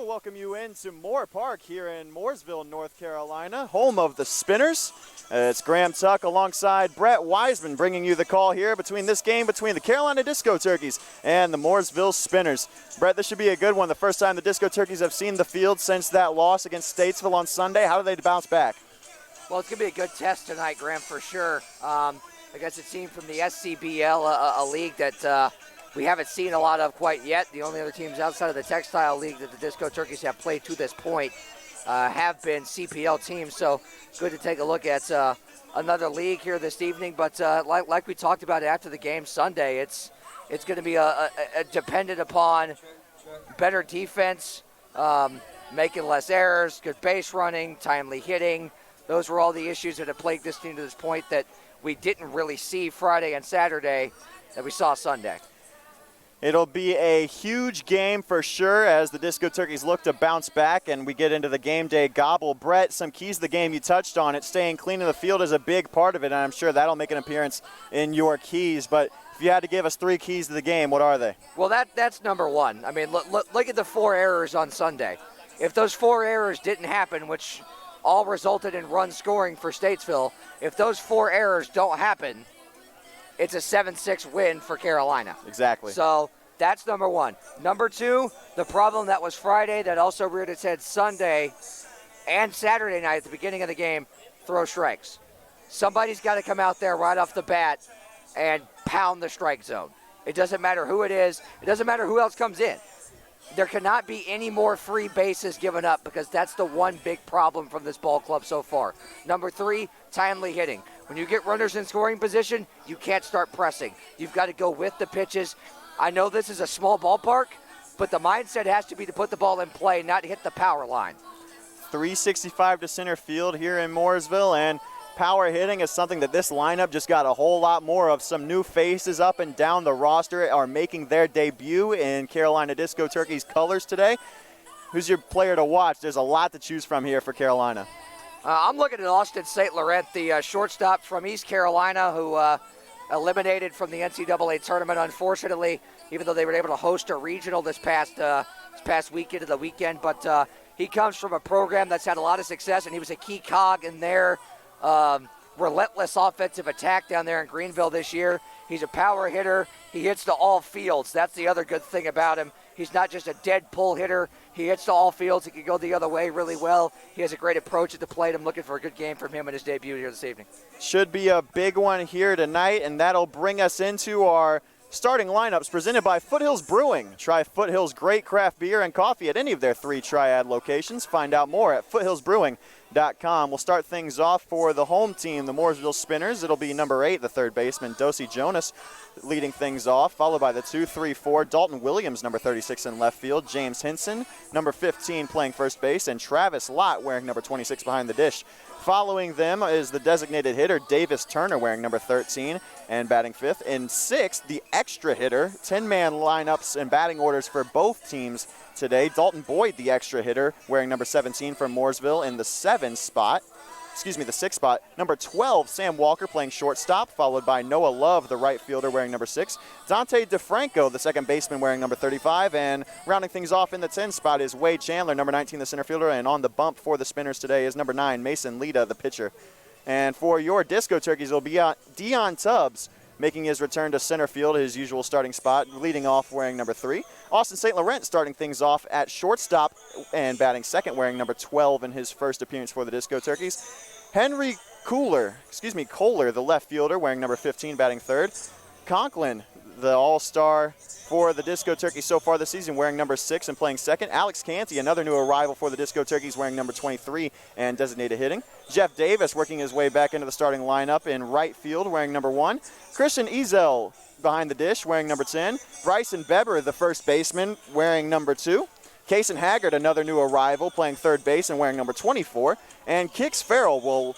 we'll welcome you into Moore Park here in Mooresville, North Carolina, home of the Spinners. It's Graham Tuck alongside Brett Wiseman bringing you the call here between this game between the Carolina Disco Turkeys and the Mooresville Spinners. Brett, this should be a good one. The first time the Disco Turkeys have seen the field since that loss against Statesville on Sunday. How do they bounce back? Well, it's going to be a good test tonight, Graham, for sure. Against a team from the SCBL, a league that we haven't seen a lot of quite yet. The only other teams outside of the Textile League that the Disco Turkeys have played to this point have been CPL teams. So good to take a look at another league here this evening. But like we talked about after the game Sunday, it's going to be a dependent upon better defense, making less errors, good base running, timely hitting. Those were all the issues that have plagued this team to this point that we didn't really see Friday and Saturday that we saw Sunday. It'll be a huge game for sure as the Disco Turkeys look to bounce back and we get into the game day gobble. Brett, some keys to the game, you touched on it. Staying clean in the field is a big part of it, and I'm sure that'll make an appearance in your keys. But if you had to give us 3 keys to the game, what are they? Well, that's number one. I mean, look at the 4 errors on Sunday. If those 4 errors didn't happen, which all resulted in run scoring for Statesville, if those 4 errors don't happen, it's a 7-6 win for Carolina. Exactly. So that's number one. Number 2, the problem that was Friday that also reared its head Sunday and Saturday night at the beginning of the game, throw strikes. Somebody's got to come out there right off the bat and pound the strike zone. It doesn't matter who it is. It doesn't matter who else comes in. There cannot be any more free bases given up because that's the one big problem from this ball club so far. Number 3, timely hitting. When you get runners in scoring position, you can't start pressing. You've got to go with the pitches. I know this is a small ballpark, but the mindset has to be to put the ball in play, not hit the power line. 365 to center field here in Mooresville, and power hitting is something that this lineup just got a whole lot more of. Some new faces up and down the roster are making their debut in Carolina Disco Turkeys colors today. Who's your player to watch? There's a lot to choose from here for Carolina. I'm looking at Austin St. Laurent, the shortstop from East Carolina, who eliminated from the NCAA tournament, unfortunately, even though they were able to host a regional this past weekend of the weekend. But he comes from a program that's had a lot of success, and he was a key cog in their relentless offensive attack down there in Greenville this year. He's a power hitter. He hits to all fields. That's the other good thing about him. He's not just a dead pull hitter. He hits to all fields. He can go the other way really well. He has a great approach at the plate. I'm looking for a good game from him in his debut here this evening. Should be a big one here tonight, and that'll bring us into our starting lineups presented by Foothills Brewing. Try Foothills great craft beer and coffee at any of their 3 Triad locations. Find out more at foothillsbrewing.com. We'll start things off for the home team, the Mooresville Spinners. It'll be number 8, the third baseman, Dosey Jonas, leading things off, followed by the 2, 3, 4, Dalton Williams, number 36 in left field, James Hinson, number 15 playing first base, and Travis Lott wearing number 26 behind the dish. Following them is the designated hitter, Davis Turner, wearing number 13 and batting 5th. In 6th, the extra hitter, 10-man lineups and batting orders for both teams today. Dalton Boyd, the extra hitter, wearing number 17 from Mooresville in the 6th spot. Number 12, Sam Walker playing shortstop, followed by Noah Love, the right fielder, wearing number 6. Dante DeFranco, the second baseman, wearing number 35. And rounding things off in the 10 spot is Wade Chandler, number 19, the center fielder. And on the bump for the Spinners today is number 9, Mason Lita, the pitcher. And for your Disco Turkeys, it'll be Dion Tubbs making his return to center field, his usual starting spot, leading off wearing number 3. Austin St. Laurent starting things off at shortstop and batting second, wearing number 12 in his first appearance for the Disco Turkeys. Henry Kohler, the left fielder, wearing number 15, batting third. Conklin, the all-star for the Disco Turkeys so far this season, wearing number 6 and playing second. Alex Canty, another new arrival for the Disco Turkeys, wearing number 23 and designated hitting. Jeff Davis working his way back into the starting lineup in right field, wearing number 1. Christian Ezel behind the dish, wearing number 10. Bryson Beber, the first baseman, wearing number 2. Kason Haggard, another new arrival, playing third base and wearing number 24. And Kix Farrell will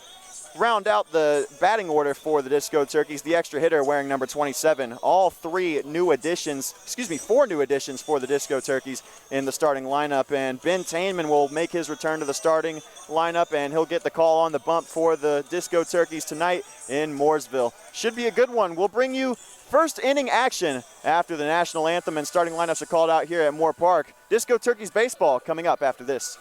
round out the batting order for the Disco Turkeys, the extra hitter wearing number 27. All four new additions for the Disco Turkeys in the starting lineup. And Ben Tainman will make his return to the starting lineup, and he'll get the call on the bump for the Disco Turkeys tonight in Mooresville. Should be a good one. We'll bring you first inning action after the national anthem and starting lineups are called out here at Moore Park. Disco Turkeys baseball coming up after this.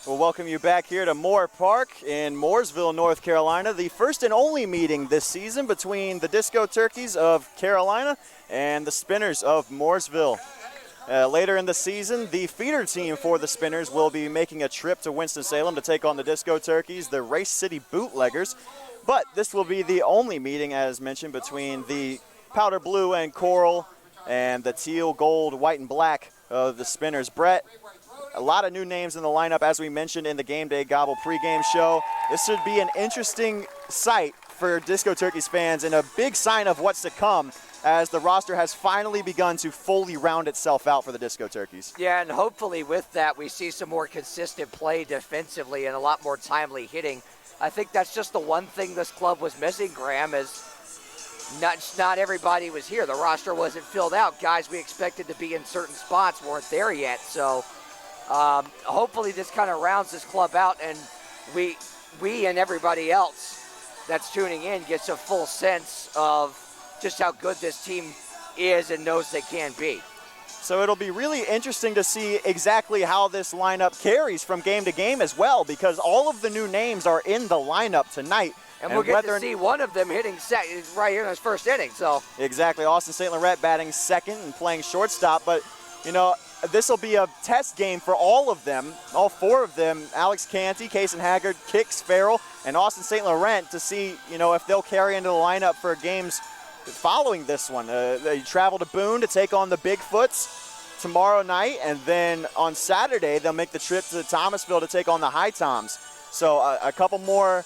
We'll welcome you back here to Moore Park in Mooresville, North Carolina. The first and only meeting this season between the Disco Turkeys of Carolina and the Spinners of Mooresville. Later in the season, the feeder team for the Spinners will be making a trip to Winston-Salem to take on the Disco Turkeys, the Race City Bootleggers. But this will be the only meeting, as mentioned, between the powder blue and coral and the teal, gold, white, and black of the Spinners. Brett, a lot of new names in the lineup, as we mentioned in the Game Day Gobble pregame show. This should be an interesting sight for Disco Turkeys fans and a big sign of what's to come as the roster has finally begun to fully round itself out for the Disco Turkeys. Yeah, and hopefully with that we see some more consistent play defensively and a lot more timely hitting. I think that's just the one thing this club was missing, Graham, is not everybody was here. The roster wasn't filled out. Guys we expected to be in certain spots weren't there yet, so hopefully this kind of rounds this club out, and we and everybody else that's tuning in gets a full sense of just how good this team is and knows they can be. So it'll be really interesting to see exactly how this lineup carries from game to game as well, because all of the new names are in the lineup tonight. And we'll get to see one of them hitting right here in his first inning. So exactly, Austin St. Laurent batting second and playing shortstop, but you know, this will be a test game for all of them, all four of them, Alex Canty, Kaysen Haggard, Kix Farrell, and Austin St. Laurent, to see, you know, if they'll carry into the lineup for games following this one. They travel to Boone to take on the Bigfoots tomorrow night, and then on Saturday they'll make the trip to Thomasville to take on the High Toms. So a couple more,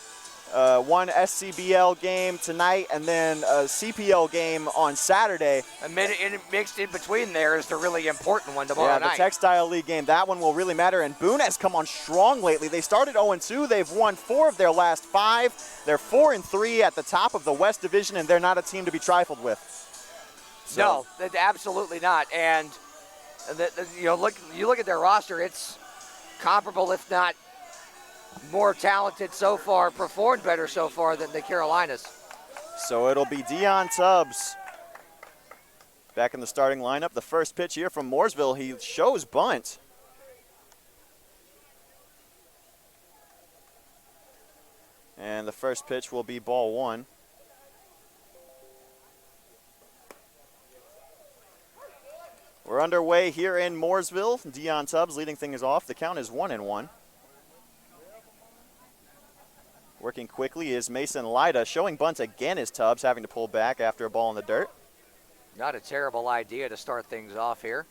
one SCBL game tonight and then a CPL game on Saturday. And mixed in between there is the really important one tomorrow night. Yeah, the Textile League game, that one will really matter. And Boone has come on strong lately. They started 0-2. They've won 4 of their last 5. They're 4-3 at the top of the West Division, and they're not a team to be trifled with. So. No, absolutely not. And you look at their roster, it's comparable, if not more talented so far, performed better so far than the Carolinas. So it'll be Dion Tubbs back in the starting lineup. The first pitch here from Mooresville, he shows bunt. And the first pitch will be ball 1. We're underway here in Mooresville. Dion Tubbs leading things off. The count is 1-1. Working quickly is Mason Lyda. Showing bunt again is Tubbs, having to pull back after a ball in the dirt. Not a terrible idea to start things off here.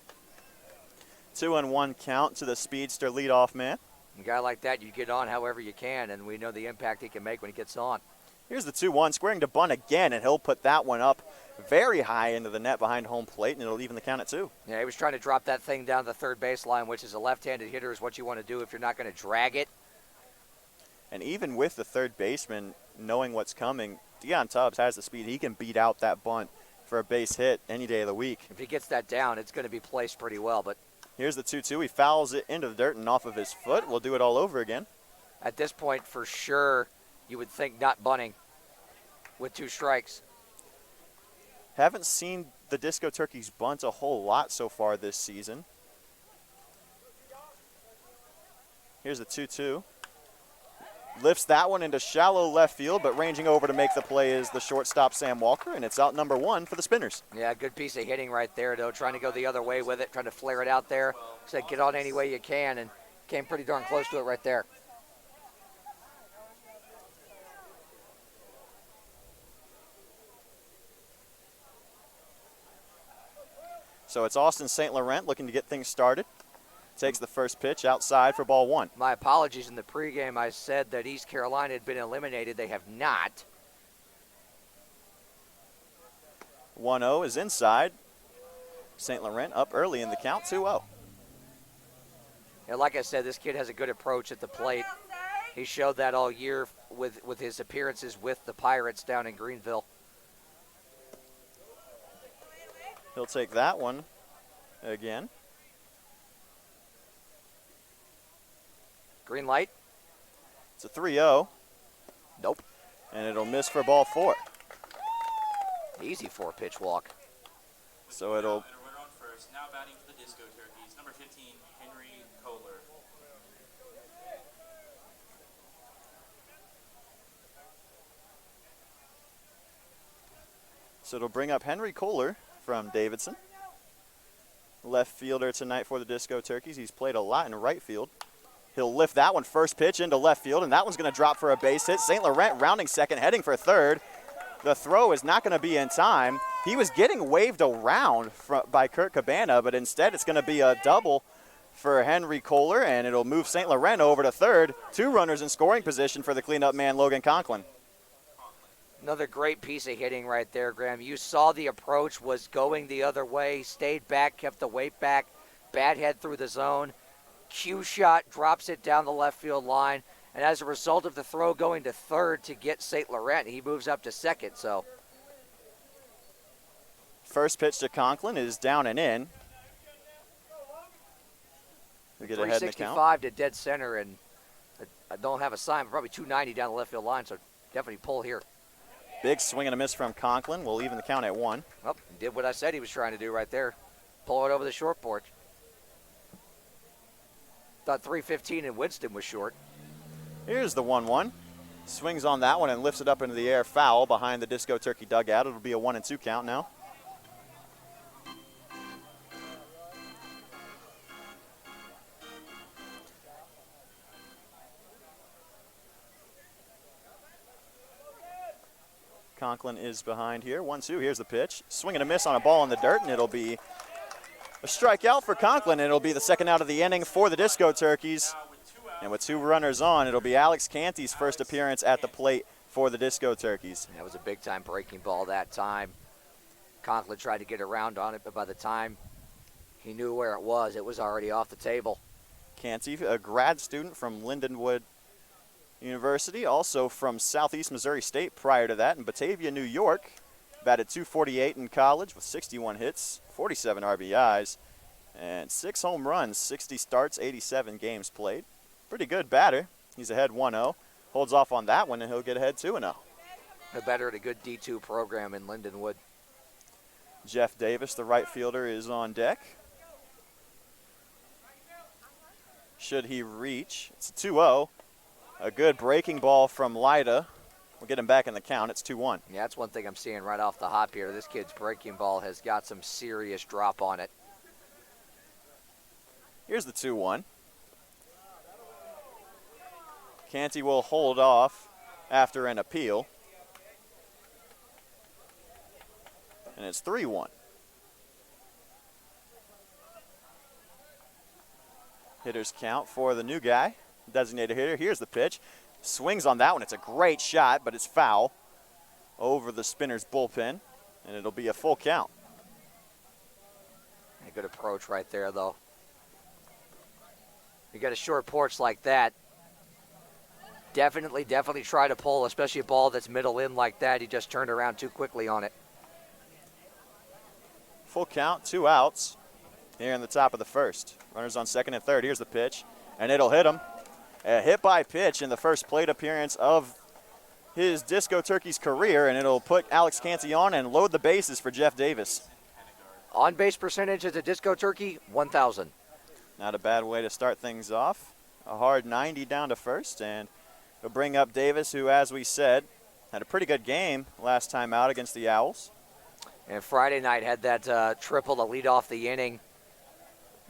2-1 count to the speedster leadoff man. A guy like that, you get on however you can, and we know the impact he can make when he gets on. Here's the 2-1, squaring to bunt again, and he'll put that one up very high into the net behind home plate, and it'll even the count at 2. Yeah, he was trying to drop that thing down the third baseline, which is a left-handed hitter is what you want to do if you're not going to drag it. And even with the third baseman knowing what's coming, Dion Tubbs has the speed. He can beat out that bunt for a base hit any day of the week. If he gets that down, it's going to be placed pretty well. But here's the 2-2. He fouls it into the dirt and off of his foot. We'll do it all over again. At this point, for sure, you would think not bunting with 2 strikes. Haven't seen the Disco Turkeys bunt a whole lot so far this season. Here's the 2-2. Lifts that one into shallow left field, but ranging over to make the play is the shortstop, Sam Walker, and it's out number 1 for the Spinners. Yeah, good piece of hitting right there, though, trying to go the other way with it, trying to flare it out there. Said get on any way you can, and came pretty darn close to it right there. So it's Austin St. Laurent looking to get things started. Takes the first pitch outside for ball 1. My apologies. In the pregame, I said that East Carolina had been eliminated. They have not. 1-0 is inside. St. Laurent up early in the count, 2-0. And like I said, this kid has a good approach at the plate. He showed that all year with his appearances with the Pirates down in Greenville. He'll take that one again. Green light. It's a 3-0. Nope. And it'll miss for ball 4. Easy 4-pitch walk. So it'll... And a runner on first. Now batting for the Disco Turkeys, number 15, Henry Kohler. So it'll bring up Henry Kohler from Davidson. Left fielder tonight for the Disco Turkeys. He's played a lot in right field. He'll lift that one first pitch into left field, and that one's going to drop for a base hit. St. Laurent rounding second, heading for third. The throw is not going to be in time. He was getting waved around by Kurt Cabana, but instead it's going to be a double for Henry Kohler, and it'll move St. Laurent over to third. 2 runners in scoring position for the cleanup man, Logan Conklin. Another great piece of hitting right there, Graham. You saw the approach was going the other way, stayed back, kept the weight back, bat head through the zone. Cue shot, drops it down the left field line, and as a result of the throw going to third to get St. Laurent, he moves up to second. So first pitch to Conklin is down and in. We get ahead in the count. 365 to dead center, and I don't have a sign, but probably 290 down the left field line, so definitely pull here. Big swing and a miss from Conklin. We'll even the count at 1. Well, he did what I said he was trying to do right there. Pull it over the short porch. Thought 315 and Winston was short. Here's the 1-1. Swings on that one and lifts it up into the air, foul behind the Disco Turkey dugout. It'll be a 1-2 count now. Conklin is behind here. 1-2. Here's the pitch. Swing and a miss on a ball in the dirt, and it'll be a strikeout for Conklin, and it'll be the second out of the inning for the Disco Turkeys. And with 2 runners on, it'll be Alex Canty's first appearance at the plate for the Disco Turkeys. That was a big-time breaking ball that time. Conklin tried to get around on it, but by the time he knew where it was already off the table. Canty, a grad student from Lindenwood University, also from Southeast Missouri State prior to that in Batavia, New York. Batted .248 in college with 61 hits, 47 RBIs, and 6 home runs, 60 starts, 87 games played. Pretty good batter. He's ahead 1-0. Holds off on that one, and he'll get ahead 2-0. The better at a good D2 program in Lindenwood. Jeff Davis, the right fielder, is on deck. Should he reach? It's a 2-0. A good breaking ball from Lyda. We'll get him back in the count. It's 2-1. Yeah, that's one thing I'm seeing right off the hop here. This kid's breaking ball has got some serious drop on it. Here's the 2-1. Canty will hold off after an appeal. And it's 3-1. Hitters count for the new guy, designated hitter. Here's the pitch. Swings on that one. It's a great shot, but it's foul over the spinner's bullpen, and it'll be a full count. A good approach right there, though. You got a short porch like that. Definitely try to pull, especially a ball that's middle in like that. He just turned around too quickly on it. Full count, 2 outs here in the top of the first. Runners on second and third. Here's the pitch, and it'll hit him. A hit by pitch in the first plate appearance of his Disco Turkeys career, and it'll put Alex Canty on and load the bases for Jeff Davis. On base percentage as a Disco Turkey, 1,000. Not a bad way to start things off. A hard 90 down to first, and it'll bring up Davis, who, as we said, had a pretty good game last time out against the Owls. And Friday night had that triple to lead off the inning.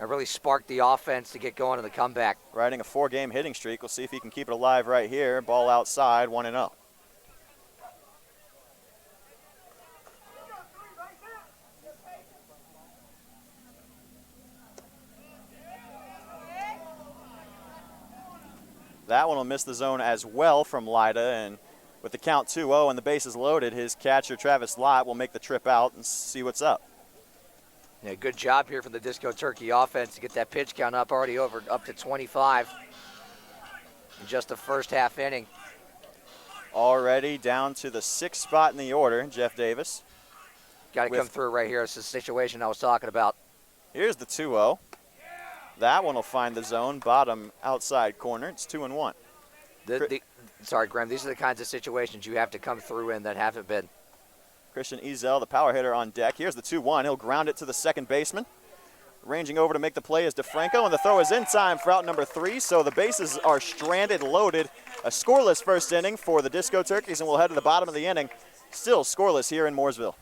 It really sparked the offense to get going in the comeback. Riding a 4-game hitting streak. We'll see if he can keep it alive right here. Ball outside, 1-0. That one will miss the zone as well from Lyda, and with the count 2-0 and the bases loaded, his catcher Travis Lott will make the trip out and see what's up. Yeah, good job here from the Disco Turkey offense to get that pitch count up up to 25 in just the first half inning. Already down to the 6th spot in the order, Jeff Davis. Got to come through right here. It's the situation I was talking about. Here's the 2-0. That one will find the zone, bottom outside corner. It's 2-1. Sorry, Graham, these are the kinds of situations you have to come through in that haven't been. Christian Ezel, the power hitter, on deck. Here's the 2-1. He'll ground it to the second baseman. Ranging over to make the play is DeFranco, and the throw is in time for out number 3. So the bases are stranded, loaded. A scoreless first inning for the Disco Turkeys, and we'll head to the bottom of the inning. Still scoreless here in Mooresville.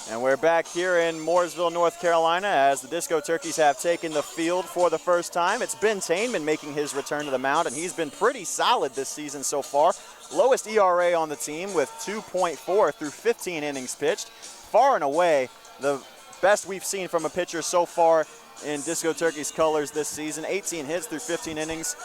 And we're back here in Mooresville, North Carolina, as the Disco Turkeys have taken the field for the first time. It's Ben Tainman making his return to the mound, and he's been pretty solid this season so far. Lowest ERA on the team with 2.4 through 15 innings pitched. Far and away the best we've seen from a pitcher so far in Disco Turkeys colors this season. 18 hits through 15 innings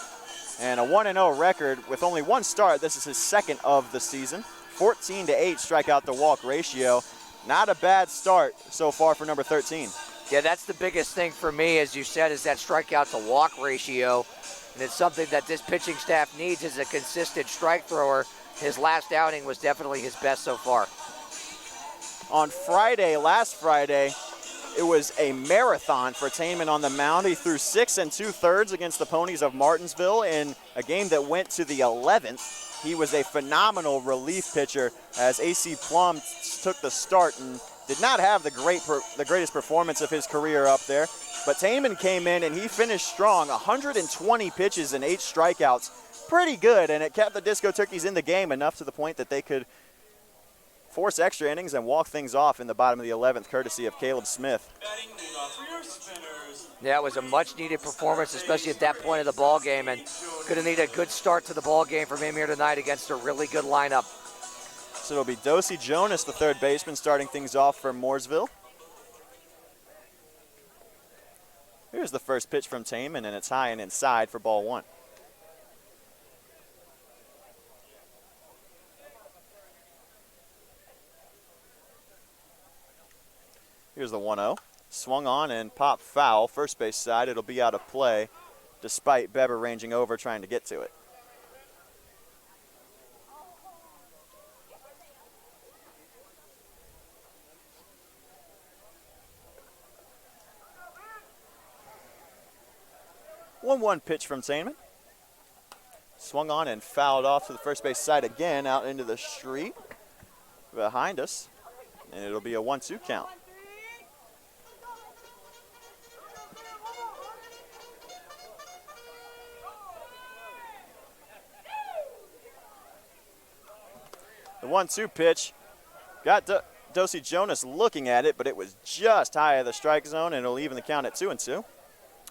and a 1-0 record with only one start. This is his second of the season. 14-8 strikeout to walk ratio. Not a bad start so far for number 13. Yeah, that's the biggest thing for me, as you said, is that strikeout to walk ratio. And it's something that this pitching staff needs as a consistent strike thrower. His last outing was definitely his best so far. On Friday, last Friday, it was a marathon for Tainman on the mound. He threw 6 2/3 against the Ponies of Martinsville in a game that went to the 11th. He was a phenomenal relief pitcher as A.C. Plum took the start and did not have the greatest performance of his career up there. But Tainman came in and he finished strong, 120 pitches and 8 strikeouts. Pretty good, and it kept the Disco Turkeys in the game enough to the point that they could force extra innings and walk things off in the bottom of the 11th, courtesy of Caleb Smith. Yeah, it was a much-needed performance, especially at that point of the ball game, and going to need a good start to the ball game from him here tonight against a really good lineup. So it'll be Dosey Jonas, the third baseman, starting things off for Mooresville. Here's the first pitch from Tainman, and it's high and inside for ball 1. Here's the 1-0. Swung on and popped foul. First base side, it'll be out of play, despite Beber ranging over trying to get to it. One pitch from Tainman. Swung on and fouled off to the first base side again, out into the street behind us, and it'll be a 1-2 count. The 1-2 pitch got Dosey Jonas looking at it, but it was just high of the strike zone, and it'll even the count at 2-2.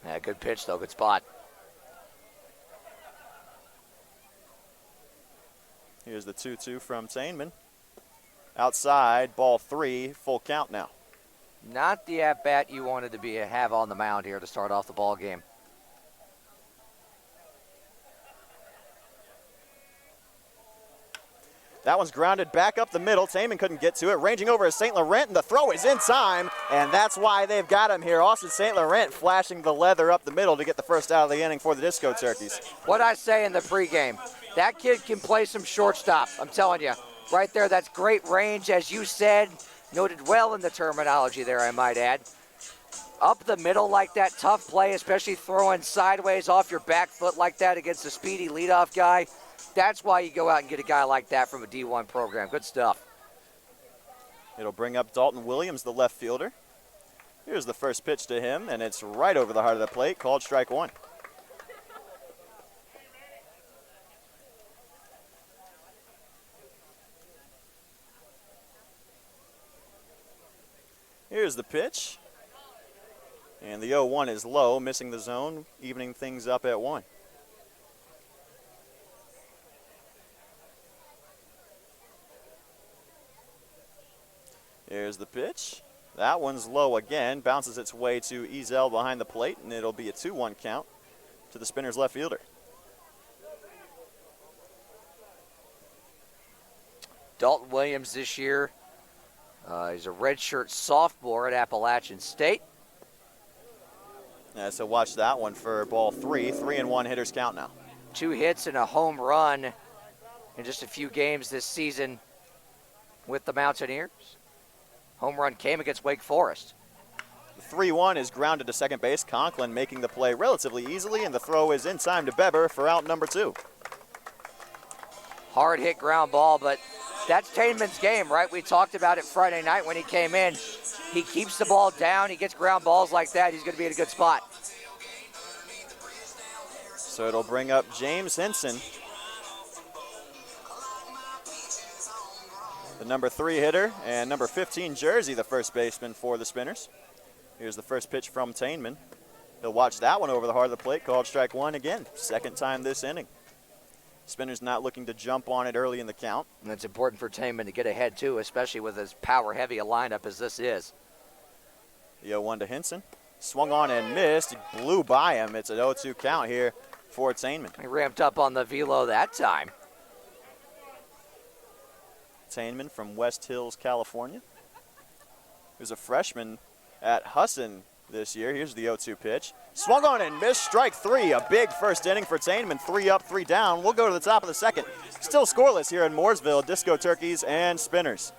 Yeah, good pitch, though. Good spot. Here's the 2-2 from Tainman. Outside, ball 3, full count now. Not the at-bat you wanted to have on the mound here to start off the ball game. That one's grounded back up the middle. Tainman couldn't get to it. Ranging over is St. Laurent, and the throw is in time, and that's why they've got him here. Austin St. Laurent flashing the leather up the middle to get the first out of the inning for the Disco Turkeys. What I say in the pregame, that kid can play some shortstop. I'm telling you, right there, that's great range, as you said. Noted well in the terminology there, I might add. Up the middle like that, tough play, especially throwing sideways off your back foot like that against a speedy leadoff guy. That's why you go out and get a guy like that from a D1 program. Good stuff. It'll bring up Dalton Williams, the left fielder. Here's the first pitch to him, and it's right over the heart of the plate, called strike 1. Here's the pitch. And the 0-1 is low, missing the zone, evening things up at 1. Here's the pitch. That one's low again, bounces its way to Ezel behind the plate, and it'll be a 2-1 count to the spinner's left fielder. Dalton Williams this year, he's a redshirt sophomore at Appalachian State. So watch that one for ball 3. 3-1 hitters count now. 2 hits and a home run in just a few games this season with the Mountaineers. Home run came against Wake Forest. The 3-1 is grounded to second base. Conklin making the play relatively easily, and the throw is in time to Beber for out number 2. Hard hit ground ball, but that's Tainman's game, right? We talked about it Friday night when he came in. He keeps the ball down. He gets ground balls like that. He's going to be in a good spot. So it'll bring up James Henson. the number 3 hitter, and number 15 jersey, the first baseman for the Spinners. Here's the first pitch from Tainman. He'll watch that one over the heart of the plate, called strike 1 again, second time this inning. Spinners not looking to jump on it early in the count. And it's important for Tainman to get ahead, too, especially with as power-heavy a lineup as this is. The 0-1 to Hinson. Swung on and missed. He blew by him. It's an 0-2 count here for Tainman. He ramped up on the velo that time. Tainman from West Hills, California. He was a freshman at Husson this year. Here's the 0-2 pitch. Swung on and missed. Strike 3. A big first inning for Tainman. 3 up, 3 down. We'll go to the top of the second. Still scoreless here in Mooresville. Disco Turkeys and Spinners.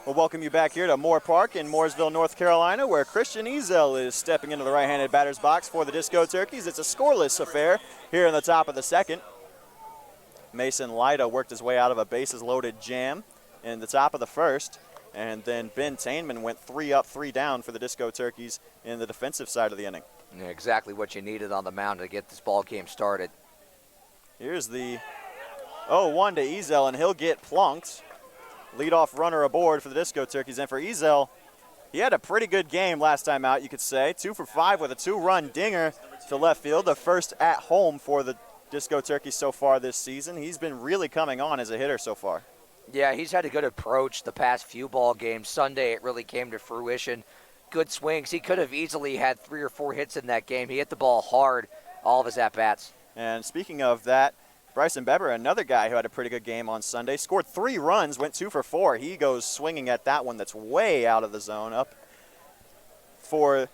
We'll welcome you back here to Moore Park in Mooresville, North Carolina, where Christian Ezel is stepping into the right-handed batter's box for the Disco Turkeys. It's a scoreless affair here in the top of the second. Mason Lyda worked his way out of a bases-loaded jam in the top of the first, and then Ben Tainman went 3 up, 3 down for the Disco Turkeys in the defensive side of the inning. Yeah, exactly what you needed on the mound to get this ball game started. Here's the 0-1 to Ezel, and he'll get plunked. Leadoff runner aboard for the Disco Turkeys. And for Ezel, he had a pretty good game last time out, you could say. 2 for 5 with a 2-run dinger to left field, the first at home for the Disco Turkeys so far this season. He's been really coming on as a hitter so far. Yeah, he's had a good approach the past few ball games. Sunday, it really came to fruition. Good swings. He could have easily had 3 or 4 hits in that game. He hit the ball hard, all of his at-bats. And speaking of that, Bryson Beber, another guy who had a pretty good game on Sunday, scored 3 runs, went 2 for 4. He goes swinging at that one that's way out of the zone, up for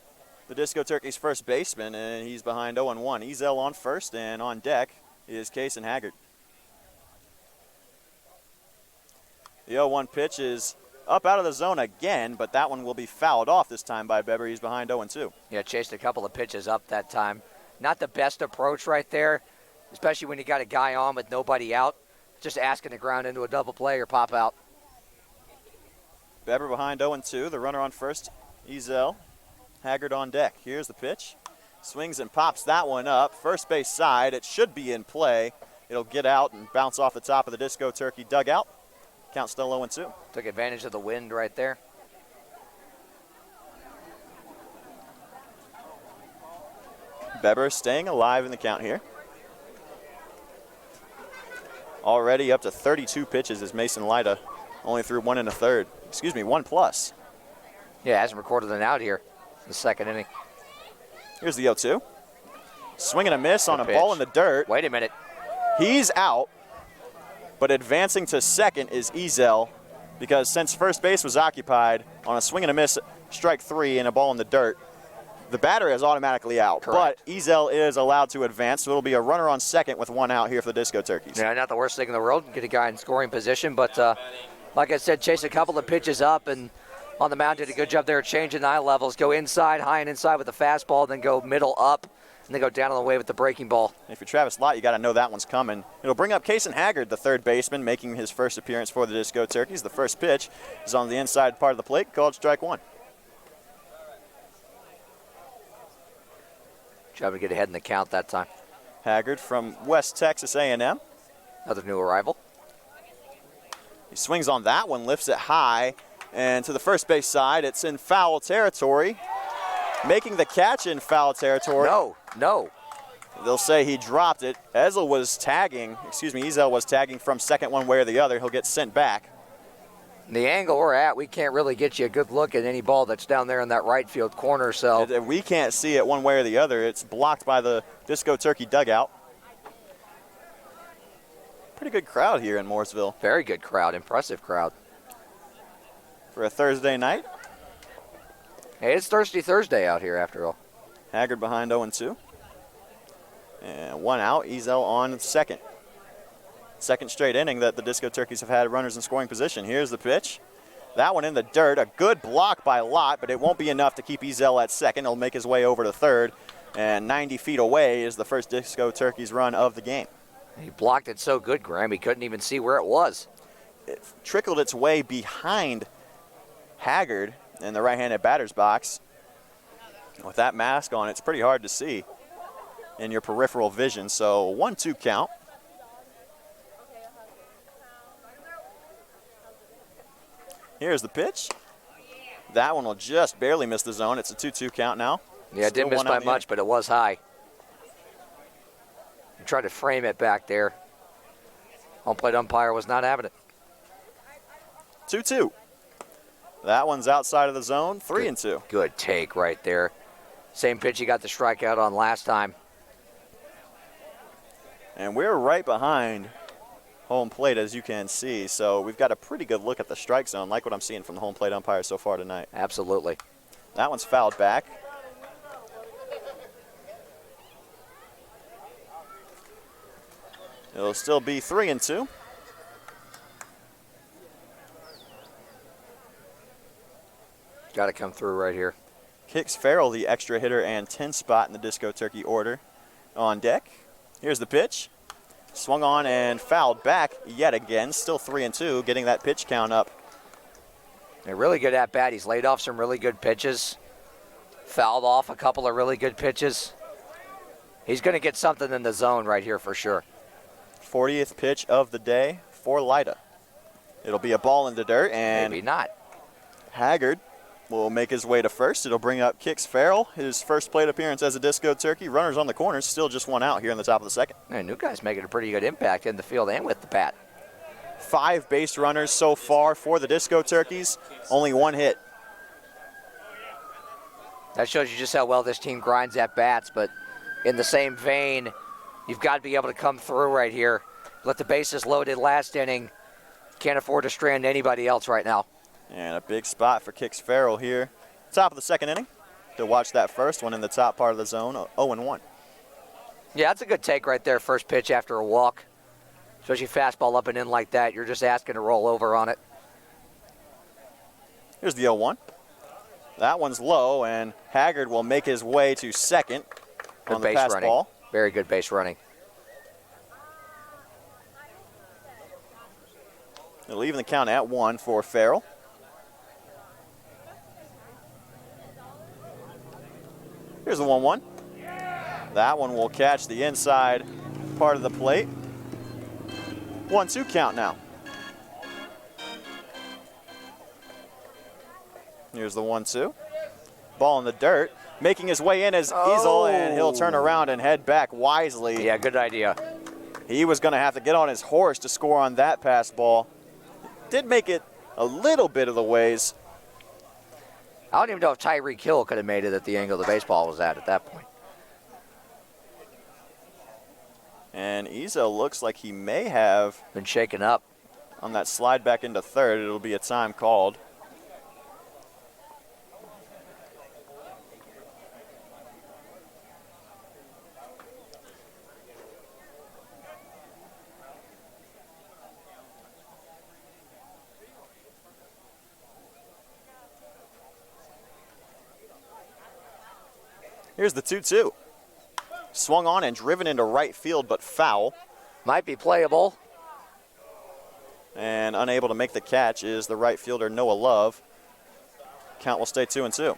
the Disco Turkeys' first baseman, and he's behind 0-1. Ezel on first, and on deck is Kason Haggard. The 0-1 pitch is up out of the zone again, but that one will be fouled off this time by Beber. He's behind 0-2. Yeah, chased a couple of pitches up that time. Not the best approach right there, especially when you got a guy on with nobody out. Just asking to ground into a double play or pop out. Beber behind 0-2. The runner on first, Ezel. Haggard on deck. Here's the pitch. Swings and pops that one up. First base side. It should be in play. It'll get out and bounce off the top of the Disco Turkey dugout. Count still 0-2. Took advantage of the wind right there. Beber staying alive in the count here. Already up to 32 pitches as Mason Lyda only threw 1 1/3. Excuse me, 1 plus. Yeah, hasn't recorded an out here in the second inning. Here's the 0-2. Swing and a miss on a ball in the dirt. Wait a minute. He's out, but advancing to second is Ezel, because since first base was occupied on a swing and a miss, strike 3 and a ball in the dirt, the batter is automatically out. Correct. But Ezel is allowed to advance, so it'll be a runner on second with one out here for the Disco Turkeys. Yeah, not the worst thing in the world. Get a guy in scoring position, but like I said, chase a couple of pitches up, and on the mound did a good job there changing the eye levels. Go inside, high and inside with the fastball, then go middle up, and then go down on the way with the breaking ball. If you're Travis Lott, you got to know that one's coming. It'll bring up Kason Haggard, the third baseman, making his first appearance for the Disco Turkeys. The first pitch is on the inside part of the plate, called strike one. Job to get ahead in the count that time. Haggard from West Texas A&M. Another new arrival. He swings on that one, lifts it high, and to the first base side, it's in foul territory. Making the catch in foul territory. No. They'll say he dropped it. Ezel was tagging from second one way or the other. He'll get sent back. The angle we're at, we can't really get you a good look at any ball that's down there in that right field corner, so. We can't see it one way or the other. It's blocked by the Disco Turkey dugout. Pretty good crowd here in Mooresville. Very good crowd, impressive crowd. For a Thursday night. Hey, it's Thirsty Thursday out here after all. Haggard behind 0-2. And one out, Ezel on second. Second straight inning that the Disco Turkeys have had runners in scoring position. Here's the pitch. That one in the dirt. A good block by Lott, but it won't be enough to keep Ezel at second. He'll make his way over to third. And 90 feet away is the first Disco Turkeys run of the game. He blocked it so good, Graham, he couldn't even see where it was. It trickled its way behind Haggard in the right-handed batter's box. With that mask on, it's pretty hard to see in your peripheral vision. So 1-2 count. Here's the pitch. That one will just barely miss the zone. It's a 2-2 count now. Yeah, it didn't miss by much, but it was high. He tried to frame it back there. Home plate umpire was not having it. 2-2. That one's outside of the zone, 3-2. Good take right there. Same pitch he got the strikeout on last time. And we're right behind home plate, as you can see. So we've got a pretty good look at the strike zone, like what I'm seeing from the home plate umpire so far tonight. Absolutely. That one's fouled back. It'll still be 3-2. Got to come through right here. Kicks Farrell, the extra hitter and 10 spot in the Disco Turkey order, on deck. Here's the pitch. Swung on and fouled back yet again. Still 3-2, getting that pitch count up. A really good at bat. He's laid off some really good pitches. Fouled off a couple of really good pitches. He's going to get something in the zone right here for sure. 40th pitch of the day for Lyda. It'll be a ball in the dirt, and maybe not. Haggard will make his way to first. It'll bring up Kix Farrell, his first plate appearance as a Disco Turkey. Runners on the corners, still just one out here in the top of the second. Man, new guy's making a pretty good impact in the field and with the bat. 5 base runners so far for the Disco Turkeys, only 1 hit. That shows you just how well this team grinds at bats, but in the same vein, you've got to be able to come through right here. Let the bases loaded last inning. Can't afford to strand anybody else right now. And a big spot for Kix Farrell here. Top of the second inning. To watch that first one in the top part of the zone, 0-1. Yeah, that's a good take right there, first pitch after a walk. Especially fastball up and in like that. You're just asking to roll over on it. Here's the 0-1. That one's low, and Haggard will make his way to second on the pass ball. Very good base running. They're leaving the count at 1 for Farrell. Here's the 1-1. That one will catch the inside part of the plate. 1-2 count now. Here's the 1-2. Ball in the dirt. Making his way in is Ezel, and he'll turn around and head back wisely. Yeah, good idea. He was going to have to get on his horse to score on that pass ball. Did make it a little bit of the ways. I don't even know if Tyreek Hill could have made it at the angle the baseball was at that point. And Ezel looks like he may have been shaken up. On that slide back into third, it'll be a time called. Here's the 2-2. Swung on and driven into right field, but foul. Might be playable. And unable to make the catch is the right fielder, Noah Love. Count will stay 2-2.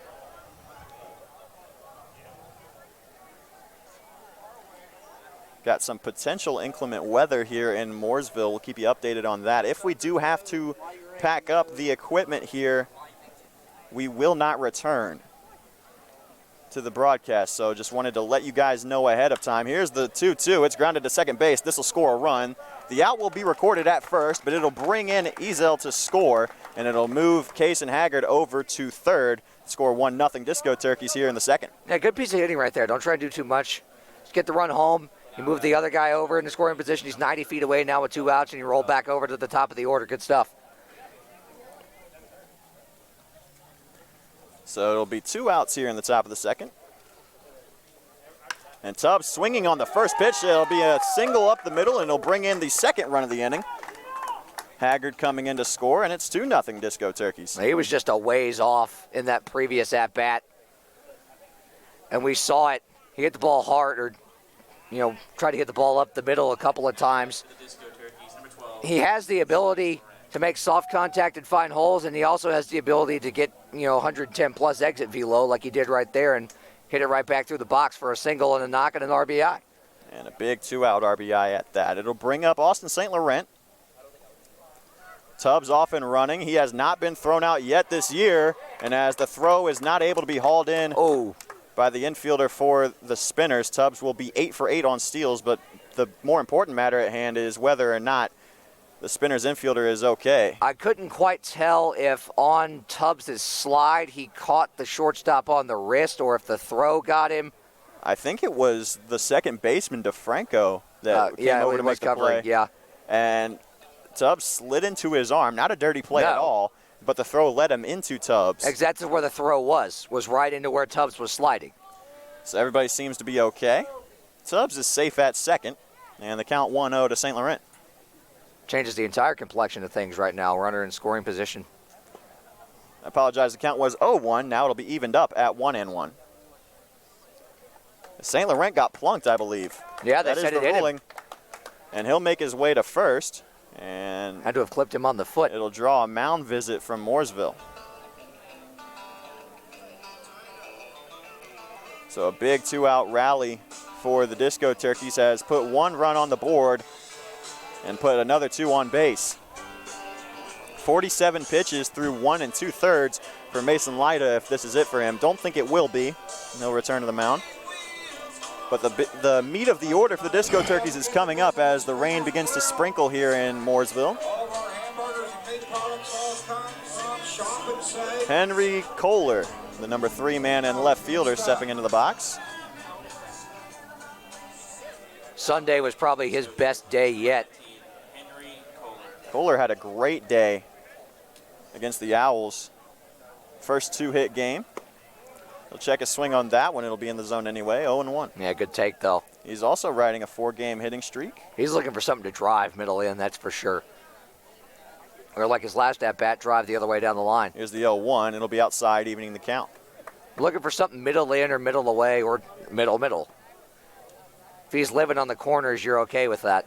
Got some potential inclement weather here in Mooresville. We'll keep you updated on that. If we do have to pack up the equipment here, we will not return to the broadcast. So just wanted to let you guys know ahead of time. Here's the 2-2. It's grounded to second base. This will score a run. The out will be recorded at first, but it'll bring in Ezel to score, and it'll move Case and Haggard over to third. Score 1-0 Disco Turkeys here in the second. Yeah, good piece of hitting right there. Don't try to do too much. Just get the run home. You move the other guy over in the scoring position. He's 90 feet away now with 2 outs, and you roll back over to the top of the order. Good stuff. So it'll be 2 outs here in the top of the second. And Tubbs swinging on the first pitch. It'll be a single up the middle, and it'll bring in the second run of the inning. Haggard coming in to score, and it's 2-0 Disco Turkeys. He was just a ways off in that previous at-bat. And we saw it. He hit the ball hard, or, tried to hit the ball up the middle a couple of times. He has the ability to make soft contact and find holes, and he also has the ability to get, 110-plus exit velo like he did right there and hit it right back through the box for a single and a knock and an RBI. And a big 2-out RBI at that. It'll bring up Austin St. Laurent. Tubbs off and running. He has not been thrown out yet this year, and as the throw is not able to be hauled in by the infielder for the Spinners, Tubbs will be 8 for 8 on steals, but the more important matter at hand is whether or not the Spinners infielder is okay. I couldn't quite tell if on Tubbs' slide he caught the shortstop on the wrist or if the throw got him. I think it was the second baseman, DeFranco, that came over to make the play. Yeah. And Tubbs slid into his arm. Not a dirty play at all, but the throw led him into Tubbs. Exactly where the throw was right into where Tubbs was sliding. So everybody seems to be okay. Tubbs is safe at second, and the count 1-0 to St. Laurent. Changes the entire complexion of things right now. Runner in scoring position. I apologize, the count was 0-1. Now it'll be evened up at 1-1. St. Laurent got plunked, I believe. Yeah, they said it hit him. And he'll make his way to first. And had to have clipped him on the foot. It'll draw a mound visit from Mooresville. So a big 2-out rally for the Disco Turkeys has put 1 run on the board and put another 2 on base. 47 pitches through 1 2/3 for Mason Lyda if this is it for him. Don't think it will be. He'll return to the mound. But the meat of the order for the Disco Turkeys is coming up as the rain begins to sprinkle here in Mooresville. Henry Kohler, the number 3 man and left fielder, stepping into the box. Sunday was probably his best day yet. Kohler had a great day against the Owls. First 2-hit game. He'll check a swing on that one. It'll be in the zone anyway, 0-1. Yeah, good take, though. He's also riding a 4-game hitting streak. He's looking for something to drive middle in, that's for sure. Or like his last at-bat, drive the other way down the line. Here's the 0-1. It'll be outside, evening the count. Looking for something middle in or middle away or middle. If he's living on the corners, you're okay with that.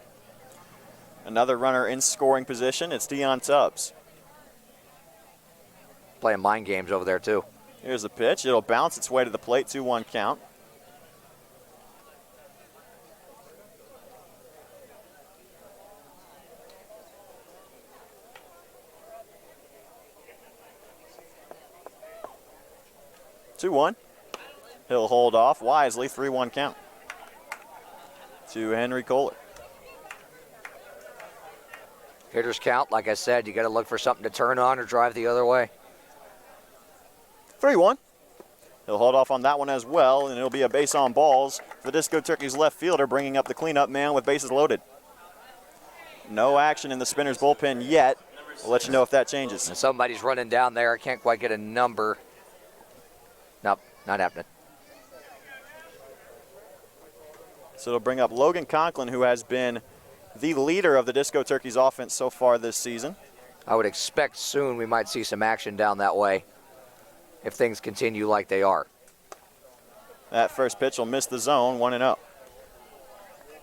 Another runner in scoring position. It's Dion Tubbs. Playing mind games over there, too. Here's the pitch. It'll bounce its way to the plate, 2-1 count. He'll hold off wisely, 3-1 count to Henry Kohler. Hitters count, like I said, you got to look for something to turn on or drive the other way. 3-1. He'll hold off on that one as well, and it'll be a base on balls for the Disco Turkeys left fielder, bringing up the cleanup man with bases loaded. No action in the Spinners bullpen yet. We'll let you know if that changes. And somebody's running down there. I can't quite get a number. Nope, not happening. So it'll bring up Logan Conklin, who has been the leader of the Disco Turkeys offense so far this season. I would expect soon we might see some action down that way if things continue like they are. That first pitch will miss the zone, 1-0.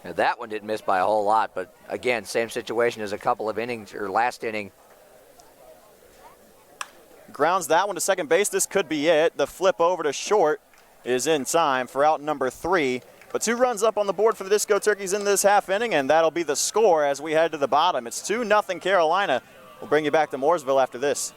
Now, that one didn't miss by a whole lot, but again, same situation as a couple of innings or last inning. Grounds that one to second base. This could be it. The flip over to short is in time for out number 3. But 2 runs up on the board for the Disco Turkeys in this half inning, and that'll be the score as we head to the bottom. It's 2-0 Carolina. We'll bring you back to Mooresville after this.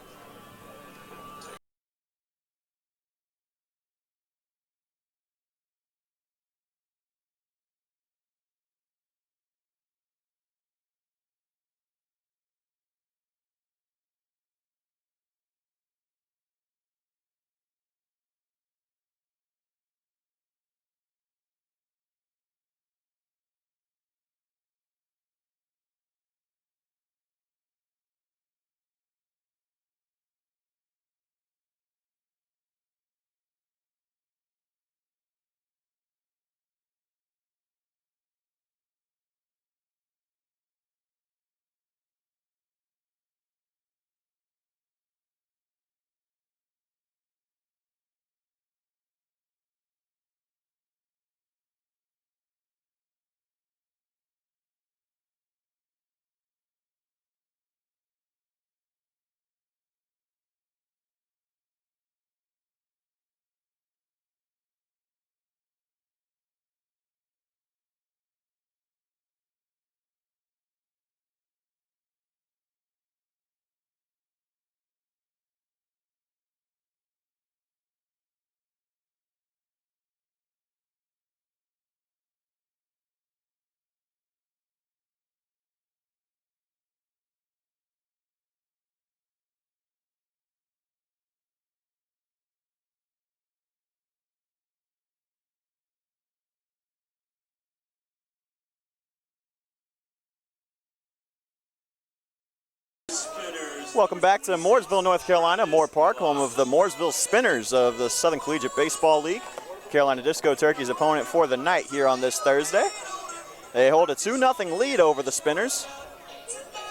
Welcome back to Mooresville, North Carolina, Moore Park, home of the Mooresville Spinners of the Southern Collegiate Baseball League. Carolina Disco Turkeys' opponent for the night here on this Thursday. They hold a 2-0 lead over the Spinners.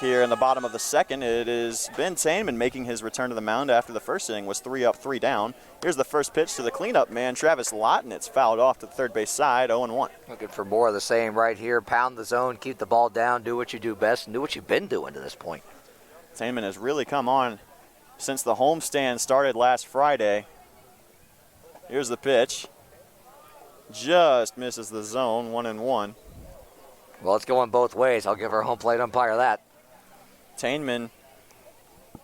Here in the bottom of the second, it is Ben Tainman making his return to the mound after the first inning was 3 up, 3 down. Here's the first pitch to the cleanup man, Travis Lawton. It's fouled off to the third base side, 0-1. Looking for more of the same right here. Pound the zone, keep the ball down, do what you do best, and do what you've been doing to this point. Tainman has really come on since the homestand started last Friday. Here's the pitch. Just misses the zone, 1-1. Well, it's going both ways. I'll give our home plate umpire that. Tainman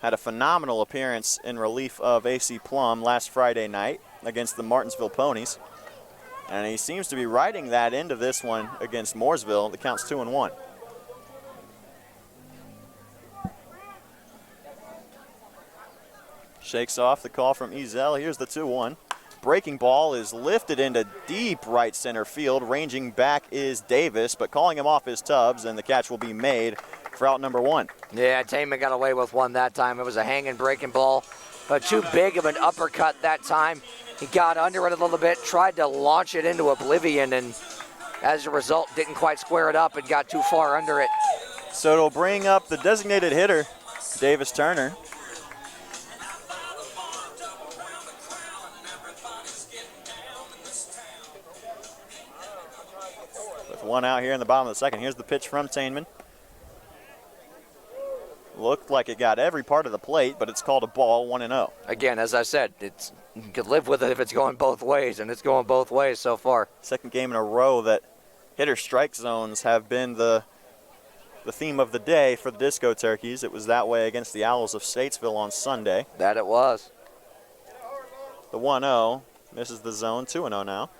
had a phenomenal appearance in relief of A.C. Plum last Friday night against the Martinsville Ponies. And he seems to be riding that into this one against Mooresville. The count's 2-1. Shakes off the call from Ezel. Here's the 2-1. Breaking ball is lifted into deep right center field. Ranging back is Davis, but calling him off his tubs, and the catch will be made for out number 1. Yeah, Tainman got away with one that time. It was a hanging breaking ball, but too big of an uppercut that time. He got under it a little bit, tried to launch it into oblivion, and as a result, didn't quite square it up and got too far under it. So it'll bring up the designated hitter, Davis Turner. With one out here in the bottom of the second. Here's the pitch from Tainman. Looked like it got every part of the plate, but it's called a ball, 1-0. Again, as I said, you could live with it if it's going both ways, and it's going both ways so far. Second game in a row that hitter strike zones have been the theme of the day for the Disco Turkeys. It was that way against the Owls of Statesville on Sunday. That it was. The 1-0 misses the zone, 2-0 now.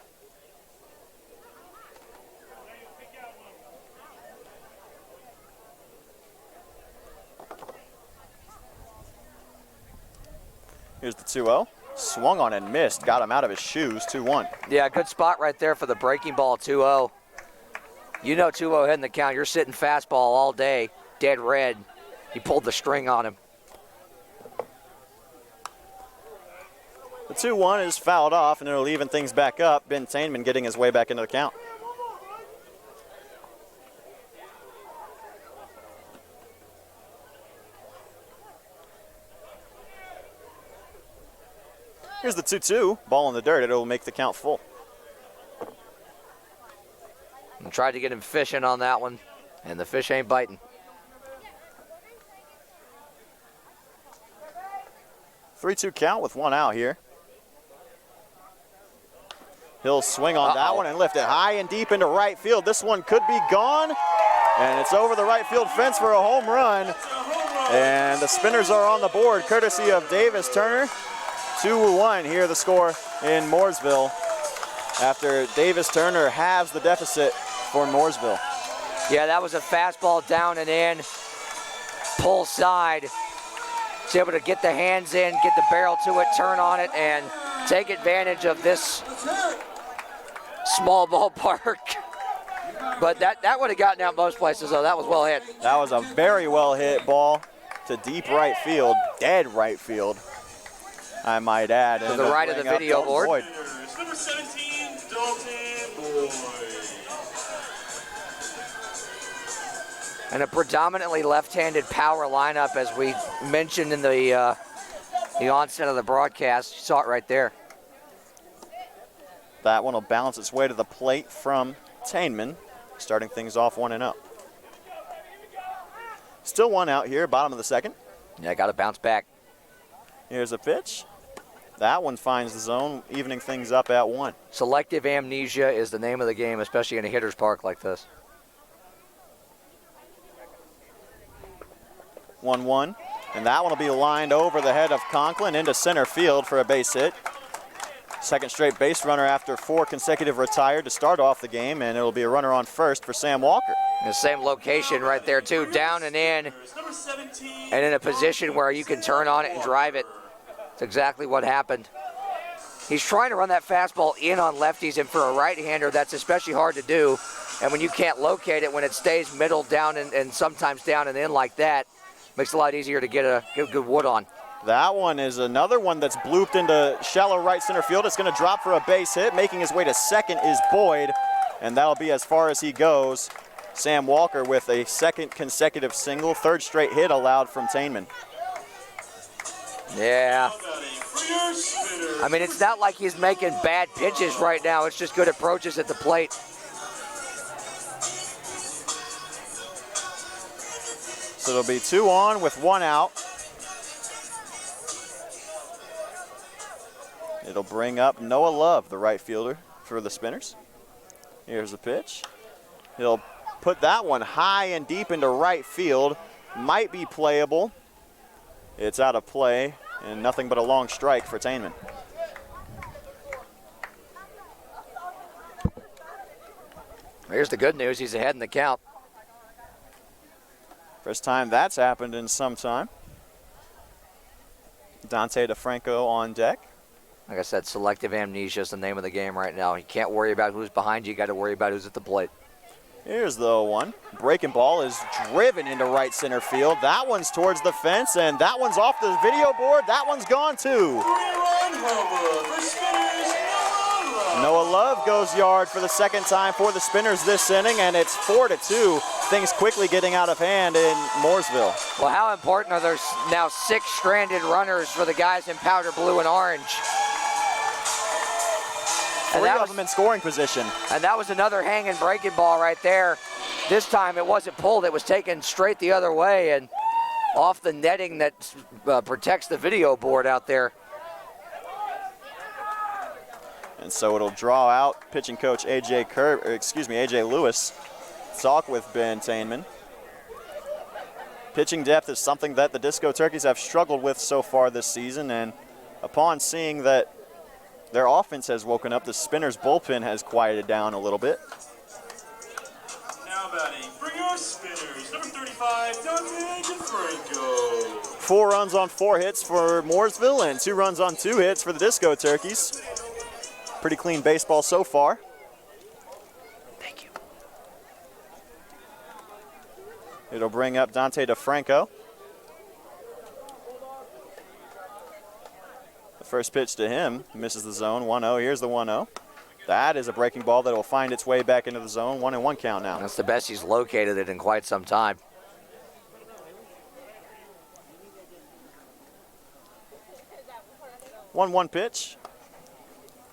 Here's the 2-0. Swung on and missed. Got him out of his shoes. 2-1. Yeah, good spot right there for the breaking ball, 2-0. You know 2-0 heading the count. You're sitting fastball all day, dead red. He pulled the string on him. The 2-1 is fouled off, and it'll even things back up. Ben Tainman getting his way back into the count. Here's the 2-2. Ball in the dirt. It'll make the count full. I tried to get him fishing on that one, and the fish ain't biting. 3-2 count with one out here. He'll swing on that one and lift it high and deep into right field. This one could be gone, and it's over the right field fence for a home run. And the Spinners are on the board, courtesy of Davis Turner. 2-1 here, the score in Mooresville, after Davis Turner halves the deficit for Mooresville. Yeah, that was a fastball down and in, pull side. Was able to get the hands in, get the barrel to it, turn on it, and take advantage of this small ballpark. But that would have gotten out most places, though. That was well hit. That was a very well hit ball to deep right field, dead right field, I might add. To the right of the video board. Number 17, Dalton Boyd. And a predominantly left-handed power lineup, as we mentioned in the onset of the broadcast. You saw it right there. That one will bounce its way to the plate from Tainman, starting things off 1-0. Still one out here, bottom of the second. Yeah, got to bounce back. Here's a pitch. That one finds the zone, evening things up at 1. Selective amnesia is the name of the game, especially in a hitter's park like this. 1-1, and that one will be lined over the head of Conklin into center field for a base hit. Second straight base runner after 4 consecutive retired to start off the game, and it'll be a runner on first for Sam Walker. In the same location right there, too, down and in a position where you can turn on it and drive it. That's exactly what happened. He's trying to run that fastball in on lefties, and for a right-hander, that's especially hard to do. And when you can't locate it, when it stays middle, down, and sometimes down and in like that, makes it a lot easier to get a good wood on. That one is another one that's blooped into shallow right center field. It's going to drop for a base hit. Making his way to second is Boyd, and that'll be as far as he goes. Sam Walker with a second consecutive single, third straight hit allowed from Tainman. Yeah. I mean, it's not like he's making bad pitches right now. It's just good approaches at the plate. So it'll be 2 on with 1 out. It'll bring up Noah Love, the right fielder for the Spinners. Here's the pitch. He'll put that one high and deep into right field. Might be playable. It's out of play, and nothing but a long strike for Tainman. Here's the good news. He's ahead in the count. First time that's happened in some time. Dante DeFranco on deck. Like I said, selective amnesia is the name of the game right now. You can't worry about who's behind you. You got to worry about who's at the plate. Here's the one. Breaking ball is driven into right center field. That one's towards the fence, and that one's off the video board. That one's gone too. Noah Love goes yard for the second time for the Spinners this inning, and it's 4-2. Things quickly getting out of hand in Mooresville. Well, how important are there now 6 stranded runners for the guys in powder blue and orange? Three of them in scoring position. And that was another hanging breaking ball right there. This time it wasn't pulled, it was taken straight the other way and off the netting that protects the video board out there. And so it'll draw out pitching coach AJ Lewis. Talk with Ben Tainman. Pitching depth is something that the Disco Turkeys have struggled with so far this season, and upon seeing that their offense has woken up, the Spinners bullpen has quieted down a little bit. Now batting for your Spinners, number 35, Dante DeFranco. 4 runs on 4 hits for Mooresville and 2 runs on 2 hits for the Disco Turkeys. Pretty clean baseball so far. Thank you. It'll bring up Dante DeFranco. The first pitch to him misses the zone, 1-0. Here's the 1-0. That is a breaking ball that will find its way back into the zone. 1-1 count now. That's the best he's located it in quite some time. One pitch.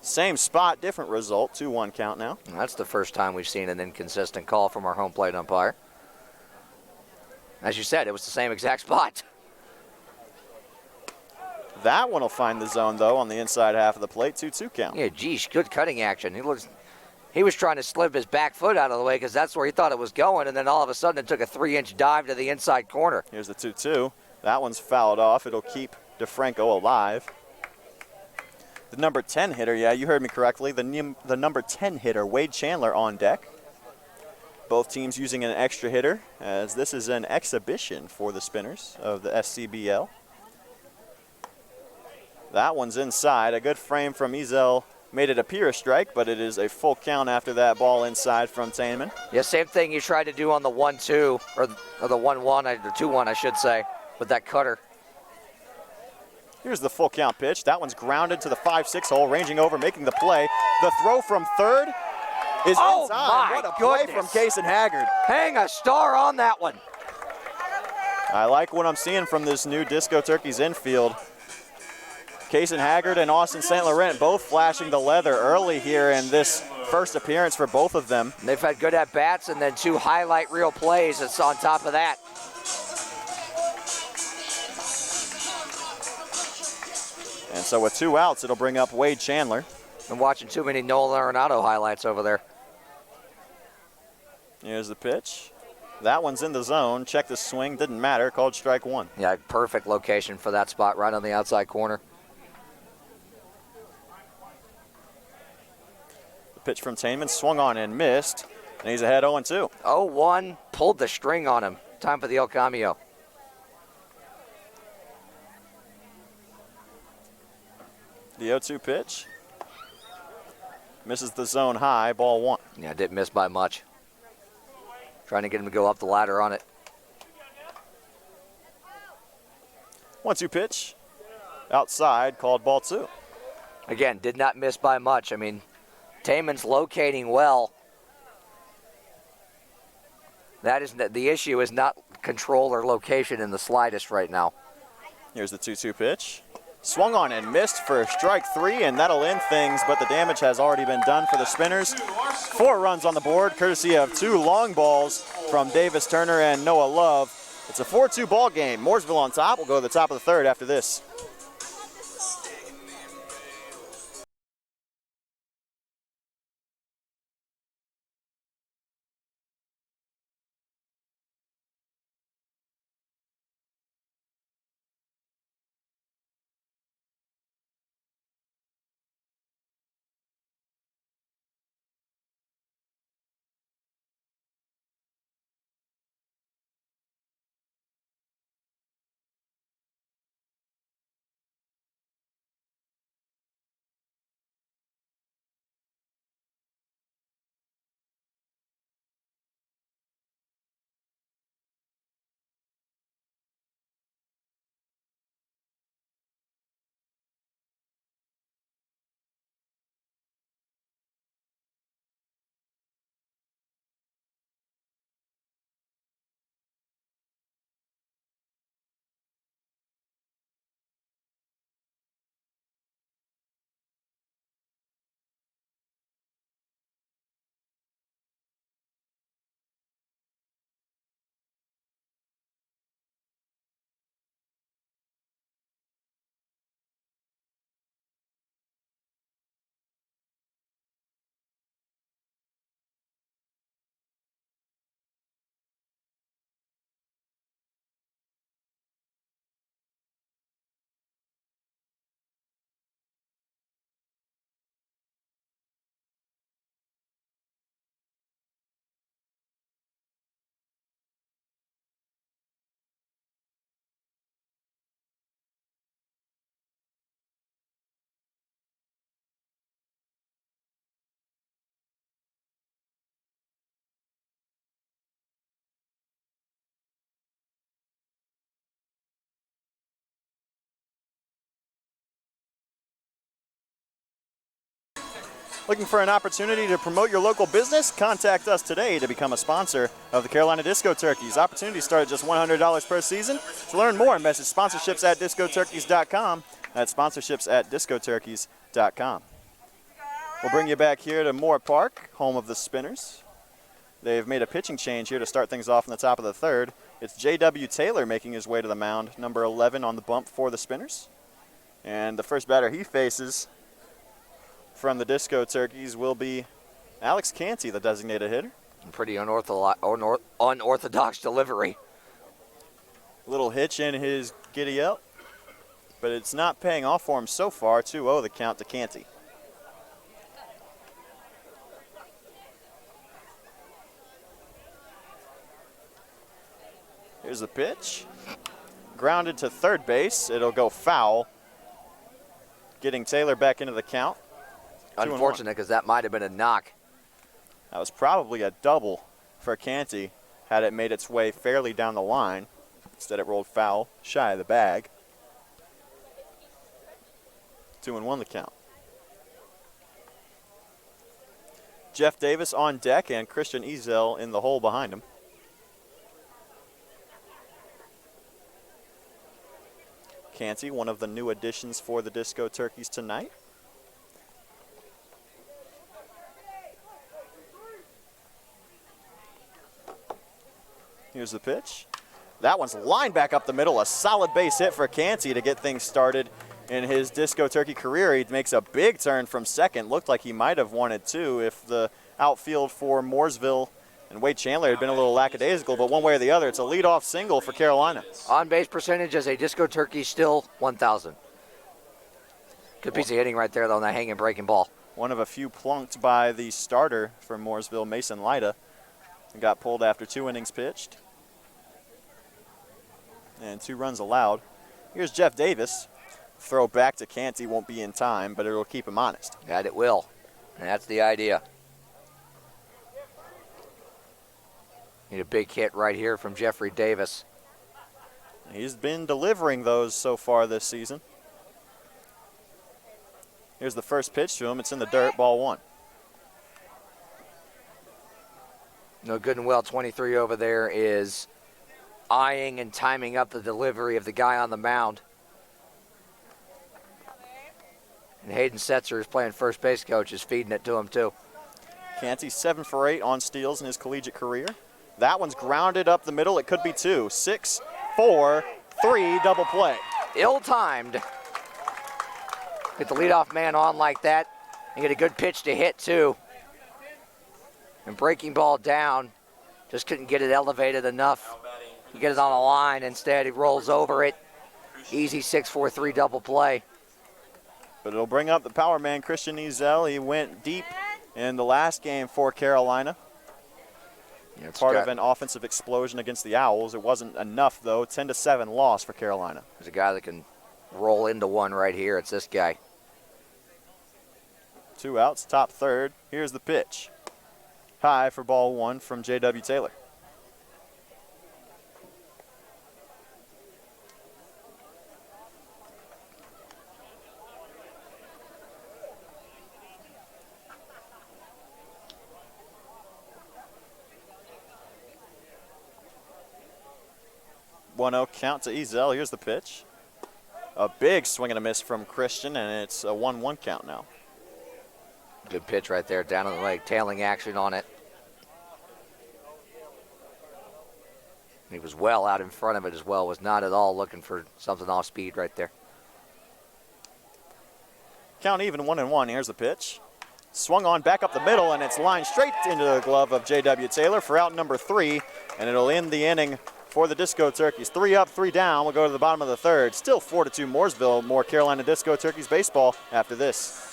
Same spot, different result. 2-1 count now. That's the first time we've seen an inconsistent call from our home plate umpire. As you said, it was the same exact spot. That one will find the zone, though, on the inside half of the plate. 2-2 count. Yeah, geez, good cutting action. He was trying to slip his back foot out of the way because that's where he thought it was going, and then all of a sudden it took a 3-inch dive to the inside corner. Here's the 2-2. That one's fouled off. It'll keep DeFranco alive. The number 10 hitter, yeah, you heard me correctly. The number 10 hitter, Wade Chandler, on deck. Both teams using an extra hitter, as this is an exhibition for the Spinners of the SCBL. That one's inside. A good frame from Ezel made it appear a strike, but it is a full count after that ball inside from Tainman. Yeah, same thing you tried to do on the 1-2, or the 1-1, or 2-1, I should say, with that cutter. Here's the full count pitch. That one's grounded to the 5-6 hole, ranging over, making the play. The throw from third is inside. My what a play goodness. from Case and Haggard. Hang a star on that one. I like what I'm seeing from this new Disco Turkeys infield. Case and Haggard and Austin St. Laurent both flashing the leather early here in this first appearance for both of them. They've had good at-bats and then 2 highlight reel plays that's on top of that. And so with 2 outs, it'll bring up Wade Chandler. Been watching too many Nolan Arenado highlights over there. Here's the pitch. That one's in the zone. Check the swing. Didn't matter. Called strike 1. Yeah, perfect location for that spot right on the outside corner. The pitch from Tainman swung on and missed. And he's ahead 0-2. 0-1, pulled the string on him. Time for the El Cameo. The 0-2 pitch. Misses the zone high. Ball 1. Yeah, didn't miss by much. Trying to get him to go up the ladder on it. 1-2 pitch. Outside. Called ball 2. Again, did not miss by much. I mean, Taman's locating well. That is the issue is not control or location in the slightest right now. Here's the 2-2 pitch. Swung on and missed for strike 3, and that'll end things, but the damage has already been done for the Spinners. 4 runs on the board, courtesy of 2 long balls from Davis Turner and Noah Love. It's a 4-2 ball game. Mooresville on top. We'll go to the top of the third after this. Looking for an opportunity to promote your local business? Contact us today to become a sponsor of the Carolina Disco Turkeys. Opportunities start at just $100 per season. To learn more, message sponsorships@discoturkeys.com. That's sponsorships@discoturkeys.com. We'll bring you back here to Moore Park, home of the Spinners. They've made a pitching change here to start things off in the top of the third. It's J.W. Taylor making his way to the mound, number 11 on the bump for the Spinners. And the first batter he faces from the Disco Turkeys will be Alex Canty, the designated hitter. Pretty unorthodox delivery. Little hitch in his giddy-up, but it's not paying off for him so far. 2-0 the count to Canty. Here's the pitch. Grounded to third base. It'll go foul. Getting Taylor back into the count. Unfortunate, because that might have been a knock. That was probably a double for Canty had it made its way fairly down the line. Instead it rolled foul, shy of the bag. 2-1 the count. Jeff Davis on deck and Christian Ezel in the hole behind him. Canty, one of the new additions for the Disco Turkeys tonight. Here's the pitch. That one's lined back up the middle. A solid base hit for Canty to get things started in his Disco Turkey career. He makes a big turn from second. Looked like he might have wanted two if the outfield for Mooresville and Wade Chandler had been a little lackadaisical, but one way or the other, it's a leadoff single for Carolina. On-base percentage as a Disco Turkey still 1,000. Good piece of hitting right there, though, on that hanging breaking ball. One of a few plunked by the starter for Mooresville, Mason Lyda, and got pulled after 2 innings pitched. And 2 runs allowed. Here's Jeff Davis. Throw back to Canty won't be in time, but it'll keep him honest. That it will, and that's the idea. Need a big hit right here from Jeffrey Davis. He's been delivering those so far this season. Here's the first pitch to him. It's in the dirt, ball 1. No good and well, 23 over there is eyeing and timing up the delivery of the guy on the mound. And Hayden Setzer is playing first base coach, is feeding it to him too. Canty 7 for 8 on steals in his collegiate career. That one's grounded up the middle. It could be 2. 6, 4, 3, double play. Ill-timed. Get the leadoff man on like that and get a good pitch to hit too. And breaking ball down. Just couldn't get it elevated enough to get it on a line. Instead, he rolls over it. Easy 6-4-3 double play. But it'll bring up the power man, Christian Ezel. He went deep in the last game for Carolina. Yeah, Part of an offensive explosion against the Owls. It wasn't enough, though. 10-7 loss for Carolina. There's a guy that can roll into one right here. It's this guy. 2 outs, top third. Here's the pitch. High for ball 1 from J.W. Taylor. One-0 count to Ezel. Here's the pitch. A big swing and a miss from Christian, and it's a 1-1 count now. Good pitch right there, down on the leg, tailing action on it. He was well out in front of it as well, was not at all looking for something off speed right there. Count even, 1-1. Here's the pitch. Swung on back up the middle, and it's lined straight into the glove of J.W. Taylor for out number 3, and it'll end the inning for the Disco Turkeys. 3 up, 3 down. We'll go to the bottom of the third. Still 4-2 Mooresville. More Carolina Disco Turkeys baseball after this.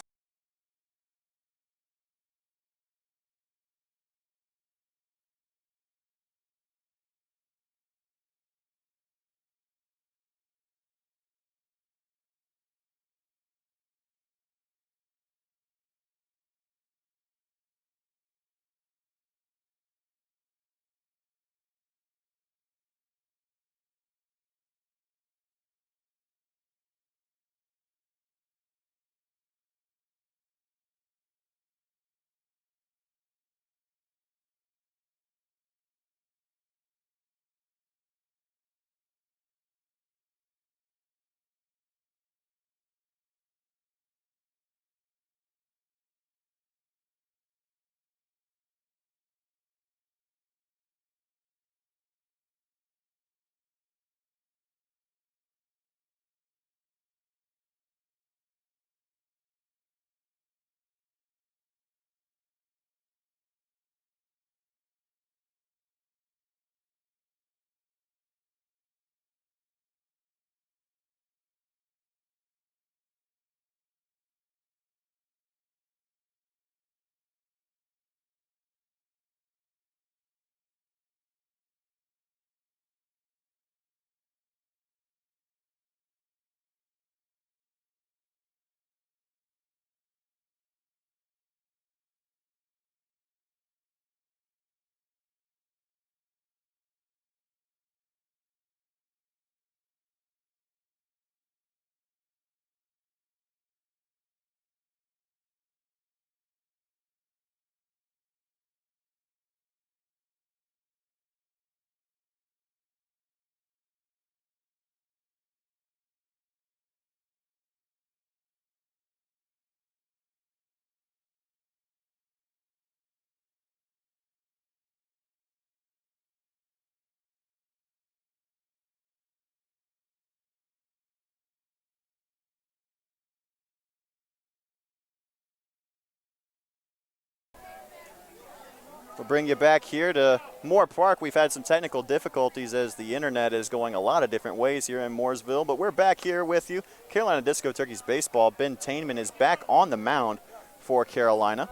We'll bring you back here to Moore Park. We've had some technical difficulties as the internet is going a lot of different ways here in Mooresville, but we're back here with you. Carolina Disco Turkeys baseball. Ben Tainman is back on the mound for Carolina.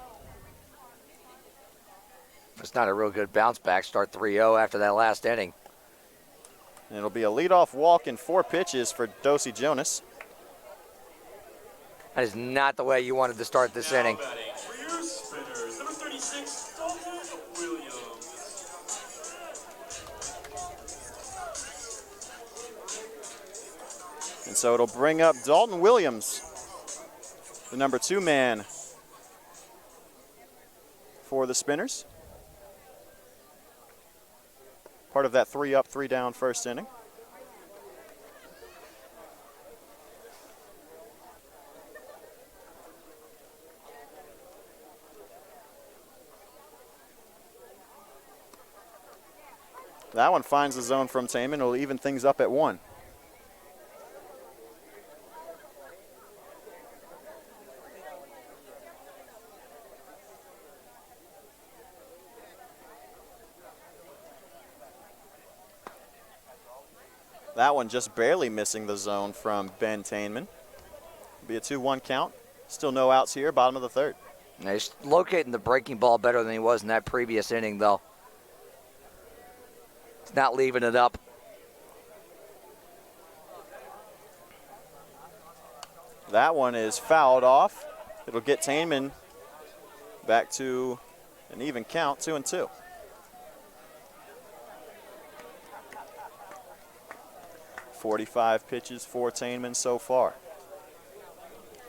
It's not a real good bounce back. Start 3-0 after that last inning. And it'll be a leadoff walk in 4 pitches for Dosey Jonas. That is not the way you wanted to start this inning. Batting for your spinners, number 36, Dalton Williams. And so it'll bring up Dalton Williams, the number 2 man for the Spinners. Part of that 3 up, 3 down first inning. That one finds the zone from Tainman. It'll even things up at 1. That one just barely missing the zone from Ben Tainman. Be a 2-1 count. Still no outs here, bottom of the 3rd. Now, he's locating the breaking ball better than he was in that previous inning, though. He's not leaving it up. That one is fouled off. It'll get Tainman back to an even count, 2-2. .45 pitches for Tainman so far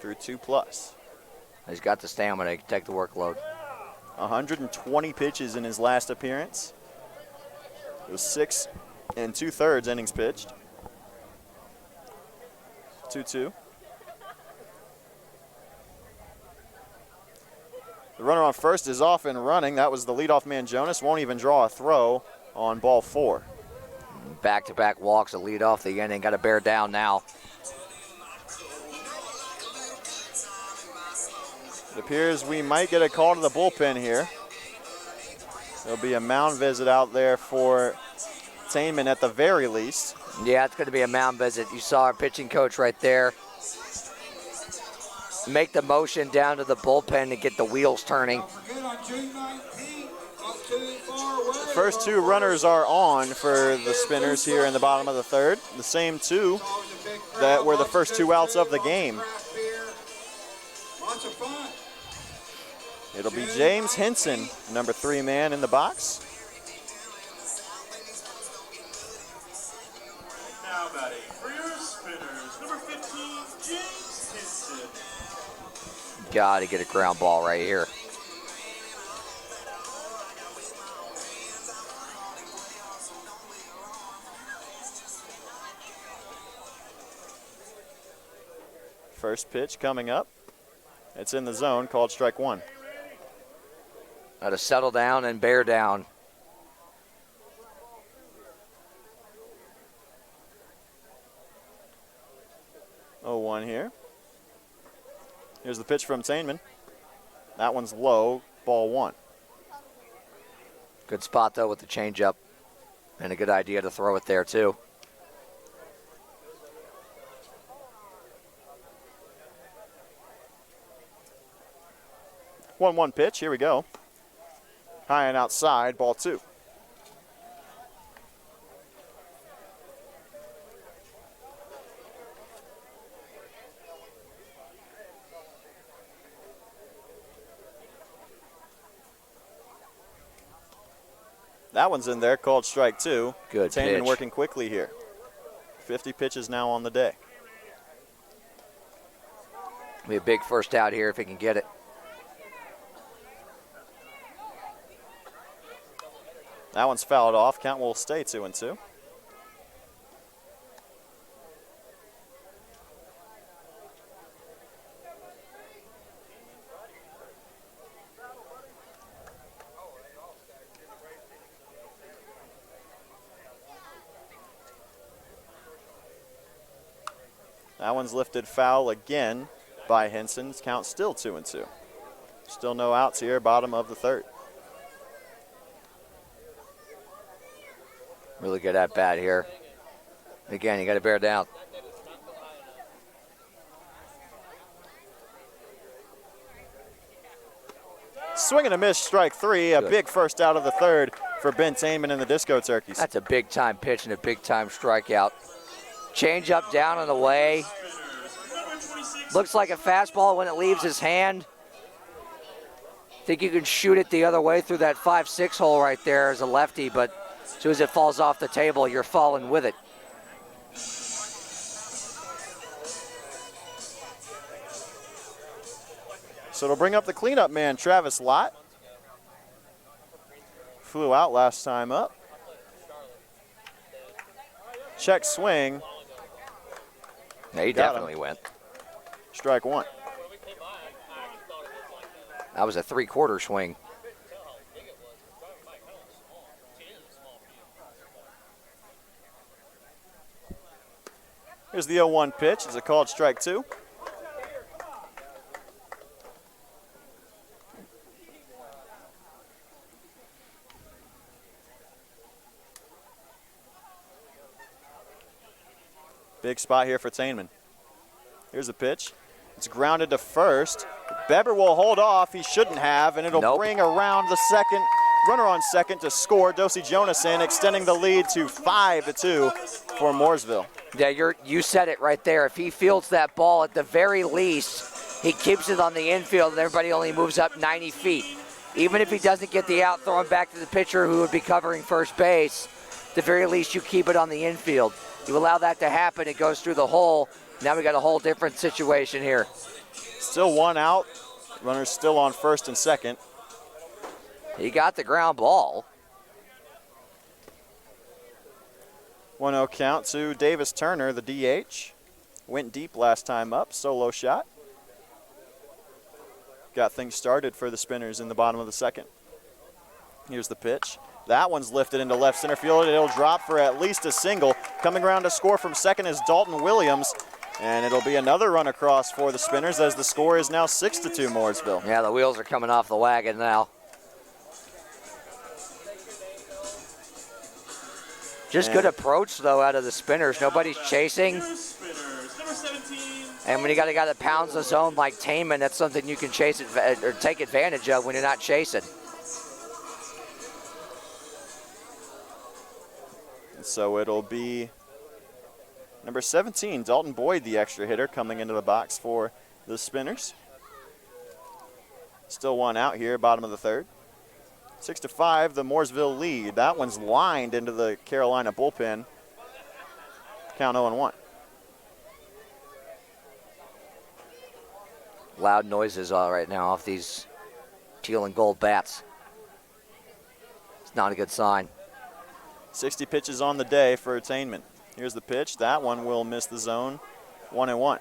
through 2+. He's got the stamina. He can take the workload. 120 pitches in his last appearance. It was 6 2/3 innings pitched. 2-2. The runner on first is off and running. That was the leadoff man, Jonas. Won't even draw a throw on ball 4. Back-to-back walks to lead off the inning. Got to bear down now. It appears we might get a call to the bullpen here. There'll be a mound visit out there for Tainman at the very least. Yeah, it's going to be a mound visit. You saw our pitching coach right there make the motion down to the bullpen to get the wheels turning. First 2 runners are on for the Spinners here in the bottom of the 3rd. The same 2 that were the first 2 outs of the game. It'll be James Henson, number 3 man in the box. Now batting for your spinners, number 15, James Henson. Got to get a ground ball right here. First pitch coming up. It's in the zone, called strike 1. Got to settle down and bear down. Oh, 1 here. Here's the pitch from Tainman. That one's low, ball 1. Good spot, though, with the changeup. And a good idea to throw it there, too. One pitch, here we go. High and outside, ball 2. That one's in there, called strike 2. Good Tainman pitch. working quickly here. 50 pitches now on the day. Be a big first out here if he can get it. That one's fouled off. Count will stay 2-2. That one's lifted foul again by Henson. Count still 2-2. Still no outs here, bottom of the 3rd. Really good at bat here. Again, you got to bear down. Swing and a miss, strike 3. A Good. big first out of the third for Ben Tainman and the Disco Turkeys. That's a big-time pitch and a big-time strikeout. Change up, down and away. Looks like a fastball when it leaves his hand. Think you can shoot it the other way through that 5-6 hole right there as a lefty, but as soon as it falls off the table, you're falling with it. So it'll bring up the cleanup man, Travis Lott. Flew out last time up. Check swing. Yeah, he definitely went. Strike 1. That was a 3/4 swing. Here's the 0-1 pitch. It's a called strike 2. Big spot here for Tainman. Here's the pitch. It's grounded to first. Beber will hold off. He shouldn't have, and it'll bring around the second runner on second to score. Dosey Jonason extending the lead to 5-2 for Mooresville. Yeah, you said it right there. If he fields that ball, at the very least, he keeps it on the infield, and everybody only moves up 90 feet. Even if he doesn't get the out, throw him back to the pitcher who would be covering first base. At the very least, you keep it on the infield. You allow that to happen, it goes through the hole. Now we got a whole different situation here. Still 1 out. Runners still on first and second. He got the ground ball. 1-0 count to Davis Turner, the DH. Went deep last time up, solo shot. Got things started for the Spinners in the bottom of the second. Here's the pitch. That one's lifted into left center field. It'll drop for at least a single. Coming around to score from second is Dalton Williams. And it'll be another run across for the Spinners as the score is now 6-2 Mooresville. Yeah, the wheels are coming off the wagon now. Just good approach, though, out of the Spinners. Nobody's chasing. And when you got a guy that pounds the zone like Tainman, that's something you can chase or take advantage of when you're not chasing. So it'll be number 17, Dalton Boyd, the extra hitter, coming into the box for the Spinners. Still 1 out here, bottom of the third. 6-5, the Mooresville lead. That one's lined into the Carolina bullpen. Count 0-1. Loud noises right now off these teal and gold bats. It's not a good sign. 60 pitches on the day for Tainman. Here's the pitch. That one will miss the zone. 1-1.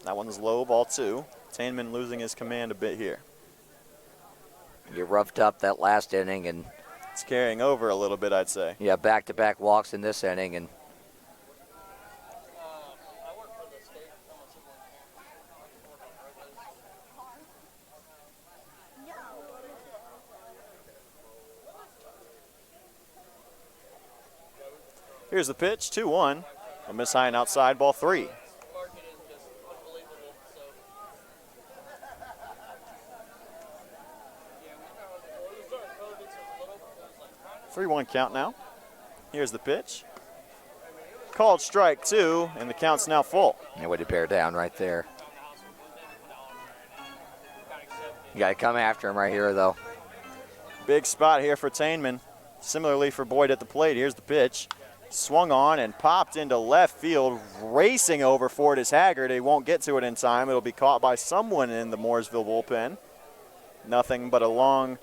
That one's low, ball 2. Tainman losing his command a bit here. You roughed up that last inning, and it's carrying over a little bit, I'd say. Yeah, back-to-back walks in this inning, and here's the pitch, 2-1. A miss high and outside, ball 3. Three-one count now. Here's the pitch. Called strike 2, and the count's now full. Yeah, way to bear down right there. You got to come after him right here, though. Big spot here for Tainman. Similarly for Boyd at the plate. Here's the pitch. Swung on and popped into left field. Racing over for it is Haggard. He won't get to it in time. It'll be caught by someone in the Mooresville bullpen. Nothing but a long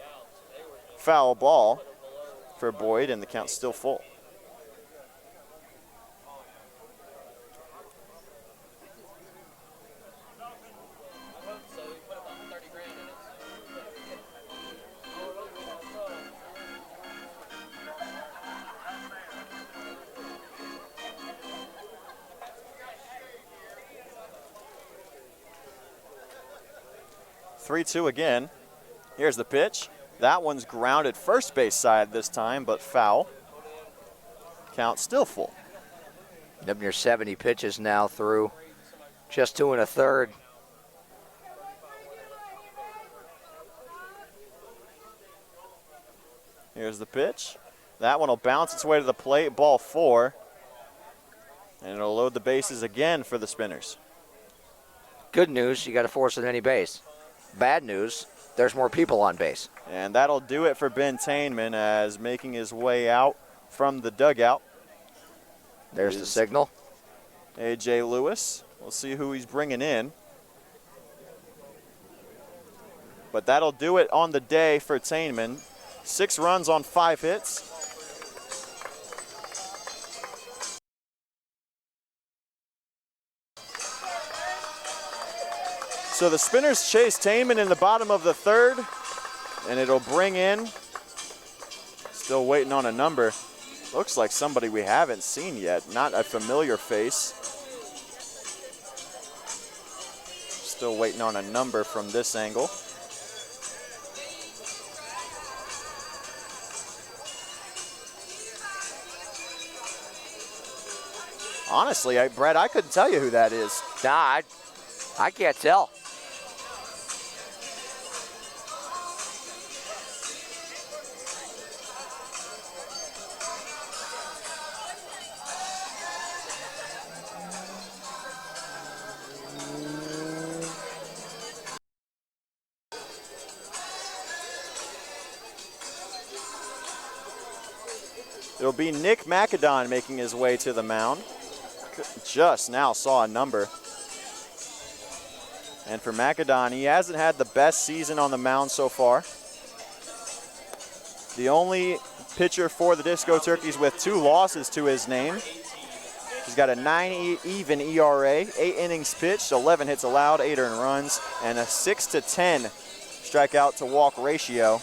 foul ball for Boyd, and the count's still full. 3-2 again. Here's the pitch. That one's grounded first base side this time, but foul. Count still full. Up near 70 pitches now through just 2 1/3. Here's the pitch. That one will bounce its way to the plate, ball 4. And it'll load the bases again for the Spinners. Good news, you got to force at any base. Bad news, there's more people on base. And that'll do it for Ben Tainman as making his way out from the dugout. There's the signal. A.J. Lewis. We'll see who he's bringing in. But that'll do it on the day for Tainman. 6 runs on 5 hits. So the Spinners chase Tainman in the bottom of the 3rd, and it'll bring in, still waiting on a number. Looks like somebody we haven't seen yet, not a familiar face. Still waiting on a number from this angle. Honestly, Brett, I couldn't tell you who that is. Nah, I can't tell. It'll be Nick McAdon making his way to the mound. Just now saw a number. And for McAdon, he hasn't had the best season on the mound so far. The only pitcher for the Disco Turkeys with 2 losses to his name. He's got a 9-even ERA, 8 innings pitched, 11 hits allowed, 8 earned runs, and a 6-10 strikeout to walk ratio.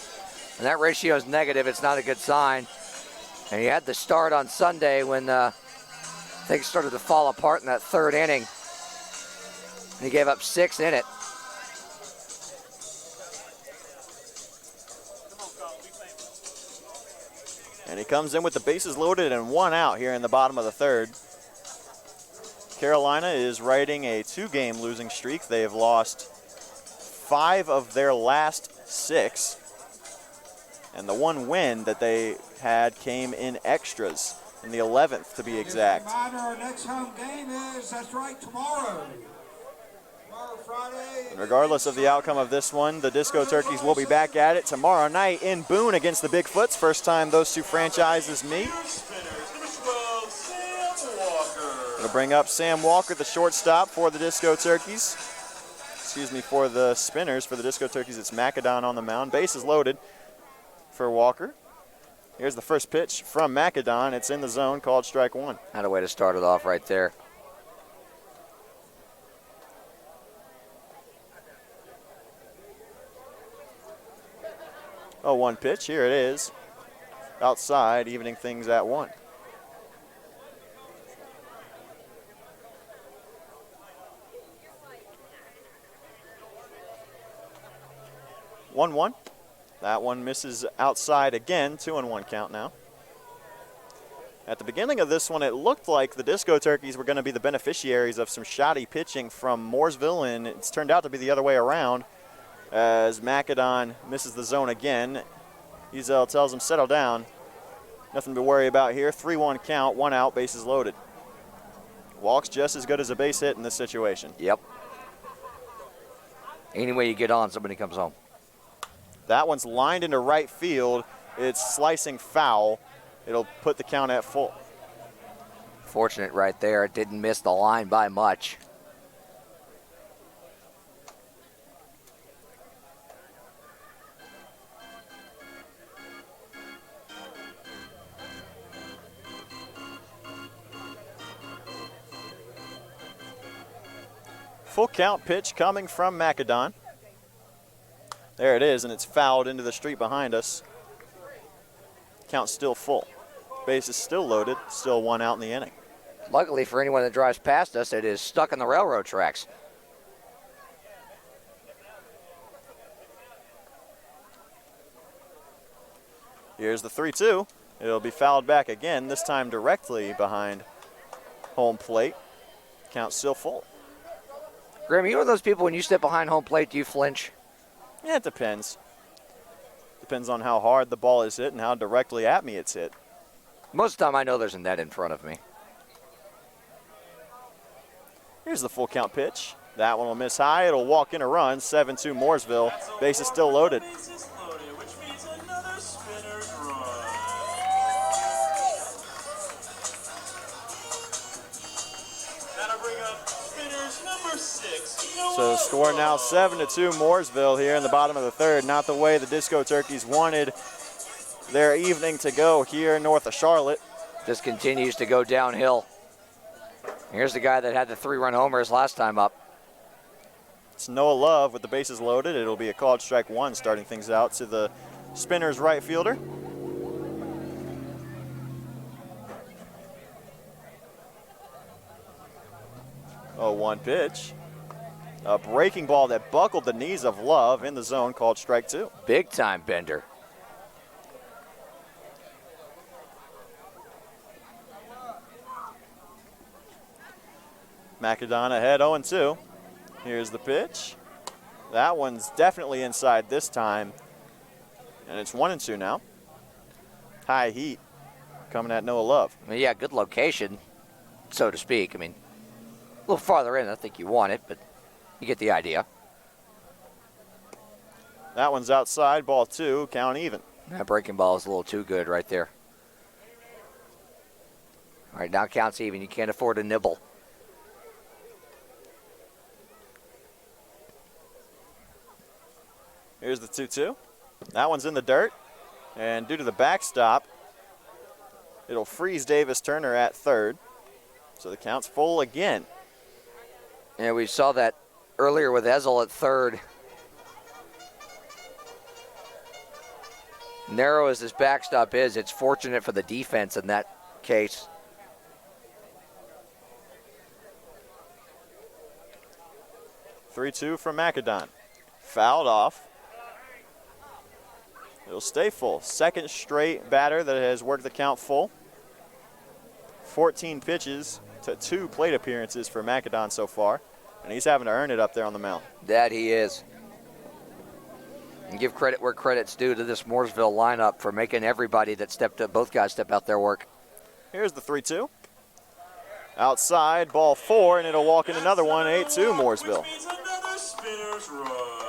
And that ratio is negative. It's not a good sign. And he had the start on Sunday when things started to fall apart in that 3rd inning. And he gave up 6 in it. And he comes in with the bases loaded and 1 out here in the bottom of the 3rd. Carolina is riding a 2-game losing streak. They have lost 5 of their last 6. And the 1 win that they had came in extras, in the 11th to be exact. Our next home game is, that's right, tomorrow. Tomorrow, Friday. And regardless of the outcome of this one, the Disco Turkeys will be back at it tomorrow night in Boone against the Bigfoots. First time those 2 franchises meet. It'll bring up Sam Walker, the shortstop for the Disco Turkeys. Excuse me, for the Spinners. For the Disco Turkeys, it's McAdon on the mound. Bases loaded for Walker. Here's the first pitch from McAdon. It's in the zone, called strike 1. Had a way to start it off right there. Oh, 1 pitch. Here it is. Outside, evening things at 1. One. That one misses outside again. 2-1 count now. At the beginning of this one, it looked like the Disco Turkeys were going to be the beneficiaries of some shoddy pitching from Mooresville, and it's turned out to be the other way around as McAdon misses the zone again. Ezel tells him, settle down. Nothing to worry about here. 3-1 count, 1 out, bases loaded. Walk's just as good as a base hit in this situation. Yep. Any way you get on, somebody comes home. That one's lined into right field. It's slicing foul. It'll put the count at full. Fortunate right there. It didn't miss the line by much. Full count pitch coming from McAdon. There it is, and it's fouled into the street behind us. Count still full. Base is still loaded, still 1 out in the inning. Luckily for anyone that drives past us, it is stuck in the railroad tracks. Here's the 3-2. It'll be fouled back again, this time directly behind home plate. Count still full. Graham, you one of those people when you step behind home plate, do you flinch? Yeah, it depends. Depends on how hard the ball is hit and how directly at me it's hit. Most of the time I know there's a net in front of me. Here's the full count pitch. That one will miss high. It'll walk in a run. 7-2 Mooresville. Base is still loaded. Bases loaded, which means another spinner's run. That'll bring up spinners number 6. So the score now 7-2 Mooresville here in the bottom of the third. Not the way the Disco Turkeys wanted their evening to go here north of Charlotte. This continues to go downhill. Here's the guy that had the 3-run homers last time up. It's Noah Love with the bases loaded. It'll be a called strike one, starting things out to the Spinners right fielder. Oh, 1 pitch. A breaking ball that buckled the knees of Love in the zone, called strike 2. Big time bender. Macadon ahead 0-2. Here's the pitch. That one's definitely inside this time. And it's 1-2 now. High heat coming at Noah Love. I mean, yeah, good location, so to speak. I mean, a little farther in, I think you want it, but you get the idea. That one's outside, ball 2, count even. That breaking ball is a little too good right there. All right, now counts even. You can't afford a nibble. Here's the 2-2. That one's in the dirt. And due to the backstop, it'll freeze Davis Turner at third. So the count's full again. Yeah, we saw that earlier with Ezel at third. Narrow as this backstop is, it's fortunate for the defense in that case. (3-2) from Macadon. Fouled off. It'll stay full. Second straight batter that has worked the count full. 14 pitches to 2 plate appearances for Macadon so far. And he's having to earn it up there on the mound. That he is. And give credit where credit's due to this Mooresville lineup for making everybody that stepped up, both guys step out their work. Here's the 3-2. Outside, ball 4, and it'll walk in another one, 8-2 Mooresville. Which means another spinner's run.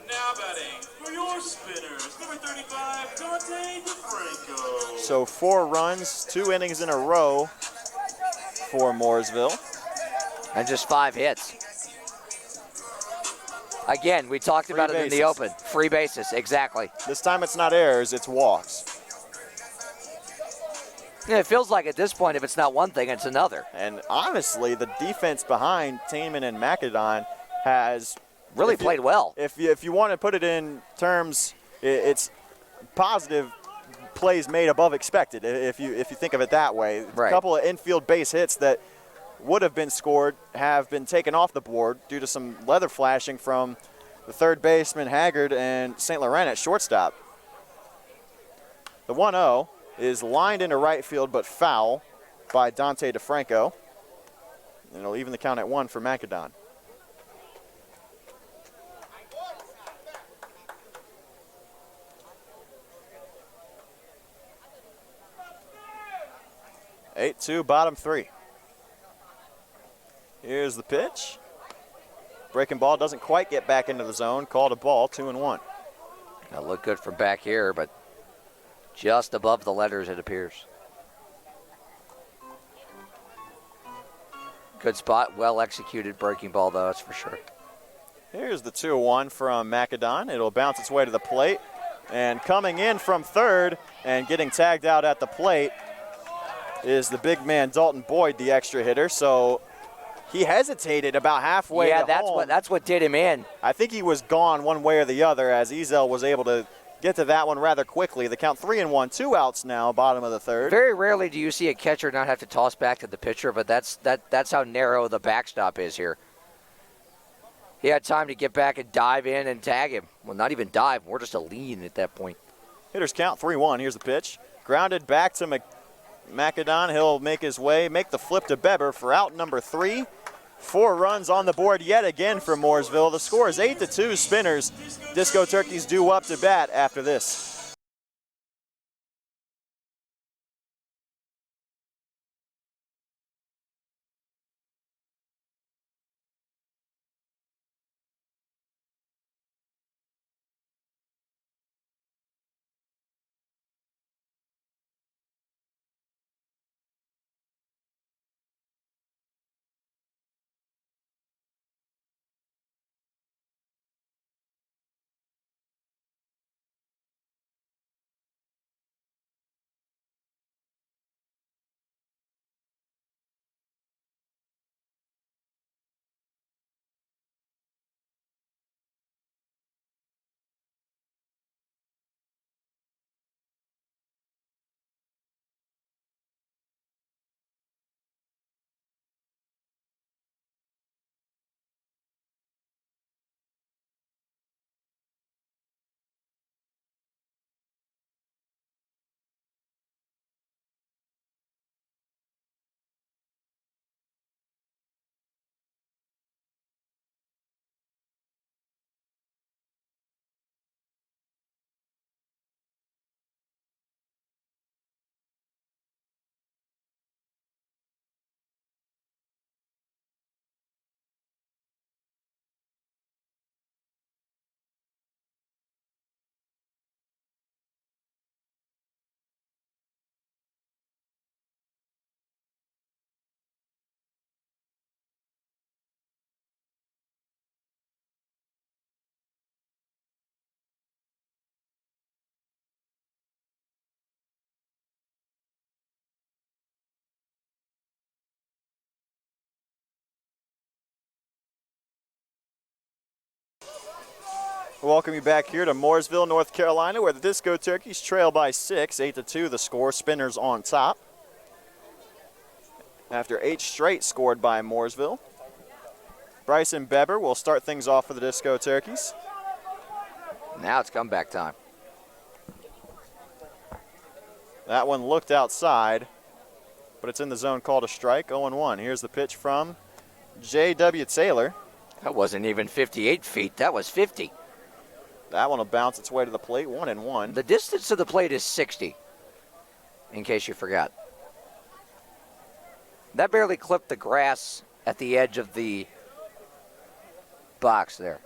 Now batting for your spinners, number 35, Dante DeFranco. So 4 runs, 2 innings in a row for Mooresville. And just 5 hits. Again, we talked about it in the open. Free bases, exactly. This time it's not errors, it's walks. Yeah, it feels like at this point, if it's not one thing, it's another. And honestly, the defense behind Taman and Macadon has really played well. If you want to put it in terms, it's positive plays made above expected, if you think of it that way. Right. A couple of infield base hits that would have been scored have been taken off the board due to some leather flashing from the third baseman Haggard and St. Laurent at shortstop. The 1-0 is lined into right field but foul by Dante DeFranco. And it'll even the count at 1 for Macadon. (8-2) bottom 3. Here's the pitch. Breaking ball doesn't quite get back into the zone. Called a ball, 2-1. That'll look good from back here, but just above the letters, it appears. Good spot, well executed breaking ball, though, that's for sure. Here's the 2-1 from Macadon. It'll bounce its way to the plate. And coming in from third and getting tagged out at the plate is the big man Dalton Boyd, the extra hitter. So he hesitated about halfway to home. that's what did him in. I think he was gone one way or the other as Ezel was able to get to that one rather quickly. The count 3-1, 2 outs now, bottom of the third. Very rarely do you see a catcher not have to toss back to the pitcher, but that's how narrow the backstop is here. he had time to get back and dive in and tag him. Well, not even dive, more just a lean at that point. Hitters count 3-1. Here's the pitch. Grounded back to Macadon. He'll make his way, make the flip to Beber for out number 3. 4 runs on the board yet again for Mooresville. The score is 8-2 Spinners. Disco Turkeys due up to bat after this. Welcome you back here to Mooresville, North Carolina, where the Disco Turkeys trail by 6, 8-2 the score. Spinners on top. After 8 straight scored by Mooresville. Bryson Beber will start things off for the Disco Turkeys. Now it's comeback time. That one looked outside, but it's in the zone, called a strike, 0-1. Here's the pitch from J.W. Taylor. That wasn't even 58 feet. That was 50. That one will bounce its way to the plate, 1-1. The distance to the plate is 60, in case you forgot. That barely clipped the grass at the edge of the box there.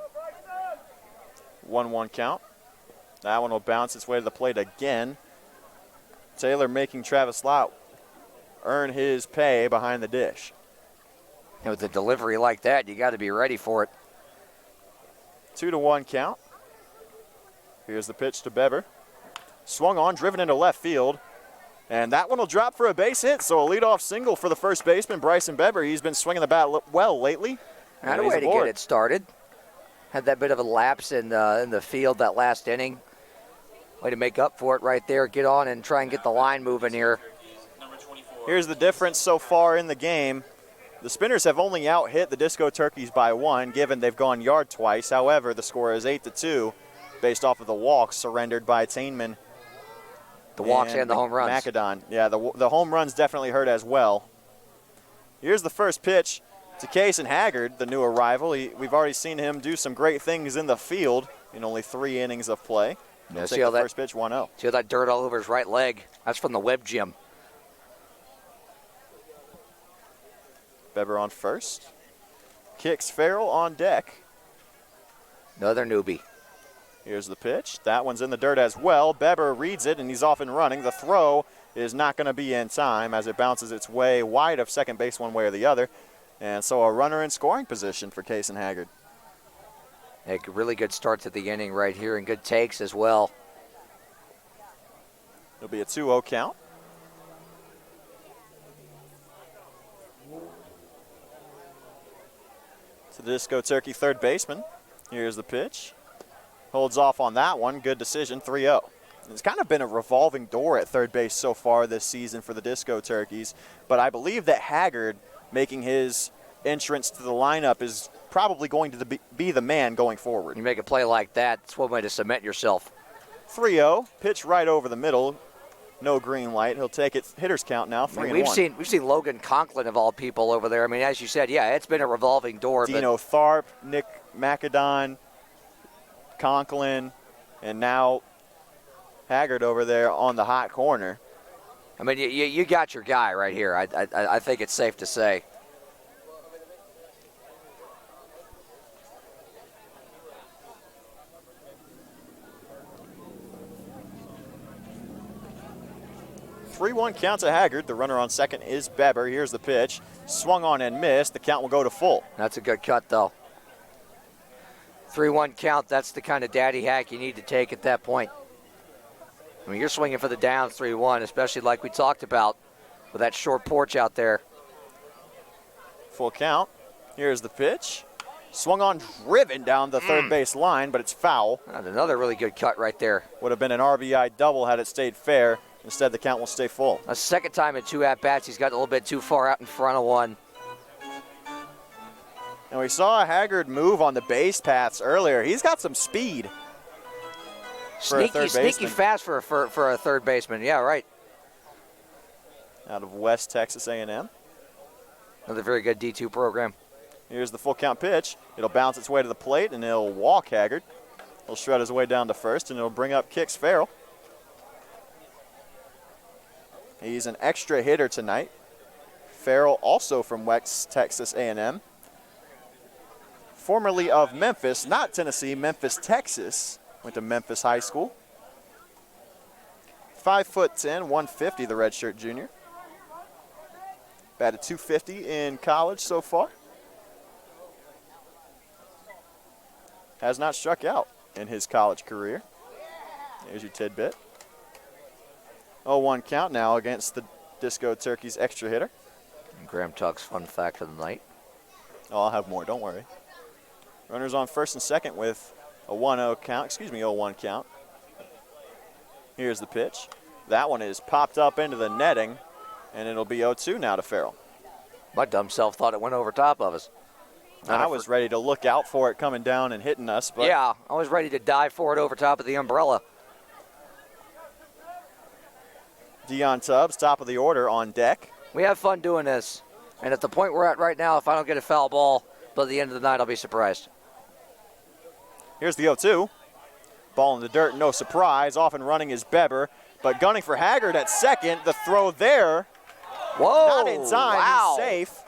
1-1 count. That one will bounce its way to the plate again. Taylor making Travis Lott earn his pay behind the dish. And with a delivery like that, you got to be ready for it. 2-1 count. Here's the pitch to Beber. Swung on, driven into left field. And that one will drop for a base hit, so a leadoff single for the first baseman, Bryson Beber. He's been swinging the bat well lately. Had a way to get it started. Had that bit of a lapse in the field that last inning. Way to make up for it right there. Get on and try and get the line moving here. Here's the difference so far in the game. The Spinners have only out-hit the Disco Turkeys by 1, given they've gone yard twice. However, the score is 8-2. Based off of the walks surrendered by Tainman. The walks and the home runs. Macadon. Yeah, the home runs definitely hurt as well. Here's the first pitch to Cason Haggard, the new arrival. We've already seen him do some great things in the field in only 3 innings of play. Yeah, see how that first pitch, 1-0. See all that dirt all over his right leg? That's from the web gym. Beber on first. Kicks Farrell on deck. Another newbie. Here's the pitch. That one's in the dirt as well. Beber reads it, and he's off and running. The throw is not going to be in time as it bounces its way wide of second base one way or the other. And so a runner in scoring position for Cason Haggard. A really good start to the inning right here, and good takes as well. It'll be a 2-0 count. To the Disco Turkey third baseman. Here's the pitch. Holds off on that one. Good decision, 3-0. It's kind of been a revolving door at third base so far this season for the Disco Turkeys, but I believe that Haggard making his entrance to the lineup is probably going to be the man going forward. You make a play like that, it's one way to cement yourself. 3-0, pitch right over the middle. No green light. He'll take it. Hitter's count now, 3-1. We've seen Logan Conklin, of all people, over there. I mean, as you said, yeah, it's been a revolving door. Dino Tharp, Nick Macadon, Conklin, and now Haggard over there on the hot corner. I mean, you got your guy right here. I think it's safe to say. Three-one count to Haggard. The runner on second is Beber. Here's the pitch. Swung on and missed. The count will go to full. That's a good cut, though. 3-1 count, that's the kind of daddy hack you need to take at that point. I mean, you're swinging for the down 3-1, especially like we talked about with that short porch out there. Full count. Here's the pitch. Swung on, driven down the third base line, but it's foul. And another really good cut right there. Would have been an RBI double had it stayed fair. Instead, the count will stay full. A second time in 2 at-bats, he's got a little bit too far out in front of one. And we saw Haggard move on the base paths earlier. He's got some speed. Sneaky fast for a third baseman. Yeah, right. Out of West Texas A&M. Another very good D2 program. Here's the full count pitch. It'll bounce its way to the plate, and he'll walk Haggard. He'll shred his way down to first, and it'll bring up kicks Farrell. He's an extra hitter tonight. Farrell, also from West Texas A&M. Formerly of Memphis, not Tennessee, Memphis, Texas. Went to Memphis High School. 5'10", 150, the redshirt junior. Batted .250 in college so far. Has not struck out in his college career. There's your tidbit. 0-1 count now against the Disco Turkeys extra hitter. And Graham Tuck's fun fact of the night. Oh, I'll have more, don't worry. Runners on first and second with a 1-0 count, 0-1 count. Here's the pitch. That one is popped up into the netting, and it'll be 0-2 now to Farrell. My dumb self thought it went over top of us. I was ready to look out for it coming down and hitting us. But yeah, I was ready to dive for it over top of the umbrella. Dion Tubbs, top of the order on deck. We have fun doing this. And at the point we're at right now, if I don't get a foul ball by the end of the night, I'll be surprised. Here's the 0-2. Ball in the dirt, no surprise. Off and running is Beber. But gunning for Haggard at second. The throw there. Whoa. Not in time. Wow. He's safe.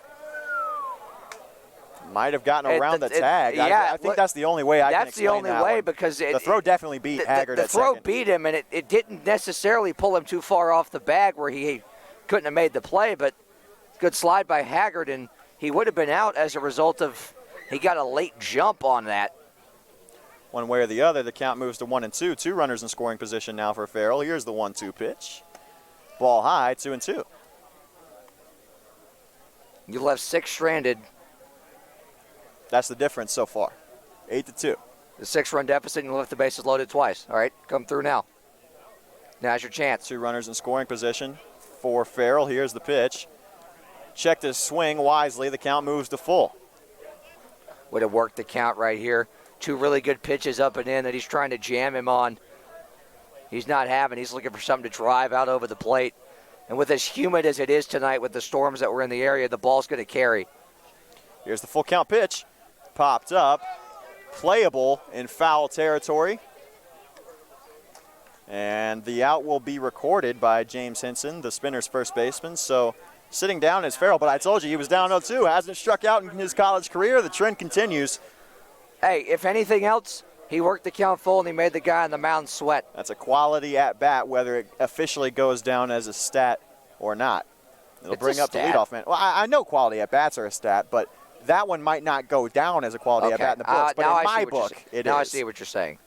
Might have gotten around the tag. Yeah, I think that's the only way I can explain that. That's the only way one. because the throw definitely beat Haggard at second. The throw beat him, and it didn't necessarily pull him too far off the bag where he couldn't have made the play, but good slide by Haggard, and he would have been out as a result of he got a late jump on that. One way or the other, the count moves to 1-2. 2 runners in scoring position now for Farrell. Here's the 1-2 pitch. Ball high, 2-2. You left 6 stranded. That's the difference so far. 8-2. The 6-run deficit, and you left the bases loaded twice. All right, come through now. Now's your chance. 2 runners in scoring position for Farrell. Here's the pitch. Checked his swing wisely. The count moves to full. Would have worked the count right here. 2 really good pitches up and in that he's trying to jam him on. He's not having. He's looking for something to drive out over the plate. And with as humid as it is tonight with the storms that were in the area, the ball's going to carry. Here's the full count pitch. Popped up. Playable in foul territory. And the out will be recorded by James Henson, the Spinners' first baseman. So sitting down is Farrell, but I told you he was down 0-2. Hasn't struck out in his college career. The trend continues. Hey, if anything else, he worked the count full and he made the guy on the mound sweat. That's a quality at-bat, whether it officially goes down as a stat or not. It'll bring up the leadoff man. Well, I know quality at-bats are a stat, but that one might not go down as a quality at-bat in the books. But in my book, it is. Now I see what you're saying.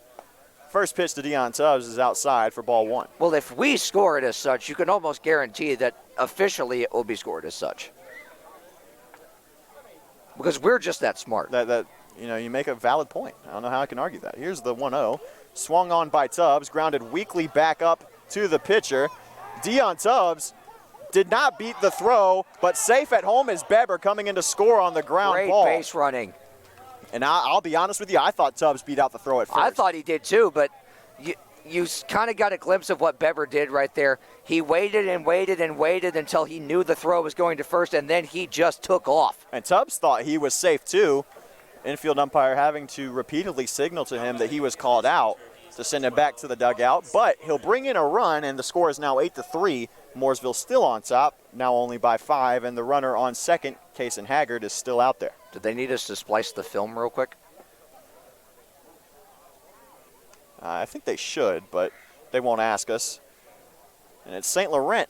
First pitch to Dion Tubbs is outside for ball 1. Well, if we score it as such, you can almost guarantee that officially it will be scored as such. Because we're just that smart. You make a valid point. I don't know how I can argue that. Here's the 1-0. Swung on by Tubbs, grounded weakly back up to the pitcher. Dion Tubbs did not beat the throw, but safe at home is Beber coming in to score on the ground ball. Great base running. And I'll be honest with you, I thought Tubbs beat out the throw at first. I thought he did too, but you kind of got a glimpse of what Bever did right there. He waited and waited and waited until he knew the throw was going to first, and then he just took off. And Tubbs thought he was safe too. Infield umpire having to repeatedly signal to him that he was called out to send him back to the dugout. But he'll bring in a run, and the score is now 8-3. Mooresville still on top, now only by 5, and the runner on second, Kason Haggard, is still out there. Did they need us to splice the film real quick? I think they should, but they won't ask us. And it's St. Laurent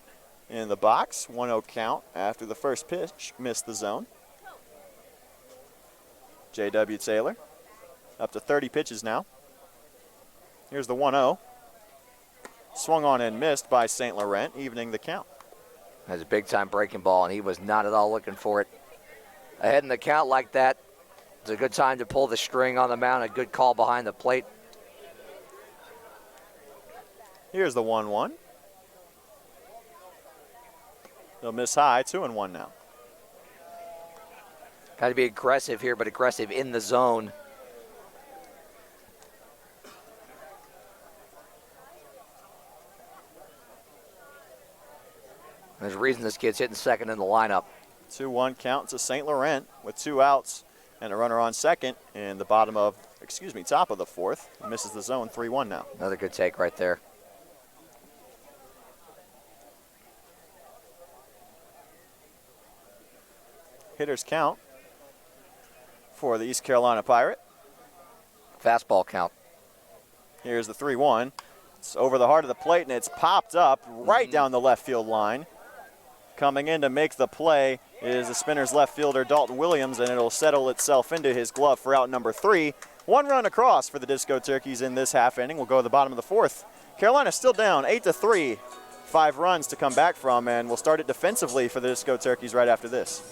in the box. 1-0 count after the first pitch. Missed the zone. J.W. Taylor up to 30 pitches now. Here's the 1-0. Swung on and missed by St. Laurent, evening the count. That's a big-time breaking ball, and he was not at all looking for it. Ahead in the count like that, it's a good time to pull the string on the mound. A good call behind the plate. Here's the 1-1. They'll miss high, 2-1 now. Got to be aggressive here, but aggressive in the zone. There's a reason this kid's hitting second in the lineup. 2-1 count to St. Laurent with 2 outs and a runner on second in the top of the fourth. Misses the zone, 3-1 now. Another good take right there. Hitters count for the East Carolina Pirate. Fastball count. Here's the 3-1. It's over the heart of the plate, and it's popped up right down the left field line. Coming in to make the play is the Spinners left fielder Dalton Williams, and it'll settle itself into his glove for out number 3. 1 run across for the Disco Turkeys in this half inning. We'll go to the bottom of the fourth. Carolina still down 8-3. 5 runs to come back from, and we'll start it defensively for the Disco Turkeys right after this.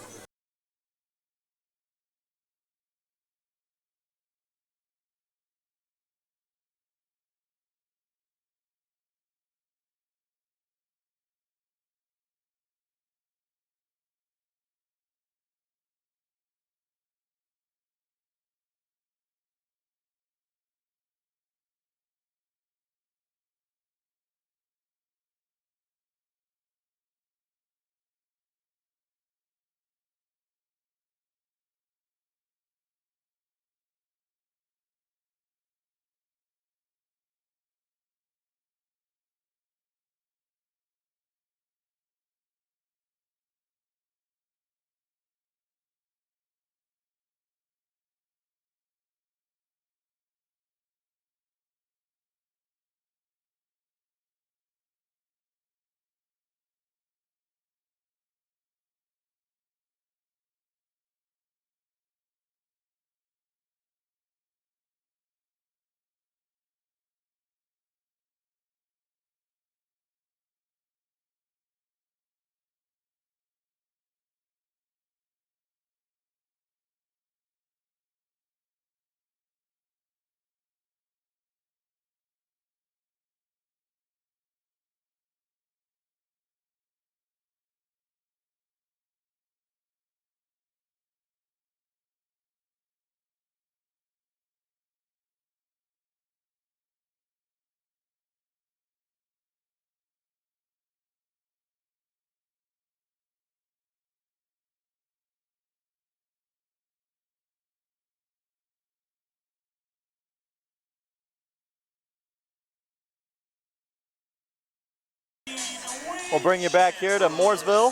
We'll bring you back here to Mooresville,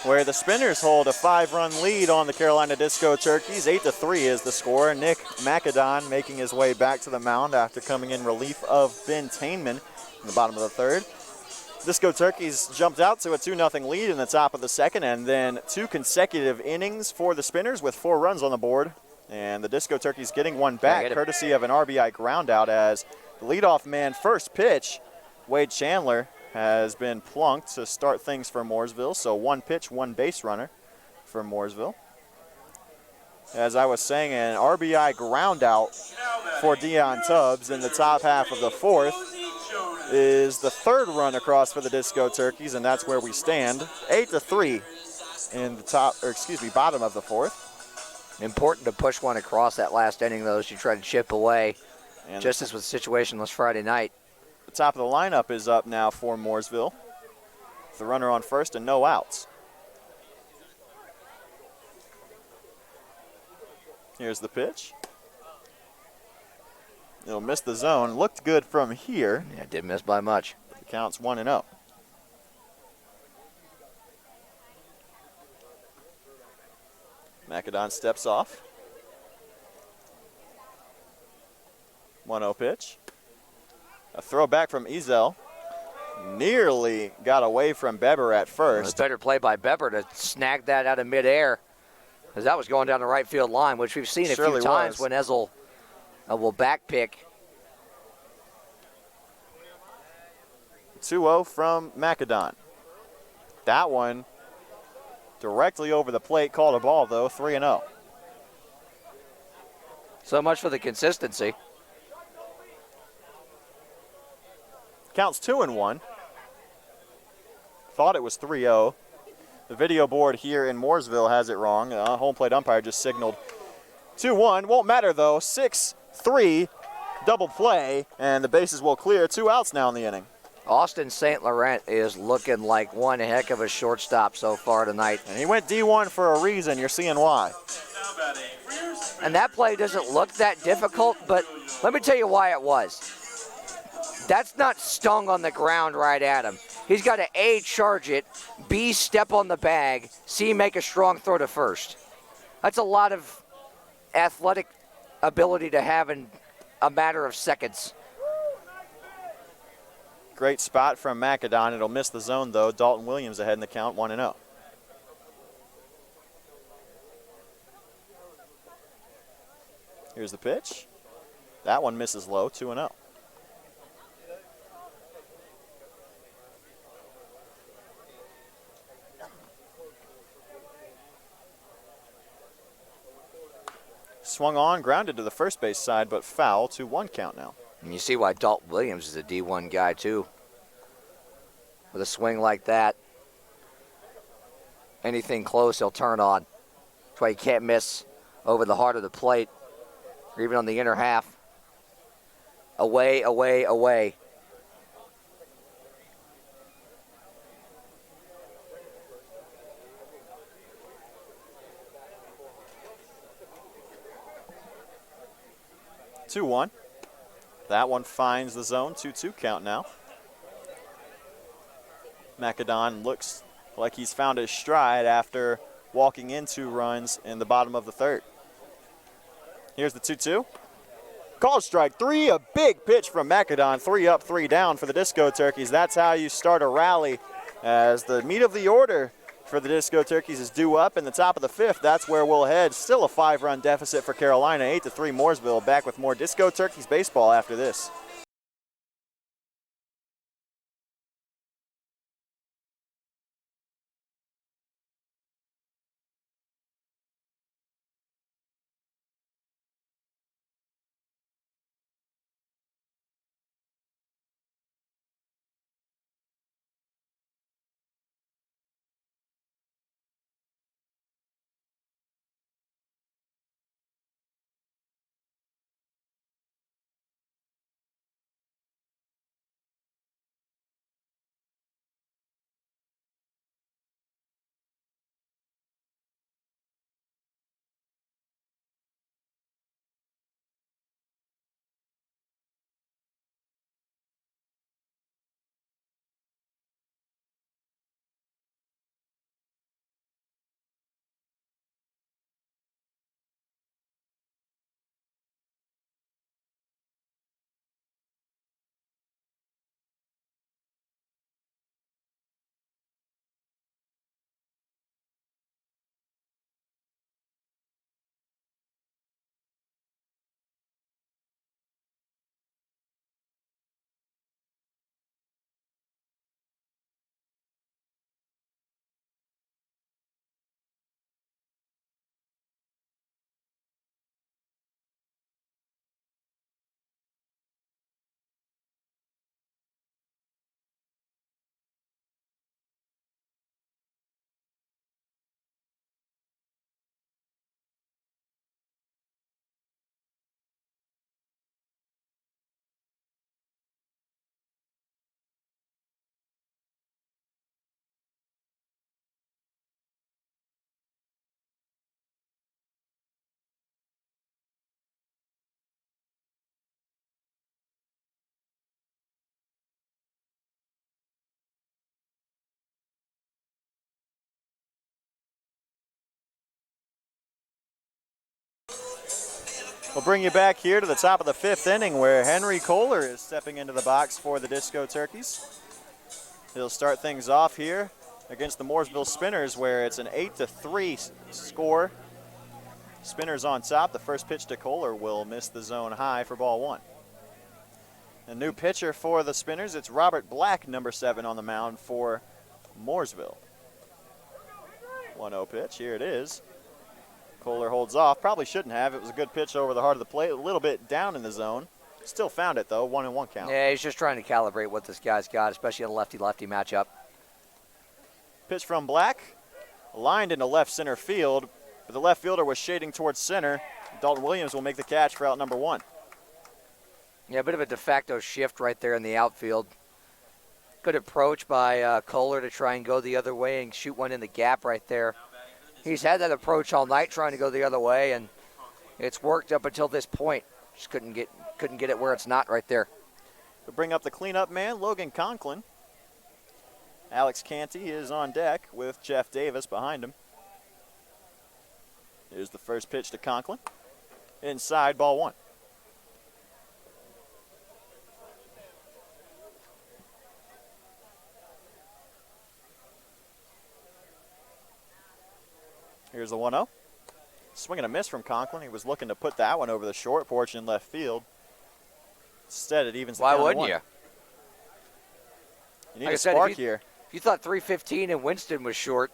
where the Spinners hold a 5-run lead on the Carolina Disco Turkeys. 8-3 is the score. Nick McAdon making his way back to the mound after coming in relief of Ben Tainman in the bottom of the third. Disco Turkeys jumped out to a 2-0 lead in the top of the second, and then 2 consecutive innings for the Spinners with 4 runs on the board. And the Disco Turkeys getting one back courtesy of an RBI ground out as the leadoff man first pitch, Wade Chandler, has been plunked to start things for Mooresville. So 1 pitch, 1 base runner for Mooresville. As I was saying, an RBI ground out for Deion Tubbs in the top half of the fourth is the 3rd run across for the Disco Turkeys, and that's where we stand. 8-3 in the bottom of the fourth. Important to push one across that last inning, though, as you try to chip away, And just as with the situation last Friday night. the top of the lineup is up now for Mooresville. The runner on first and no outs. Here's the pitch. It'll miss the zone. Looked good from here. Yeah, didn't miss by much. The count's 1-0. Macadon steps off. 1-0 pitch. A throw back from Ezel. Nearly got away from Beber at It was first. better play by Beber to snag that out of midair, because that was going down the right field line, which we've seen a Surely few times was. when Ezel will back pick. 2-0 from Macadon. That one directly over the plate, called a ball though, 3-0. So much for the consistency. Counts 2-1. Thought it was 3-0. The video board here in Mooresville has it wrong. Home plate umpire just signaled 2-1. Won't matter though. 6-3 double play, and the bases will clear. 2 outs now in the inning. Austin St. Laurent is looking like one heck of a shortstop so far tonight. And he went D1 for a reason. You're seeing why. Now batting for your spinners. And that play doesn't look that difficult, but let me tell you why it was. That's not stung on the ground right at him. He's got to A, charge it, B, step on the bag, C, make a strong throw to first. That's a lot of athletic ability to have in a matter of seconds. Great spot from Macadon. It'll miss the zone though. Dalton Williams ahead in the count, 1-0. Here's the pitch. That one misses low, 2-0. Swung on, grounded to the first base side, but foul, 2-1 count now. And you see why Dalton Williams is a D1 guy, too. With a swing like that, anything close, he'll turn on. That's why he can't miss over the heart of the plate, or even on the inner half. Away, away, away. 2-1. That one finds the zone, 2-2 count now. Macadon looks like he's found his stride after walking in 2 runs in the bottom of the third. Here's the 2-2. Called strike 3, a big pitch from Macadon. 3 up, 3 down for the Disco Turkeys. That's how you start a rally, as the meat of the order for the Disco Turkeys is due up in the top of the 5th. That's where we'll head. Still a 5-run deficit for Carolina, 8-3 Mooresville. Back with more Disco Turkeys baseball after this. We'll bring you back here to the top of the 5th inning where Henry Kohler is stepping into the box for the Disco Turkeys. He'll start things off here against the Mooresville Spinners where it's an 8-3 score. Spinners on top. The first pitch to Kohler will miss the zone high for ball 1. A new pitcher for the Spinners. It's Robert Black, number 7 on the mound for Mooresville. 1-0 pitch. Here it is. Kohler holds off. Probably shouldn't have. It was a good pitch over the heart of the plate. A little bit down in the zone. Still found it, though. 1-1 count. Yeah, he's just trying to calibrate what this guy's got, especially in a lefty-lefty matchup. Pitch from Black. Lined into left center field, but the left fielder was shading towards center. Dalton Williams will make the catch for out number 1. Yeah, a bit of a de facto shift right there in the outfield. Good approach by Kohler to try and go the other way and shoot one in the gap right there. He's had that approach all night trying to go the other way, and it's worked up until this point. Just couldn't get it where it's not right there. We'll bring up the cleanup man, Logan Conklin. Alex Canty is on deck with Jeff Davis behind him. Here's the first pitch to Conklin. Inside, ball 1. Here's the 1-0. Swing and a miss from Conklin. He was looking to put that one over the short porch in left field. Instead, it evens the count. Why wouldn't you? You need Like a spark here. If you thought 315 and Winston was short.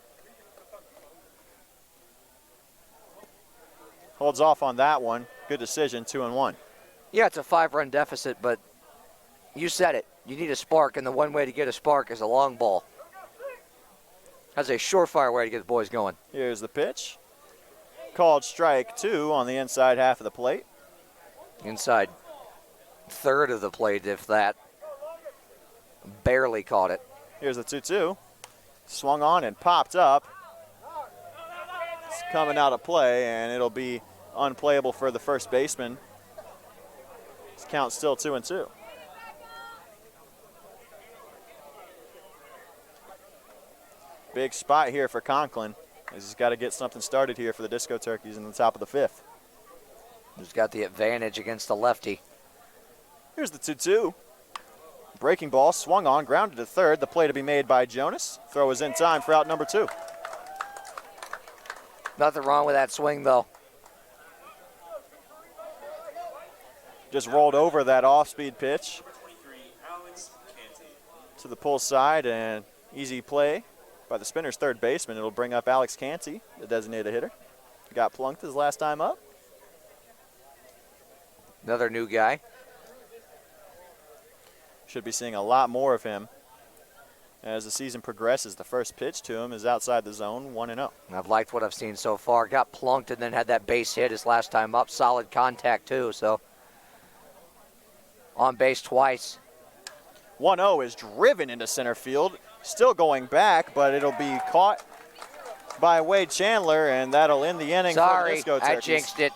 Holds off on that one. Good decision, 2-1. Yeah, it's a 5-run deficit, but you said it. You need a spark, and the one way to get a spark is a long ball. That's a surefire way to get the boys going. Here's the pitch. Called strike 2 on the inside half of the plate. Inside third of the plate, if that. Barely caught it. Here's the 2-2. Swung on and popped up. It's coming out of play, and it'll be unplayable for the first baseman. This count's still 2-2. Big spot here for Conklin. He's got to get something started here for the Disco Turkeys in the top of the 5th. He's got the advantage against the lefty. Here's the 2-2. Breaking ball, swung on, grounded to third. The play to be made by Jonas. Throw is in time for out number 2. Nothing wrong with that swing, though. Just rolled over that off-speed pitch to the pull side, and easy play by the Spinners' third baseman. It'll bring up Alex Canty, the designated hitter. Got plunked his last time up. Another new guy. Should be seeing a lot more of him as the season progresses. The first pitch to him is outside the zone, 1-0. I've liked what I've seen so far. Got plunked and then had that base hit his last time up. Solid contact, too, so on base twice. 1-0 is driven into center field. Still going back, but it'll be caught by Wade Chandler, and that'll end the inning for the Disco Turkeys. I jinxed it.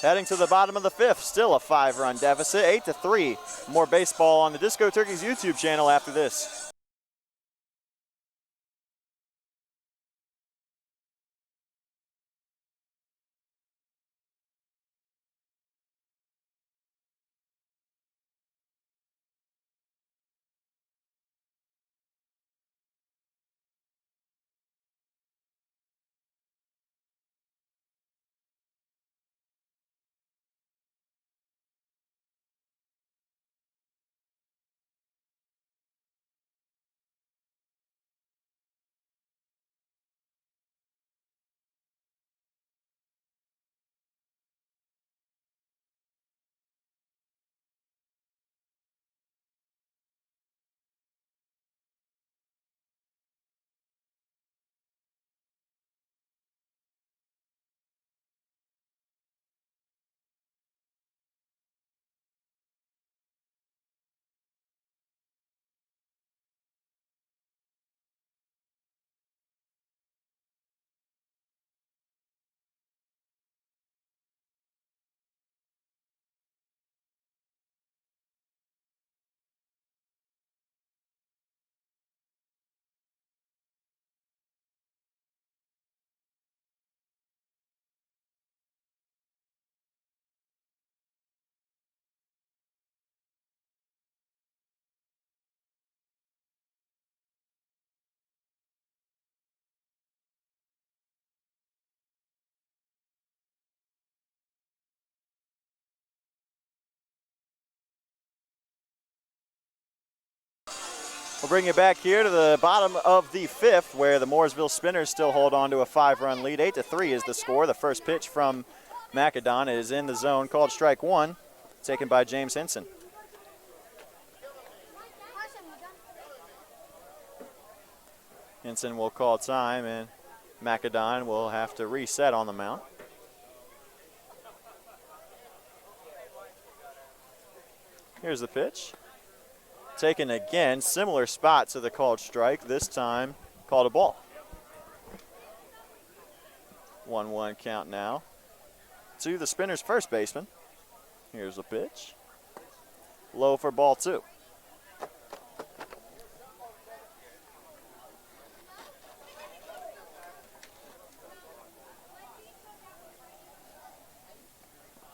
Heading to the bottom of the 5th, still a 5-run deficit, 8-3. More baseball on the Disco Turkeys YouTube channel after this. We'll bring you back here to the bottom of the 5th, where the Mooresville Spinners still hold on to a 5-run lead. 8-3 is the score. The first pitch from Macedon is in the zone, called strike 1, taken by James Henson. Henson will call time, and Macedon will have to reset on the mound. Here's the pitch. Taken again, similar spot to the called strike, this time called a ball. 1-1 count now to the Spinners' first baseman. Here's the pitch. Low for ball 2.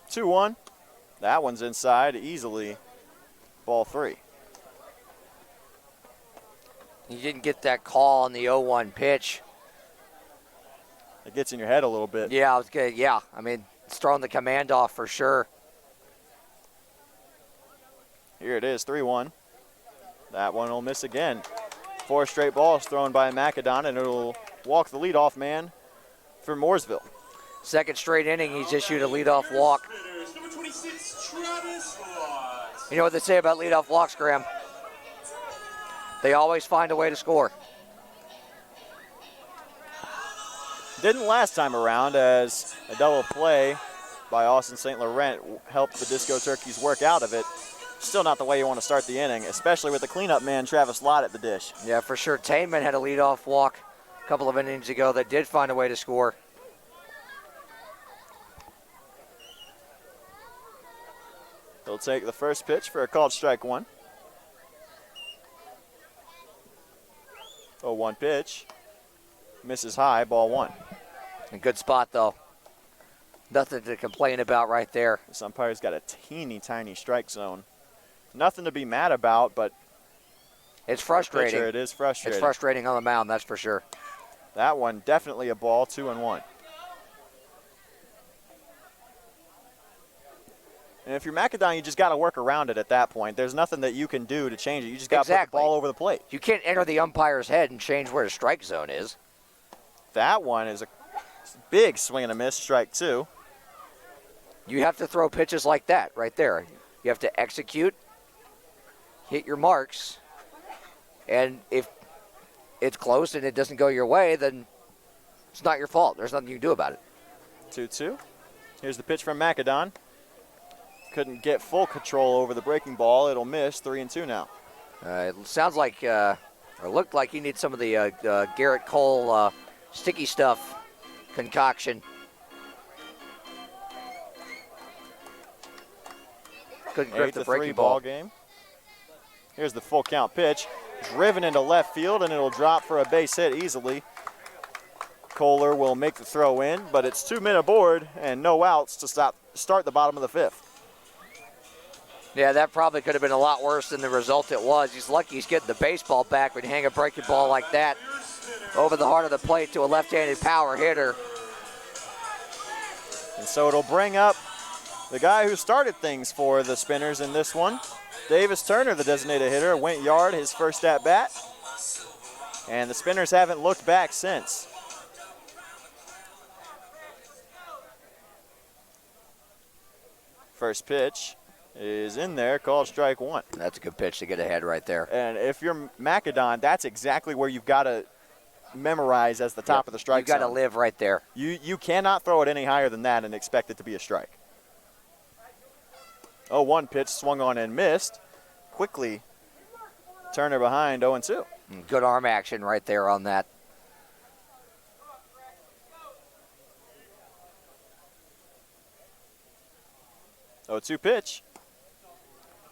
Two one. That one's inside easily. Ball 3. You didn't get that call on the 0-1 pitch. It gets in your head a little bit. Yeah, I was good. Yeah, I mean, it's throwing the command off for sure. Here it is, 3-1. That one will miss again. 4 straight balls thrown by Macedon, and it'll walk the leadoff man for Mooresville. Second straight inning, he's issued a leadoff walk. Spinners, number 26, Travis Watts. You know what they say about leadoff walks, Graham? They always find a way to score. Didn't last time around, as a double play by Austin St. Laurent helped the Disco Turkeys work out of it. Still not the way you want to start the inning, especially with the cleanup man, Travis Lott, at the dish. Yeah, for sure. Tainman had a leadoff walk a couple of innings ago that did find a way to score. He'll take the first pitch for a called strike 1. 0-1 pitch. Misses high, ball 1. A good spot, though. Nothing to complain about right there. This umpire's got a teeny tiny strike zone. Nothing to be mad about, but it's frustrating. Pitcher, it is frustrating. It's frustrating on the mound, that's for sure. That one definitely a ball, 2-1. And if you're Macedon, you just got to work around it at that point. There's nothing that you can do to change it. You just got to put the ball over the plate. You can't enter the umpire's head and change where the strike zone is. That one is a big swing and a miss, strike 2. You have to throw pitches like that right there. You have to execute, hit your marks, and if it's close and it doesn't go your way, then it's not your fault. There's nothing you can do about it. 2-2. Here's the pitch from Macedon. Couldn't get full control over the breaking ball. It'll miss, 3-2 now. It sounds like, or looked like he needs some of the Garrett Cole sticky stuff concoction. Couldn't grip the breaking ball game. Here's the full count pitch. Driven into left field, and it'll drop for a base hit easily. Kohler will make the throw in, but it's 2 men aboard and no outs to start the bottom of the 5th. Yeah, that probably could have been a lot worse than the result it was. He's lucky he's getting the baseball back when you hang a breaking ball like that over the heart of the plate to a left-handed power hitter. And so it'll bring up the guy who started things for the Spinners in this one. Davis Turner, the designated hitter, went yard his first at-bat. And the Spinners haven't looked back since. First pitch is in there, called strike 1. That's a good pitch to get ahead right there. And if you're Macedon, that's exactly where you've got to memorize as the top of the strike zone. You've got to live right there. You cannot throw it any higher than that and expect it to be a strike. 0-1 pitch swung on and missed. Quickly, Turner behind, 0-2. Good arm action right there on that. Oh, 2 pitch.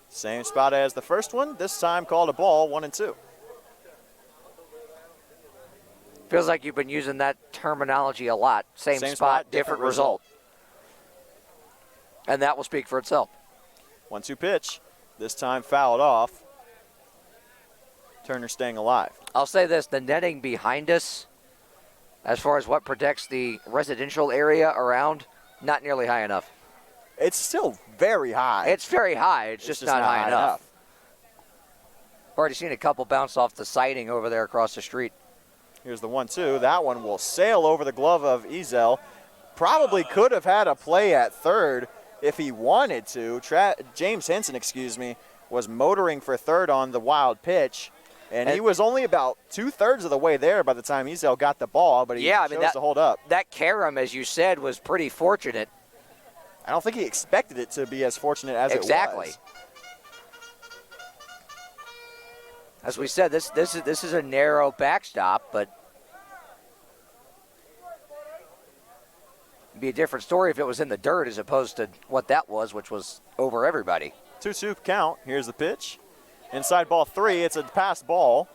Same spot as the first one. This time called a ball, 1-2. Feels like you've been using that terminology a lot. Same spot, different result. And that will speak for itself. 1-2 pitch. This time fouled off. Turner staying alive. I'll say this, the netting behind us, as far as what protects the residential area around, not nearly high enough. It's still very high. It's very high. It's just not high enough. Already seen a couple bounce off the siding over there across the street. Here's the 1-2. That one will sail over the glove of Ezel. Probably could have had a play at third if he wanted to. James Henson, was motoring for third on the wild pitch. And he was only about 2/3 of the way there by the time Ezel got the ball, but he chose to hold up. That carom, as you said, was pretty fortunate. I don't think he expected it to be as fortunate as it was. Exactly. As we said, this is a narrow backstop, but it'd be a different story if it was in the dirt as opposed to what that was, which was over everybody. 2-2 count. Here's the pitch. Inside ball 3. It's a pass ball.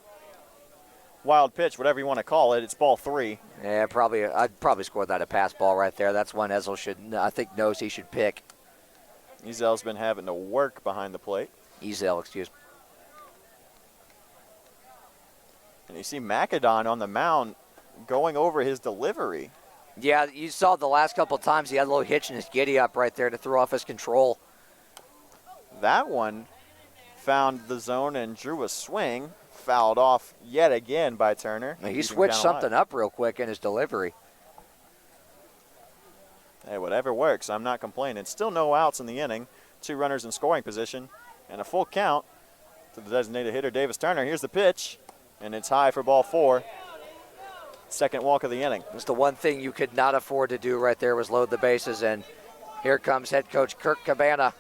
Wild pitch, whatever you want to call it. It's ball 3. Yeah, I'd probably score that a pass ball right there. That's one Ezel knows he should pick. Ezel's been having to work behind the plate. Ezel, excuse me. And you see Macadon on the mound going over his delivery. Yeah, you saw the last couple of times he had a little hitch in his giddy up right there to throw off his control. That one found the zone and drew a swing. Fouled off yet again by Turner. He switched something up real quick in his delivery. Hey, whatever works. I'm not complaining. Still no outs in the inning. 2 runners in scoring position. And a full count to the designated hitter, Davis Turner. Here's the pitch. And it's high for ball 4. Second walk of the inning. That's the one thing you could not afford to do right there was load the bases. And here comes head coach Kirk Cabana.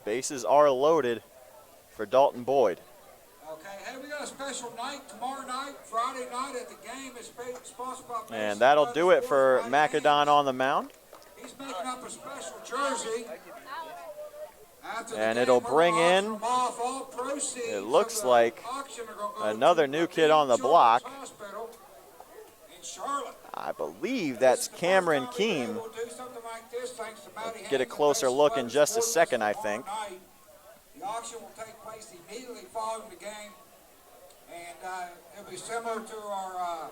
Bases are loaded for Dalton Boyd. Okay, hey, we got a special night tomorrow night, Friday night at the game. It's sponsored by And that'll do it for Macadon on the mound. He's making up a special jersey. And it'll bring in, it looks like, another new kid on the block. I believe that's Cameron Keem. Get a closer look in just a second, I think. The auction will take place immediately following the game, and it'll be similar to our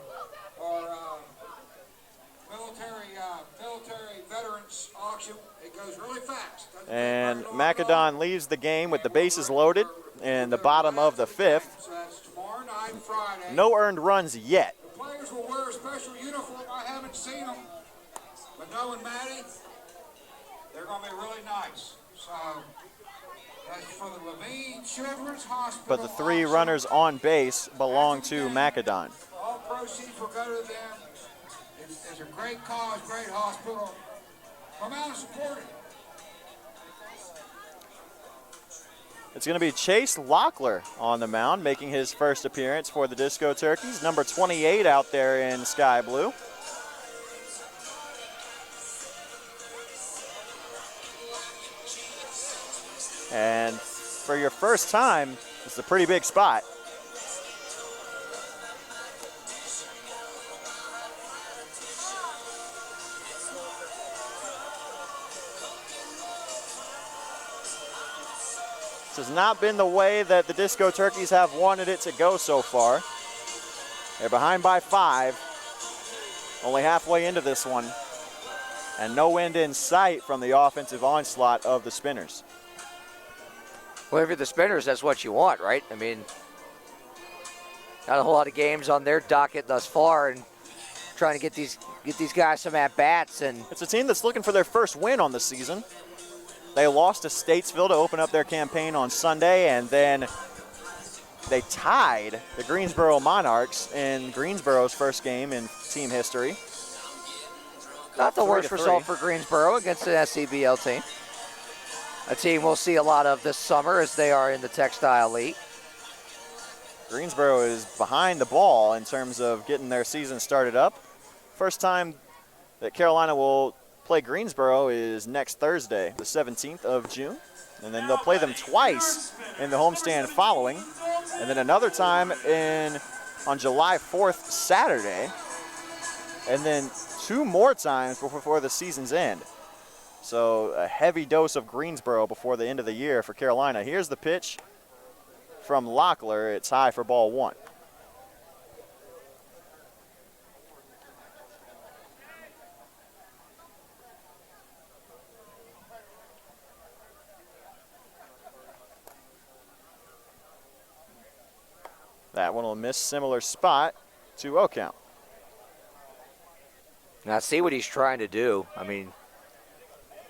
military veterans auction. It goes really fast. And Macadon leaves the game with the bases loaded in the bottom of the 5th. So that's tomorrow night, Friday. No earned runs yet. The players will wear a special uniform. I haven't seen them, but knowing Maddie, they're going to be really nice. So that's for the Levine Children's Hospital. But the 3 runners on base belong to Macadon. All proceeds will go to them. It's a great cause, great hospital. Come out and support it. It's going to be Chase Locklear on the mound, making his first appearance for the Disco Turkeys. Number 28 out there in sky blue. And for your first time, it's a pretty big spot. This has not been the way that the Disco Turkeys have wanted it to go so far. They're behind by 5, only halfway into this one, and no end in sight from the offensive onslaught of the Spinners. Well, if you're the Spinners, that's what you want, right? I mean, not a whole lot of games on their docket thus far, and trying to get these guys some at-bats. And it's a team that's looking for their first win on the season. They lost to Statesville to open up their campaign on Sunday, and then they tied the Greensboro Monarchs in Greensboro's first game in team history. Not the worst result for Greensboro against an SCBL team. A team we'll see a lot of this summer as they are in the Textile League. Greensboro is behind the ball in terms of getting their season started up. First time that Carolina will play Greensboro is next Thursday, the 17th of June. And then they'll play them twice in the homestand following. And then another time on July 4th, Saturday. And then 2 more times before the season's end. So a heavy dose of Greensboro before the end of the year for Carolina. Here's the pitch from Locklear. It's high for ball 1. That one will miss, similar spot to 0 count. Now see what he's trying to do. I mean,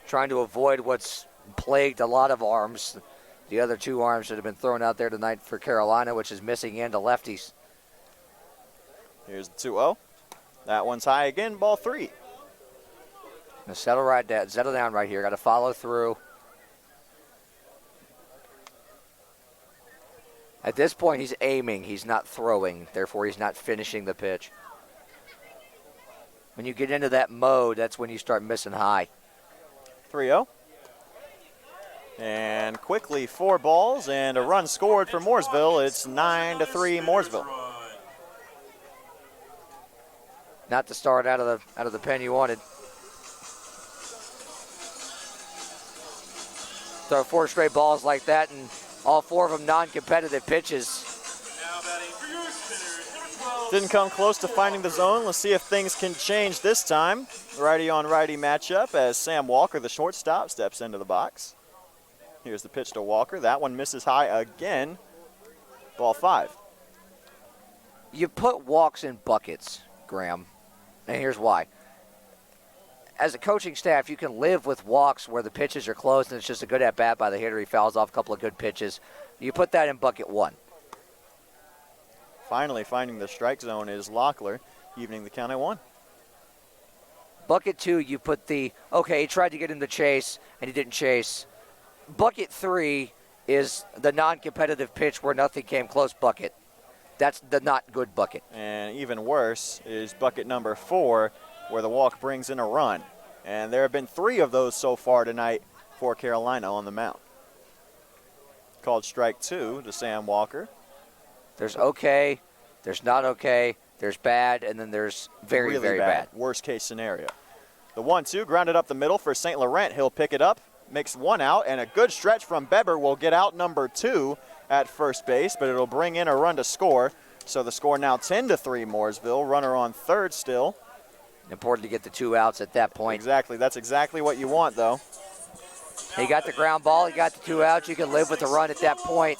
trying to avoid what's plagued a lot of arms. The other 2 arms that have been thrown out there tonight for Carolina, which is missing into lefties. Here's the 2-0. That one's high again, ball 3. Now settle down right here. Got to follow through. At this point, he's aiming. He's not throwing. Therefore, he's not finishing the pitch. When you get into that mode, that's when you start missing high. 3-0. And quickly 4 balls and a run scored for Mooresville. It's 9-3 Mooresville. Not the start out of the pen you wanted. Throw 4 straight balls like that, and all 4 of them non-competitive pitches. Now batting for your spinners, number 12. Didn't come close to finding the zone. Let's see if things can change this time. Righty on righty matchup as Sam Walker, the shortstop, steps into the box. Here's the pitch to Walker. That one misses high again. Ball 5. You put walks in buckets, Graham, and here's why. As a coaching staff, you can live with walks where the pitches are closed and it's just a good at-bat by the hitter. He fouls off a couple of good pitches. You put that in bucket 1. Finally finding the strike zone is Locklear, evening the count at 1. Bucket 2, you put he tried to get in the chase and he didn't chase. Bucket 3 is the non-competitive pitch where nothing came close bucket. That's the not good bucket. And even worse is bucket number 4, where the walk brings in a run. And there have been 3 of those so far tonight for Carolina on the mound. Called strike 2 to Sam Walker. There's okay, there's not okay, there's bad, and then there's very, really very bad. Worst case scenario. The 1-2 grounded up the middle for St. Laurent. He'll pick it up, makes 1 out, and a good stretch from Beber will get out number 2 at first base, but it'll bring in a run to score. So the score now 10-3 Mooresville. Runner on third still. Important to get the 2 outs at that point. Exactly. That's exactly what you want, though. He got the ground ball. He got the 2 outs. You can live with the run at that point.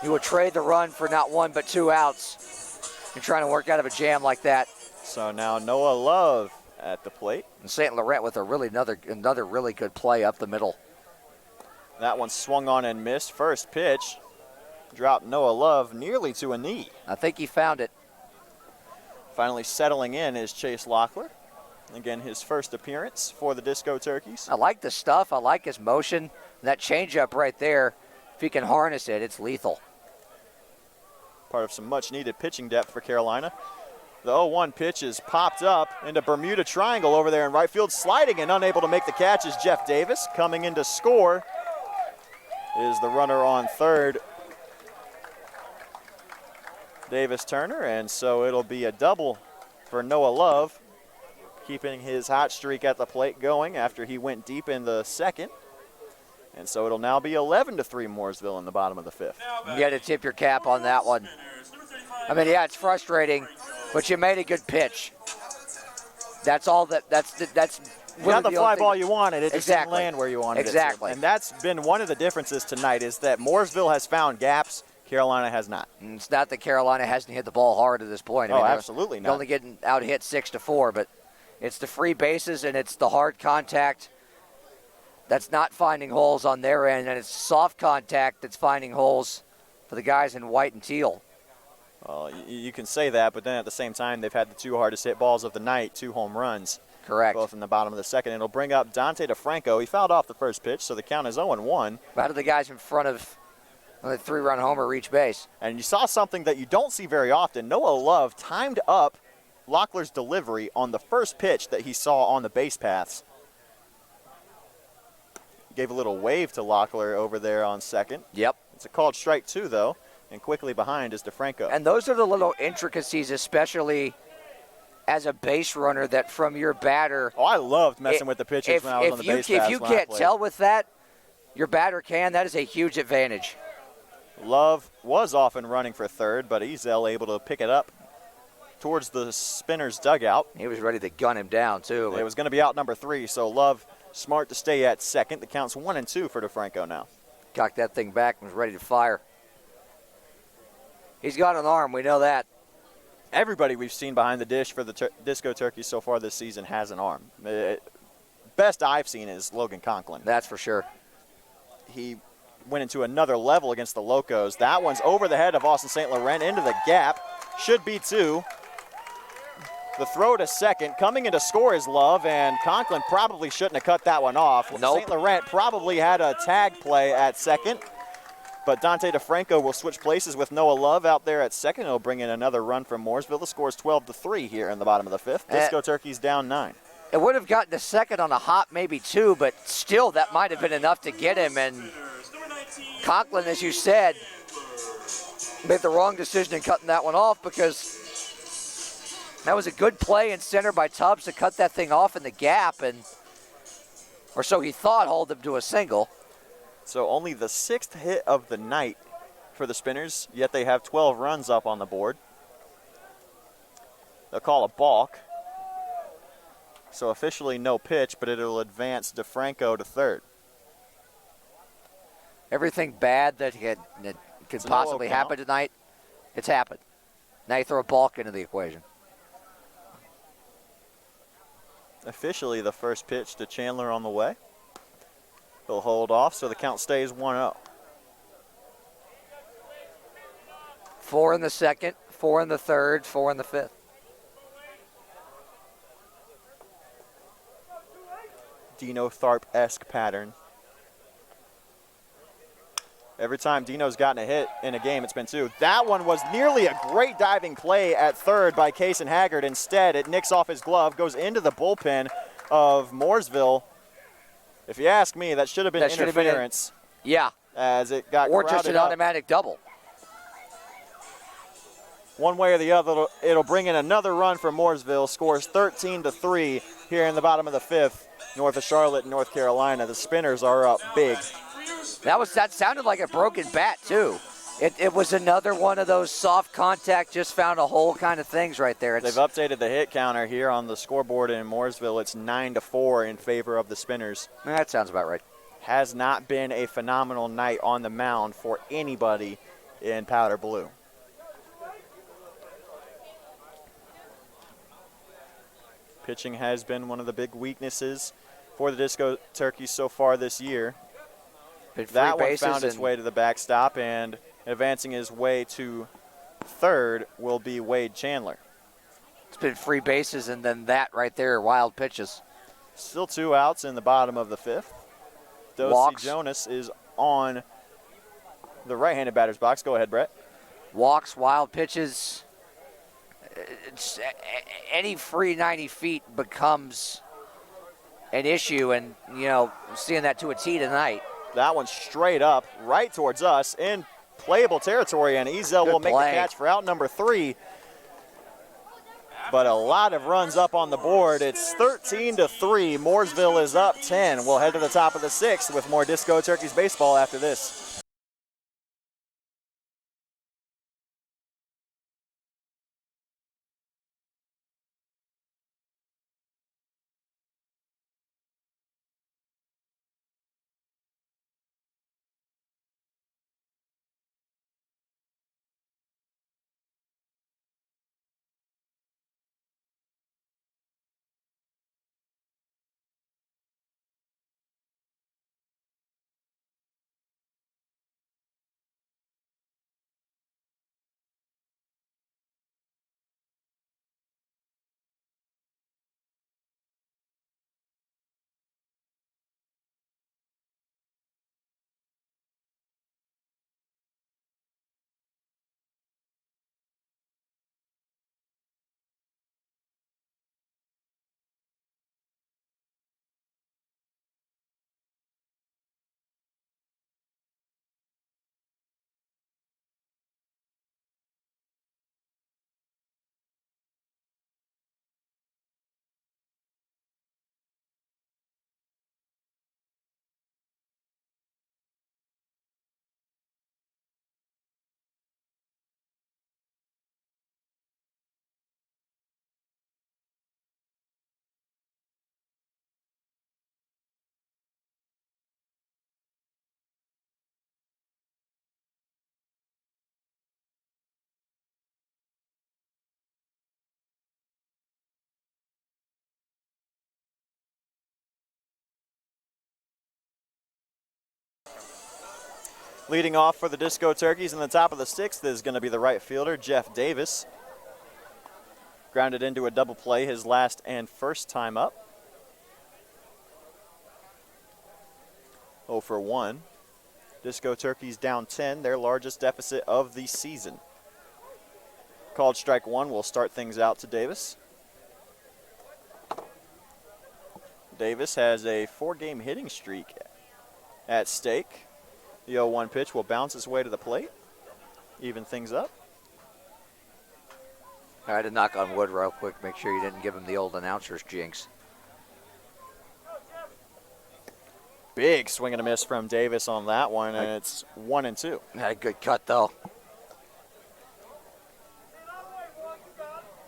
You would trade the run for not 1 but 2 outs. You're trying to work out of a jam like that. So now Noah Love at the plate. And St. Laurent with another really good play up the middle. That one swung on and missed. First pitch dropped Noah Love nearly to a knee. I think he found it. Finally settling in is Chase Locklear. Again, his first appearance for the Disco Turkeys. I like the stuff. I like his motion. That changeup right there, if he can harness it, it's lethal. Part of some much-needed pitching depth for Carolina. The 0-1 pitch is popped up into Bermuda Triangle over there in right field. Sliding and unable to make the catch is Jeff Davis. Coming in to score is the runner on third, Davis Turner. And so it'll be a double for Noah Love, keeping his hot streak at the plate going after he went deep in the second. And so it'll now be 11-3 Mooresville in the bottom of the 5th. You got to tip your cap on that one. I mean, yeah, it's frustrating, but you made a good pitch. That's all that's You really got the fly ball you wanted. It just didn't Exactly. land where you wanted Exactly. it to. And that's been one of the differences tonight is that Mooresville has found gaps, Carolina has not. And it's not that Carolina hasn't hit the ball hard at this point. I mean, absolutely they're not. only getting out hit 6-4, but it's the free bases and it's the hard contact that's not finding holes on their end, and it's soft contact that's finding holes for the guys in white and teal. Well, you can say that, but then at the same time, they've had the 2 hardest hit balls of the night, 2 home runs. Correct. Both in the bottom of the second. It'll bring up Dante DeFranco. He fouled off the first pitch, so the count is 0-1. How do the guys in front of the 3-run homer reach base? And you saw something that you don't see very often. Noah Love timed up Locklear's delivery on the first pitch that he saw on the base paths. Gave a little wave to Locklear over there on second. Yep. It's a called strike 2, though, and quickly behind is DeFranco. And those are the little intricacies, especially as a base runner, that from your batter. I loved messing with the pitches when I was on the base paths. If you can't tell with that, your batter can. That is a huge advantage. Love was often running for third, but Ezel able to pick it up towards the spinner's dugout. He was ready to gun him down, too. It was going to be out number 3, so Love smart to stay at second. The count's 1-2 for DeFranco now. Cocked that thing back and was ready to fire. He's got an arm. We know that. Everybody we've seen behind the dish for the Disco Turkeys so far this season has an arm. Best I've seen is Logan Conklin. That's for sure. He went into another level against the Locos. That one's over the head of Austin St. Laurent into the gap. Should be 2. The throw to second. Coming in to score is Love, and Conklin probably shouldn't have cut that one off. Nope. St. Laurent probably had a tag play at second, but Dante DeFranco will switch places with Noah Love out there at second. It'll bring in another run from Mooresville. The score is 12-3 here in the bottom of the 5th. Disco Turkeys down 9. It would have gotten to second on a hop, maybe 2, but still that might have been enough to get him. And Conklin, as you said, made the wrong decision in cutting that one off, because that was a good play in center by Tubbs to cut that thing off in the gap, or so he thought, hold him to a single. So only the 6th hit of the night for the Spinners, yet they have 12 runs up on the board. They'll call a balk. So officially no pitch, but it'll advance DeFranco to third. Everything bad that could possibly happen tonight, it's happened. Now you throw a balk into the equation. Officially the first pitch to Chandler on the way. He'll hold off, so the count stays 1-0. 4 in the second, 4 in the third, 4 in the fifth. Dino Tharp-esque pattern. Every time Dino's gotten a hit in a game, it's been 2. That one was nearly a great diving play at third by Kaysen Haggard. Instead, it nicks off his glove, goes into the bullpen of Mooresville. If you ask me, that should have been interference. Yeah. As it got or just an up. automatic double. One way or the other, it'll bring in another run for Mooresville. Scores 13-3 here in the bottom of the 5th, north of Charlotte, North Carolina. The Spinners are up big. That sounded like a broken bat, too. It was another one of those soft contact, just found a hole kind of things right there. They've updated the hit counter here on the scoreboard in Mooresville. It's 9-4 in favor of the Spinners. That sounds about right. Has not been a phenomenal night on the mound for anybody in Powder Blue. Pitching has been one of the big weaknesses for the Disco Turkeys so far this year. That one found its way to the backstop, and advancing his way to third will be Wade Chandler. It's been free bases, and then that right there, wild pitches. Still 2 outs in the bottom of the 5th. Dosey Jonas is on the right-handed batter's box. Go ahead, Brett. Walks, wild pitches. Any free 90 feet becomes an issue, and, seeing that to a T tonight. That one straight up, right towards us, in playable territory, and Ezel will make the catch for out number 3. But a lot of runs up on the board. It's 13-3. Mooresville is up 10. We'll head to the top of the 6th with more Disco Turkeys baseball after this. Leading off for the Disco Turkeys in the top of the 6th is going to be the right fielder, Jeff Davis. Grounded into a double play his last and first time up. 0 for 1. Disco Turkeys down 10, their largest deficit of the season. Called strike 1 will start things out to Davis. Davis has a 4-game hitting streak at stake. The 0-1 pitch will bounce his way to the plate, even things up. I had to knock on wood real quick, make sure you didn't give him the old announcer's jinx. Big swing and a miss from Davis on that one, and it's 1-2. Had a good cut, though.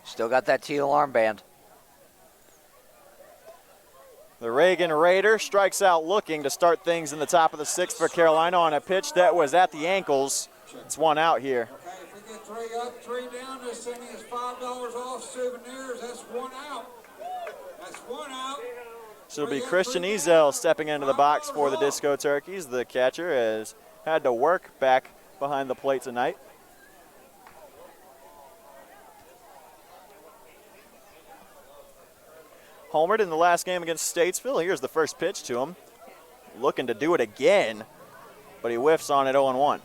Still got that teal armband. The Reagan Raider strikes out looking to start things in the top of the 6th for Carolina on a pitch that was at the ankles. It's 1 out here. Okay, if we get 3 up, 3 down, this thing is $5 off souvenirs. That's 1 out. That's 1 out. So it'll be Christian Ezel stepping into the box for the Disco Turkeys. The catcher has had to work back behind the plate tonight. Homered in the last game against Statesville. Here's the first pitch to him. Looking to do it again, but he whiffs on it 0-1.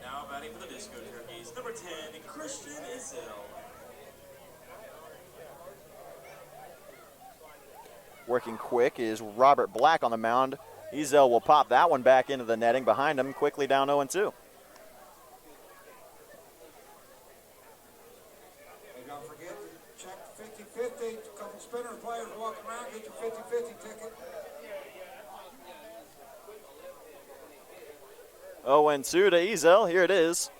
Now batting for the Disco Turkeys, number 10, Christian Ezel. Working quick is Robert Black on the mound. Ezel will pop that one back into the netting behind him, quickly down 0-2. Hey, don't forget to check the 50-50. A couple spinner players walking around, get your 50-50 ticket. 0-2 to Ezel. Here it is.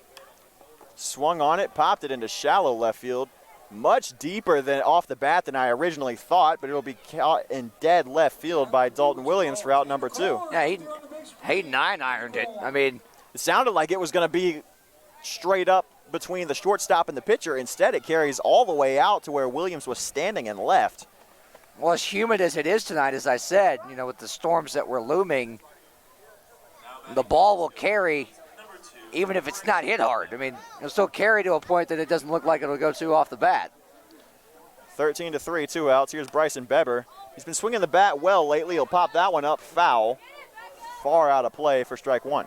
Swung on it, popped it into shallow left field. Much deeper than off the bat than I originally thought, but it'll be caught in dead left field by Dalton Williams for out number 2. Yeah, he 9-ironed it. I mean, It sounded like it was going to be straight up between the shortstop and the pitcher. Instead, it carries all the way out to where Williams was standing and left. well, as humid as it is tonight, as I said, you know, with the storms that were looming, the ball will carry even if it's not hit hard. I mean, it'll still carry to a point that it doesn't look like it'll go 2 off the bat. 13-3, 2 outs. Here's Bryson Beber. He's been swinging the bat well lately. He'll pop that one up foul. Far out of play for strike 1.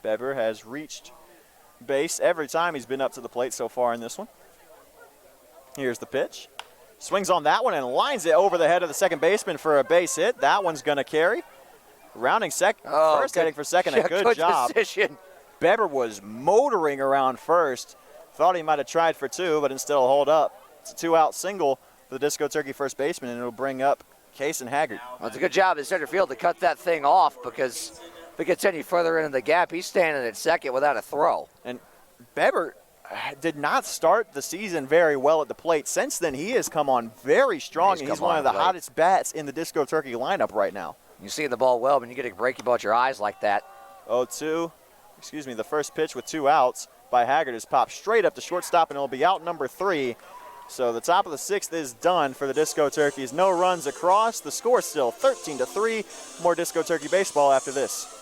Beber has reached base every time he's been up to the plate so far in this one. Here's the pitch. Swings on that one and lines it over the head of the second baseman for a base hit. That one's going to carry. Rounding first, heading for second. A good job. Decision. Beber was motoring around first. Thought he might have tried for 2, but instead will hold up. It's a 2-out single for the Disco Turkey first baseman, and it'll bring up Cason Haggard. Well, it's a good job in center field to cut that thing off, because if it gets any further into the gap, he's standing at second without a throw. And Beber did not start the season very well at the plate. Since then, he has come on very strong, and he's one of the hottest bats in the Disco Turkey lineup right now. You see the ball well, when you get a breaky ball at your eyes like that. 0-2, the first pitch with 2 outs by Haggard is popped straight up to shortstop, and it'll be out number 3. So the top of the 6th is done for the Disco Turkeys. No runs across. The score still 13-3. More Disco Turkey baseball after this.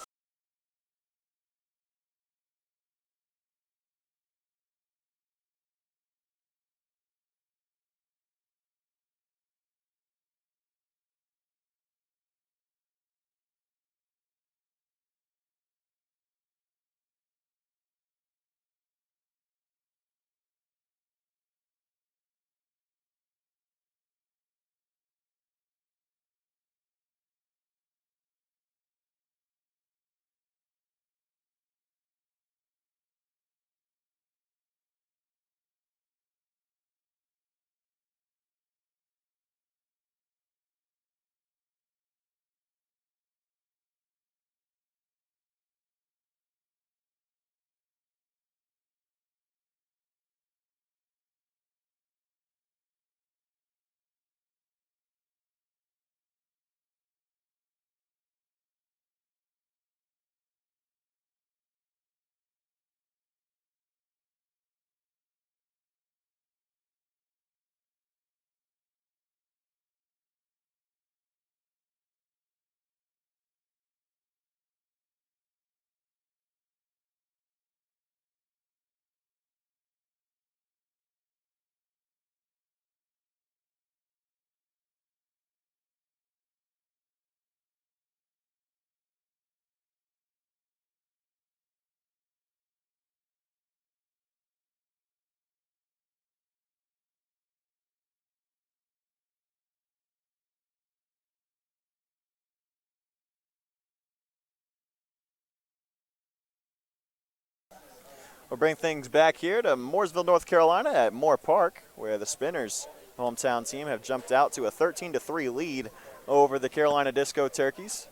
We'll bring things back here to Mooresville, North Carolina at Moore Park, where the Spinners' hometown team have jumped out to a 13-3 lead over the Carolina Disco Turkeys.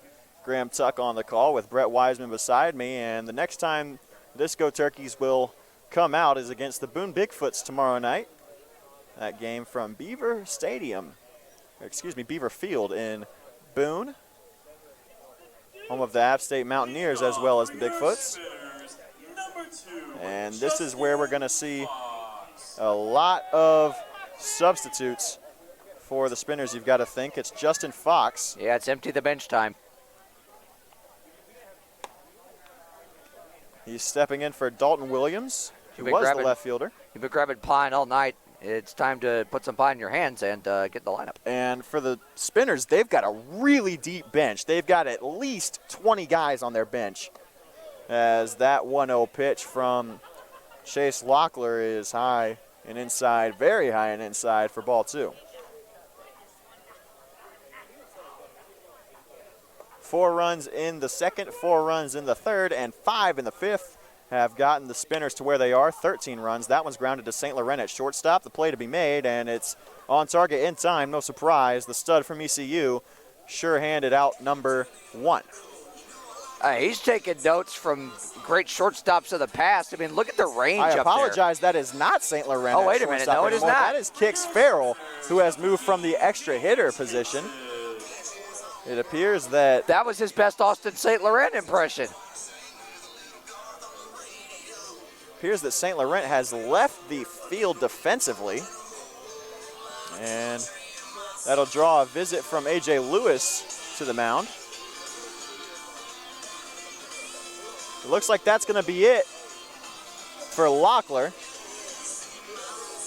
Graham Tuck on the call with Brett Wiseman beside me, and the next time Disco Turkeys will come out is against the Boone Bigfoots tomorrow night. That game from Beaver Field in Boone, home of the App State Mountaineers as well as the Bigfoots. And this is where we're going to see a lot of substitutes for the Spinners. You've got to think it's Justin Fox. Yeah, it's empty the bench time. He's stepping in for Dalton Williams, who was the left fielder. You've been grabbing pine all night. It's time to put some pine in your hands and get in the lineup. And for the Spinners, they've got a really deep bench. They've got at least 20 guys on their bench, as that 1-0 pitch from Chase Locklear is high and inside, very high and inside for ball 2. 4 runs in the second, 4 runs in the third, and 5 in the fifth have gotten the Spinners to where they are, 13 runs. That one's grounded to St. Laurent at shortstop. The play to be made, and it's on target in time. No surprise. The stud from ECU sure-handed out number 1. He's taking notes from great shortstops of the past. I mean, look at the range up I there. apologize. That is not St. Laurent. Oh, wait a minute. No, it is not. That is Kix Farrell, who has moved from the extra hitter position. It appears that that was his best Austin St. Laurent impression. Appears that St. Laurent has left the field defensively. And that'll draw a visit from A.J. Lewis to the mound. It looks like that's going to be it for Locklear.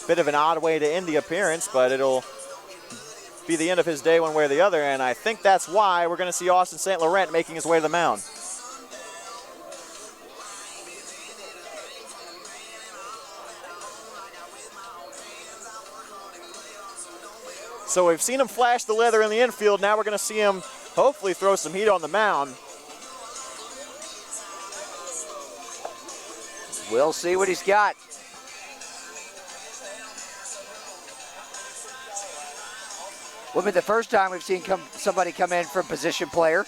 Bit of an odd way to end the appearance, but it'll be the end of his day one way or the other, and I think that's why we're going to see Austin St. Laurent making his way to the mound. So we've seen him flash the leather in the infield. Now we're going to see him hopefully throw some heat on the mound. We'll see what he's got. Will be the first time we've seen somebody come in from position player.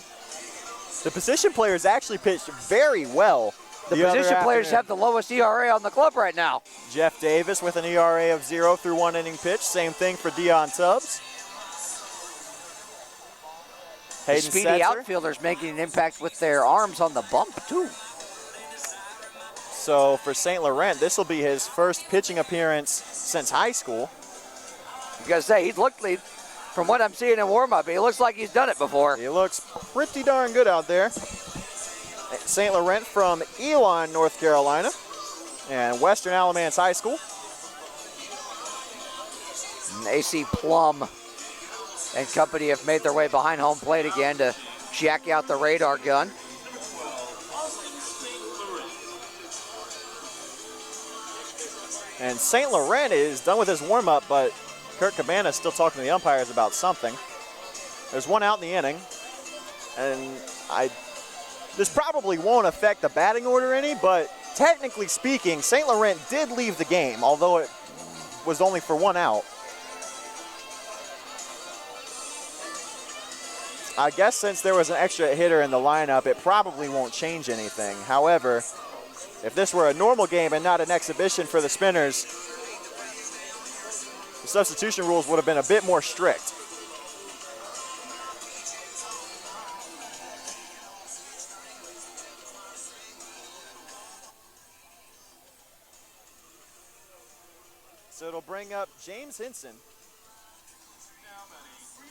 The position players actually pitched very well. The position players have the lowest ERA on the club right now. Jeff Davis with an ERA of 0 through 1 inning pitch. Same thing for Dion Tubbs. The speedy outfielders making an impact with their arms on the bump, too. So for St. Laurent, this will be his first pitching appearance since high school. I gotta say, he's looked, from what I'm seeing in warm-up, he looks like he's done it before. He looks pretty darn good out there. St. Laurent from Elon, North Carolina, and Western Alamance High School. And AC Plum and company have made their way behind home plate again to jack out the radar gun. And St. Laurent is done with his warm-up, but Kurt Cabana is still talking to the umpires about something. There's one out in the inning, and this probably won't affect the batting order any, but technically speaking, St. Laurent did leave the game, although it was only for 1 out. I guess since there was an extra hitter in the lineup, it probably won't change anything. However, if this were a normal game and not an exhibition for the Spinners, the substitution rules would have been a bit more strict. So it'll bring up James Hinson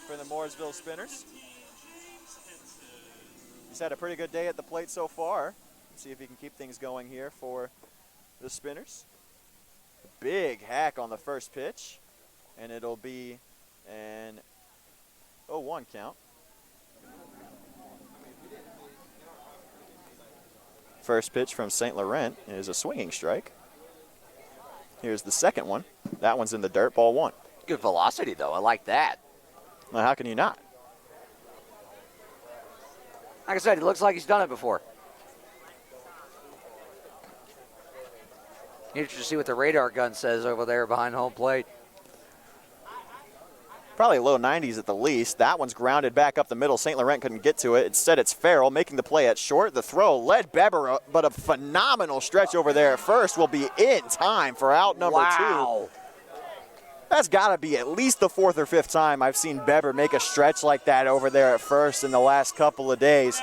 for the Mooresville Spinners. He's had a pretty good day at the plate so far. Let's see if he can keep things going here for the Spinners. Big hack on the first pitch, and it'll be an 0-1 count. First pitch from St. Laurent is a swinging strike. Here's the second one. That one's in the dirt, ball 1. Good velocity, though. I like that. Now, how can you not? Like I said, he looks like he's done it before. Interesting to see what the radar gun says over there behind home plate. Probably low 90s at the least. That one's grounded back up the middle. St. Laurent couldn't get to it. Instead, it's Farrell making the play at short. The throw led Beber, but a phenomenal stretch over there at first will be in time for out number two. That's got to be at least the fourth or fifth time I've seen Beber make a stretch like that over there at first in the last couple of days.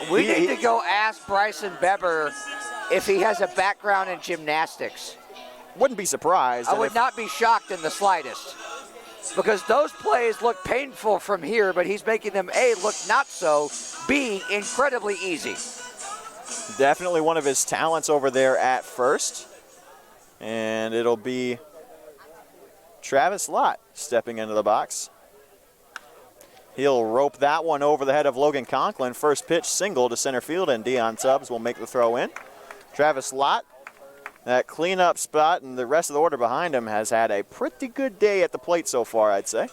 We need to go ask Bryson Beber if he has a background in gymnastics. Wouldn't be surprised. I would not be shocked in the slightest. Because those plays look painful from here, but he's making them, A, look not so, B, incredibly easy. Definitely one of his talents over there at first. And it'll be Travis Lott stepping into the box. He'll rope that one over the head of Logan Conklin. First pitch single to center field, and Dion Tubbs will make the throw in. Travis Lott, that cleanup spot, and the rest of the order behind him has had a pretty good day at the plate so far, I'd say.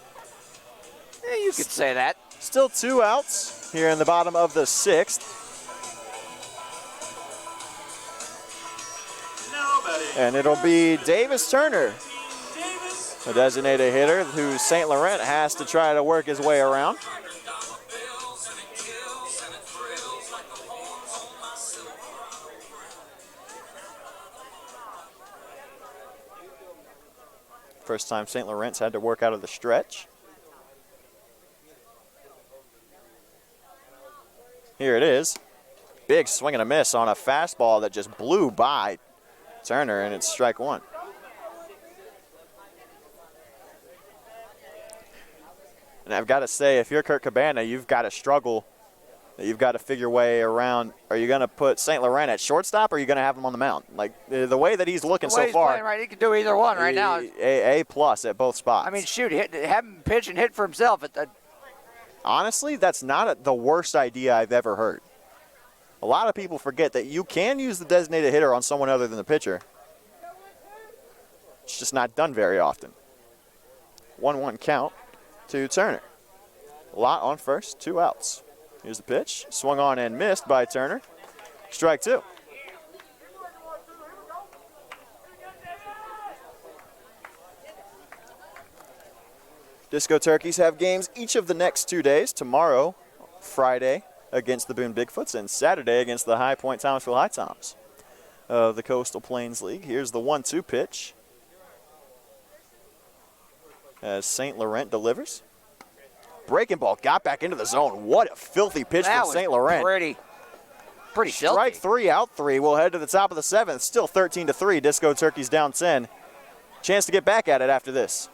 Yeah, you could say that. Still 2 outs here in the bottom of the 6th. And it'll be Davis Turner, a designated hitter who St. Laurent has to try to work his way around. First time St. Laurent's had to work out of the stretch. Here it is. Big swing and a miss on a fastball that just blew by Turner, and it's strike one. And I've got to say, if you're Kurt Cabana, you've got to struggle. You've got to figure your way around. Are you going to put St. Laurent at shortstop, or are you going to have him on the mound? Like, the way that he's looking so far. Playing, right, he can do either one right now. A plus at both spots. I mean, shoot, have him pitch and hit for himself. Honestly, that's not the worst idea I've ever heard. A lot of people forget that you can use the designated hitter on someone other than the pitcher. It's just not done very often. 1-1 count to Turner. Lott on first, 2 outs. Here's the pitch. Swung on and missed by Turner. Strike 2. Disco Turkeys have games each of the next 2 days. Tomorrow, Friday, against the Boone Bigfoots, and Saturday against the High Point Thomasville High Toms of the Coastal Plains League. Here's the 1-2 pitch as St. Laurent delivers. Breaking ball got back into the zone. What a filthy pitch from St. Laurent. Pretty filthy. Strike 3, out 3. We'll head to the top of the 7th. Still 13-3. Disco Turkeys down 10. Chance to get back at it after this.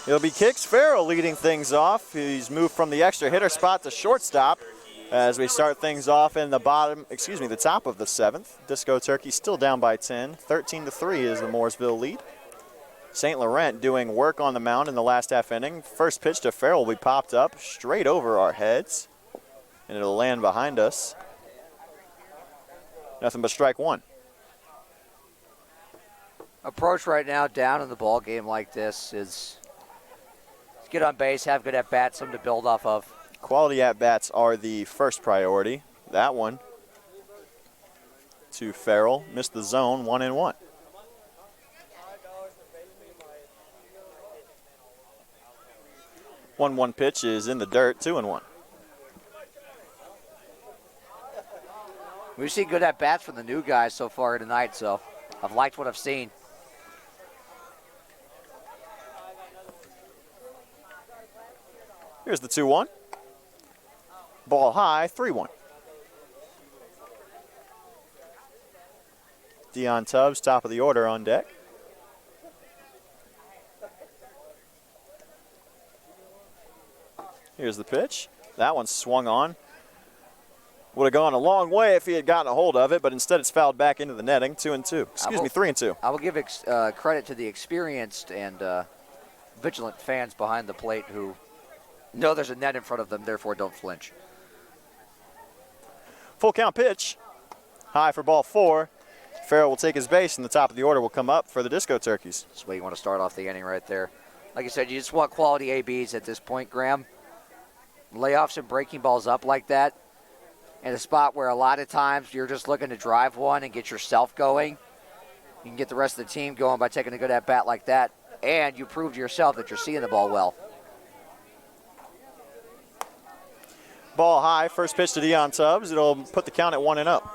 It'll be Kix Farrell leading things off. He's moved from the extra hitter spot to shortstop as we start things off in the top of the 7th. Disco Turkey still down by 10. 13-3 is the Mooresville lead. St. Laurent doing work on the mound in the last half inning. First pitch to Farrell will be popped up straight over our heads, and it'll land behind us. Nothing but strike one. Approach right now down in the ball game like this is get on base, have good at-bats, something to build off of. Quality at-bats are the first priority. That one to Farrell. Missed the zone, 1-1. One pitch is in the dirt, 2-1. We've seen good at-bats from the new guys so far tonight, so I've liked what I've seen. Here's the 2-1. Ball high, 3-1. Dion Tubbs, top of the order on deck. Here's the pitch. That one swung on. Would have gone a long way if he had gotten a hold of it, but instead it's fouled back into the netting. 2-2. 3-2. I will give credit to the experienced and vigilant fans behind the plate who know there's a net in front of them, therefore don't flinch. Full count pitch. High for ball 4. Farrell will take his base, and the top of the order will come up for the Disco Turkeys. That's the way you want to start off the inning right there. Like I said, you just want quality ABs at this point, Graham. Lay off some breaking balls up like that in a spot where a lot of times you're just looking to drive one and get yourself going. You can get the rest of the team going by taking a good at-bat like that, and you prove to yourself that you're seeing the ball well. Ball high, first pitch to Dion Tubbs. It'll put the count at 1-0.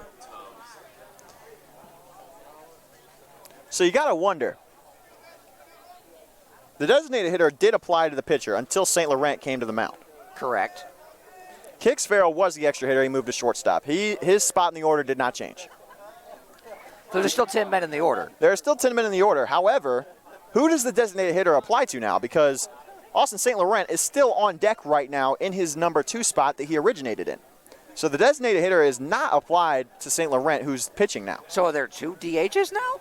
So you got to wonder. The designated hitter did apply to the pitcher until St. Laurent came to the mound. Correct. Kix Farrell was the extra hitter. He moved to shortstop. His spot in the order did not change. So there's still 10 men in the order. There are still 10 men in the order. However, who does the designated hitter apply to now? Because Austin St. Laurent is still on deck right now in his number 2 spot that he originated in. So the designated hitter is not applied to St. Laurent, who's pitching now. So are there 2 DHs now?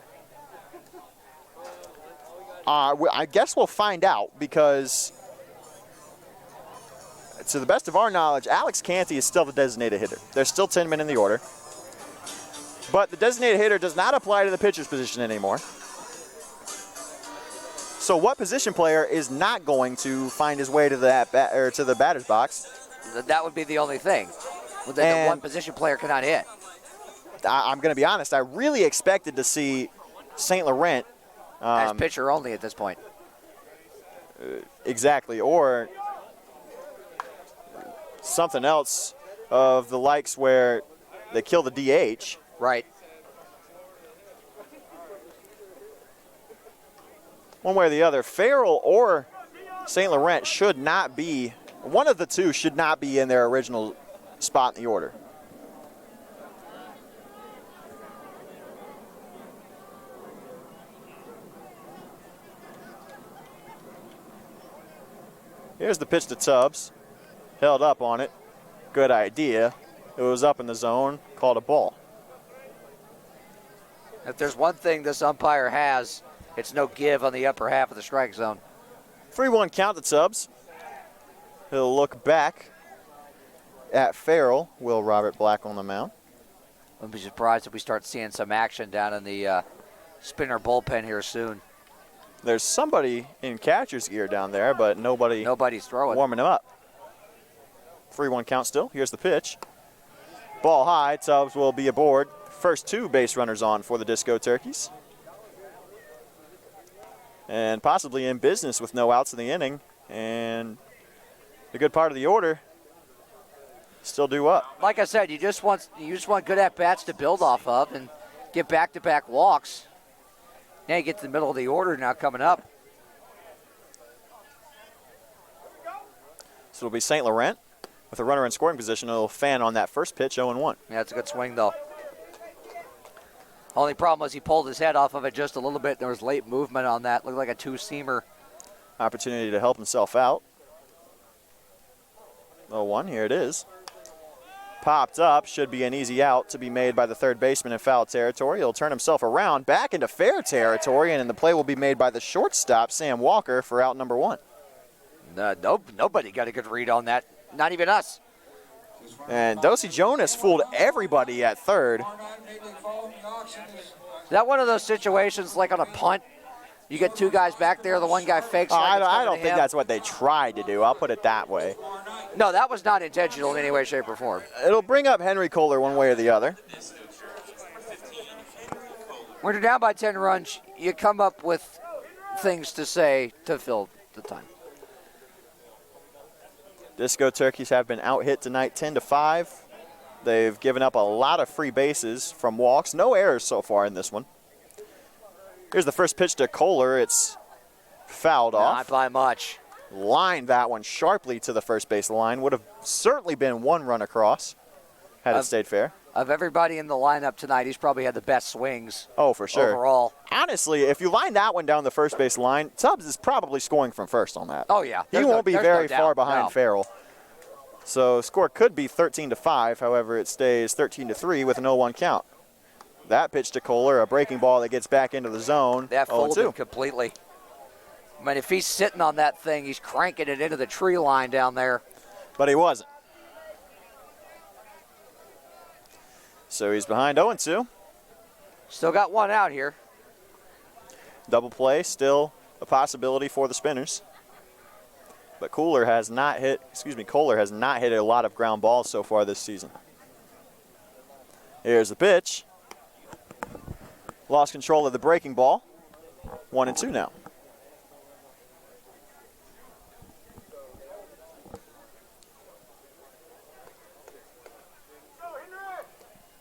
I guess we'll find out because, to the best of our knowledge, Alex Canty is still the designated hitter. There's still 10 men in the order. But the designated hitter does not apply to the pitcher's position anymore. So what position player is not going to find his way to the batter's box? That would be the only thing. The one position player cannot hit. I'm going to be honest. I really expected to see St. Laurent as pitcher only at this point. Exactly, or something else of the likes where they kill the DH. Right. One way or the other, Farrell or St. Laurent should not be, one of the two should not be in their original spot in the order. Here's the pitch to Tubbs. Held up on it. Good idea. It was up in the zone. Called a ball. If there's one thing this umpire has, it's no give on the upper half of the strike zone. 3-1 count to Tubbs. He'll look back at Farrell. Will Robert Black on the mound. Wouldn't be surprised if we start seeing some action down in the spinner bullpen here soon. There's somebody in catcher's gear down there, but nobody's throwing. Warming him up. 3-1 count still. Here's the pitch. Ball high. Tubbs will be aboard. First 2 base runners on for the Disco Turkeys. And possibly in business with no outs in the inning. And the good part of the order still due up. Like I said, you just want good at-bats to build off of and get back-to-back walks. Now you get to the middle of the order now coming up. So it'll be St. Laurent with a runner in scoring position. It'll fan on that first pitch, 0-1. Yeah, it's a good swing, though. Only problem was he pulled his head off of it just a little bit. There was late movement on that. Looked like a 2-seamer Opportunity to help himself out. 0-1, here it is. Popped up, should be an easy out to be made by the third baseman in foul territory. He'll turn himself around back into fair territory, and the play will be made by the shortstop, Sam Walker, for out number 1. Nobody got a good read on that, not even us. And Dosey Jonas fooled everybody at third. Is that one of those situations like on a punt? You get two guys back there, the one guy fakes. I don't think that's what they tried to do. I'll put it that way. No, that was not intentional in any way, shape, or form. It'll bring up Henry Kohler one way or the other. When you're down by 10 runs, you come up with things to say to fill the time. Disco Turkeys have been out-hit tonight 10-5. They've given up a lot of free bases from walks. No errors so far in this one. Here's the first pitch to Kohler. It's fouled off. Not by much. Lined that one sharply to the first base line. Would have certainly been one run across had it stayed fair. Of everybody in the lineup tonight, he's probably had the best swings. Oh, for sure. Overall. Honestly, if you line that one down the first base line, Tubbs is probably scoring from first on that. Oh, yeah. He won't be very far behind no. Farrell. So score could be 13-5. However, it stays 13-3 with an 0-1 count. That pitch to Kohler, a breaking ball that gets back into the zone. That folded 0-2. him completely. I mean, if he's sitting on that thing, he's cranking it into the tree line down there. But he wasn't. So he's behind 0-2. Still got one out here. Double play, still a possibility for the Spinners. But Kohler has not hit a lot of ground balls so far this season. Here's the pitch. Lost control of the breaking ball. 1-2 now.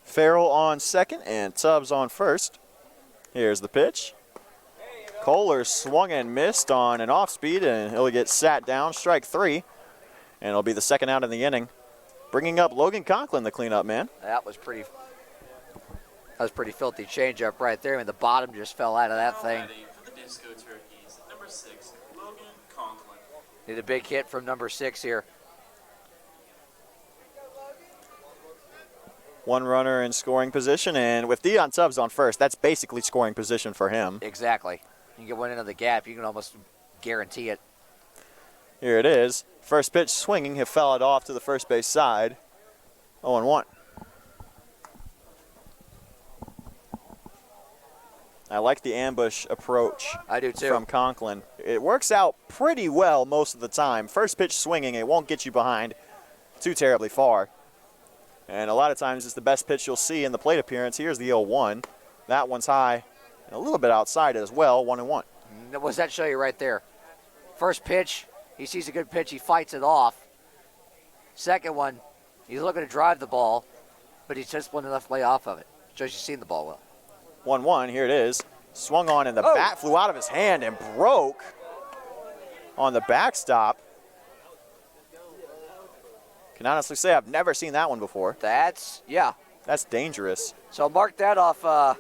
Farrell on second and Tubbs on first. Here's the pitch. Kohler swung and missed on an off speed, and he'll get sat down, strike 3. And it'll be the second out in the inning. Bringing up Logan Conklin, the cleanup man. That was pretty filthy changeup right there. I mean, the bottom just fell out of that thing. For the Disco Turkeys, number 6, Logan Conklin. Need a big hit from number 6 here. One runner in scoring position, and with Dion Tubbs on first, that's basically scoring position for him. Exactly. You get one into the gap, you can almost guarantee it. Here it is. First pitch swinging, he fell it off to the first base side. 0-1. I like the ambush approach. I do too. From Conklin. It works out pretty well most of the time. First pitch swinging, it won't get you behind too terribly far. And a lot of times it's the best pitch you'll see in the plate appearance. Here's the 0-1. That one's high and a little bit outside as well, 1-1. What does that show you right there? First pitch, he sees a good pitch, he fights it off. Second one, he's looking to drive the ball, but he's just one enough lay off of it. Shows you've seen the ball well. 1-1, here it is. Swung on and the bat flew out of his hand and broke on the backstop. Can honestly say I've never seen that one before. That's dangerous. So mark that off our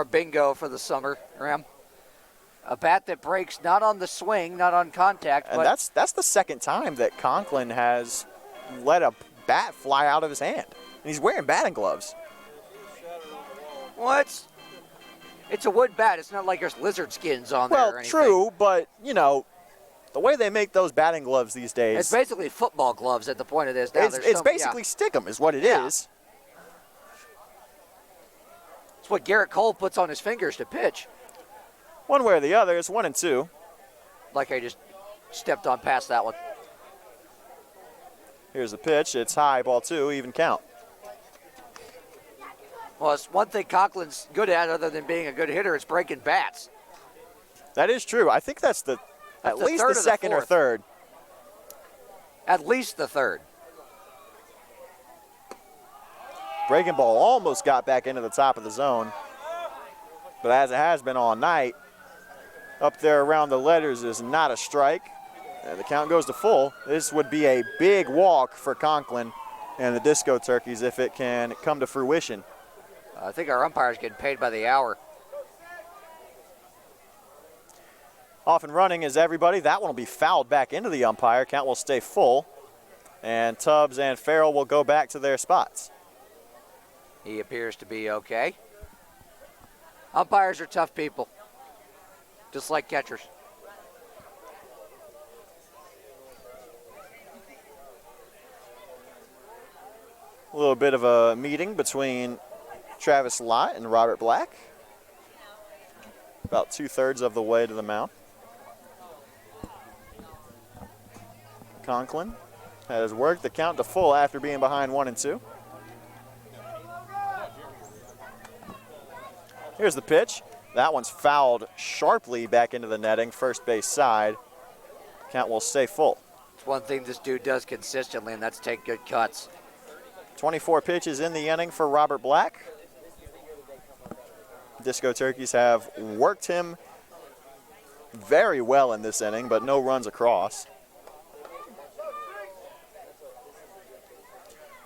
bingo for the summer, Ram. A bat that breaks not on the swing, not on contact. And but that's the second time that Conklin has let a bat fly out of his hand. And he's wearing batting gloves. What? It's a wood bat. It's not like there's lizard skins on there or anything. Well, true, but, the way they make those batting gloves these days. It's basically football gloves at the point of this. Now, it's basically stick 'em is what it is. It's what Garrett Cole puts on his fingers to pitch. One way or the other, it's 1-2. Like I just stepped on past that one. Here's the pitch. It's high, ball 2, even count. Well, it's one thing Conklin's good at other than being a good hitter, it's breaking bats. That is true. I think that's at least the second or third. At least the third. Breaking ball almost got back into the top of the zone. But as it has been all night, up there around the letters is not a strike. And the count goes to full. This would be a big walk for Conklin and the Disco Turkeys if it can come to fruition. I think our umpire's getting paid by the hour. Off and running is everybody. That one will be fouled back into the umpire. Count will stay full. And Tubbs and Farrell will go back to their spots. He appears to be okay. Umpires are tough people, just like catchers. A little bit of a meeting between Travis Lott and Robert Black. About 2/3 of the way to the mound. Conklin has worked the count to full after being behind 1-2. Here's the pitch. That one's fouled sharply back into the netting, first base side. Count will stay full. It's one thing this dude does consistently, and that's take good cuts. 24 pitches in the inning for Robert Black. Disco Turkeys have worked him very well in this inning, but no runs across.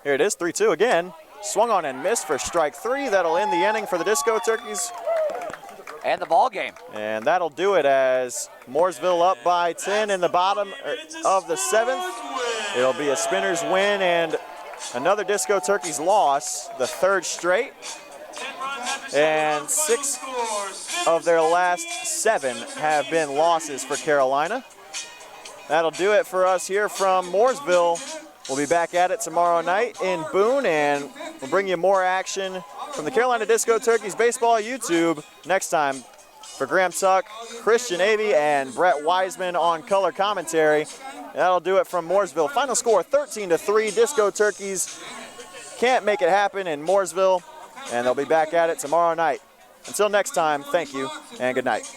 Here it is, 3-2 again. Swung on and missed for strike 3. That'll end the inning for the Disco Turkeys. And the ball game. And that'll do it as Mooresville up by 10 in the bottom of the 7th. It'll be a Spinners win and another Disco Turkeys loss, the 3rd straight. And 6 of their last 7 have been losses for Carolina. That'll do it for us here from Mooresville. We'll be back at it tomorrow night in Boone, and we'll bring you more action from the Carolina Disco Turkeys Baseball YouTube next time. For Graham Tuck, Christian Avey, and Brett Wiseman on color commentary. That'll do it from Mooresville. Final score 13-3. Disco Turkeys can't make it happen in Mooresville, and they'll be back at it tomorrow night. Until next time, thank you and good night.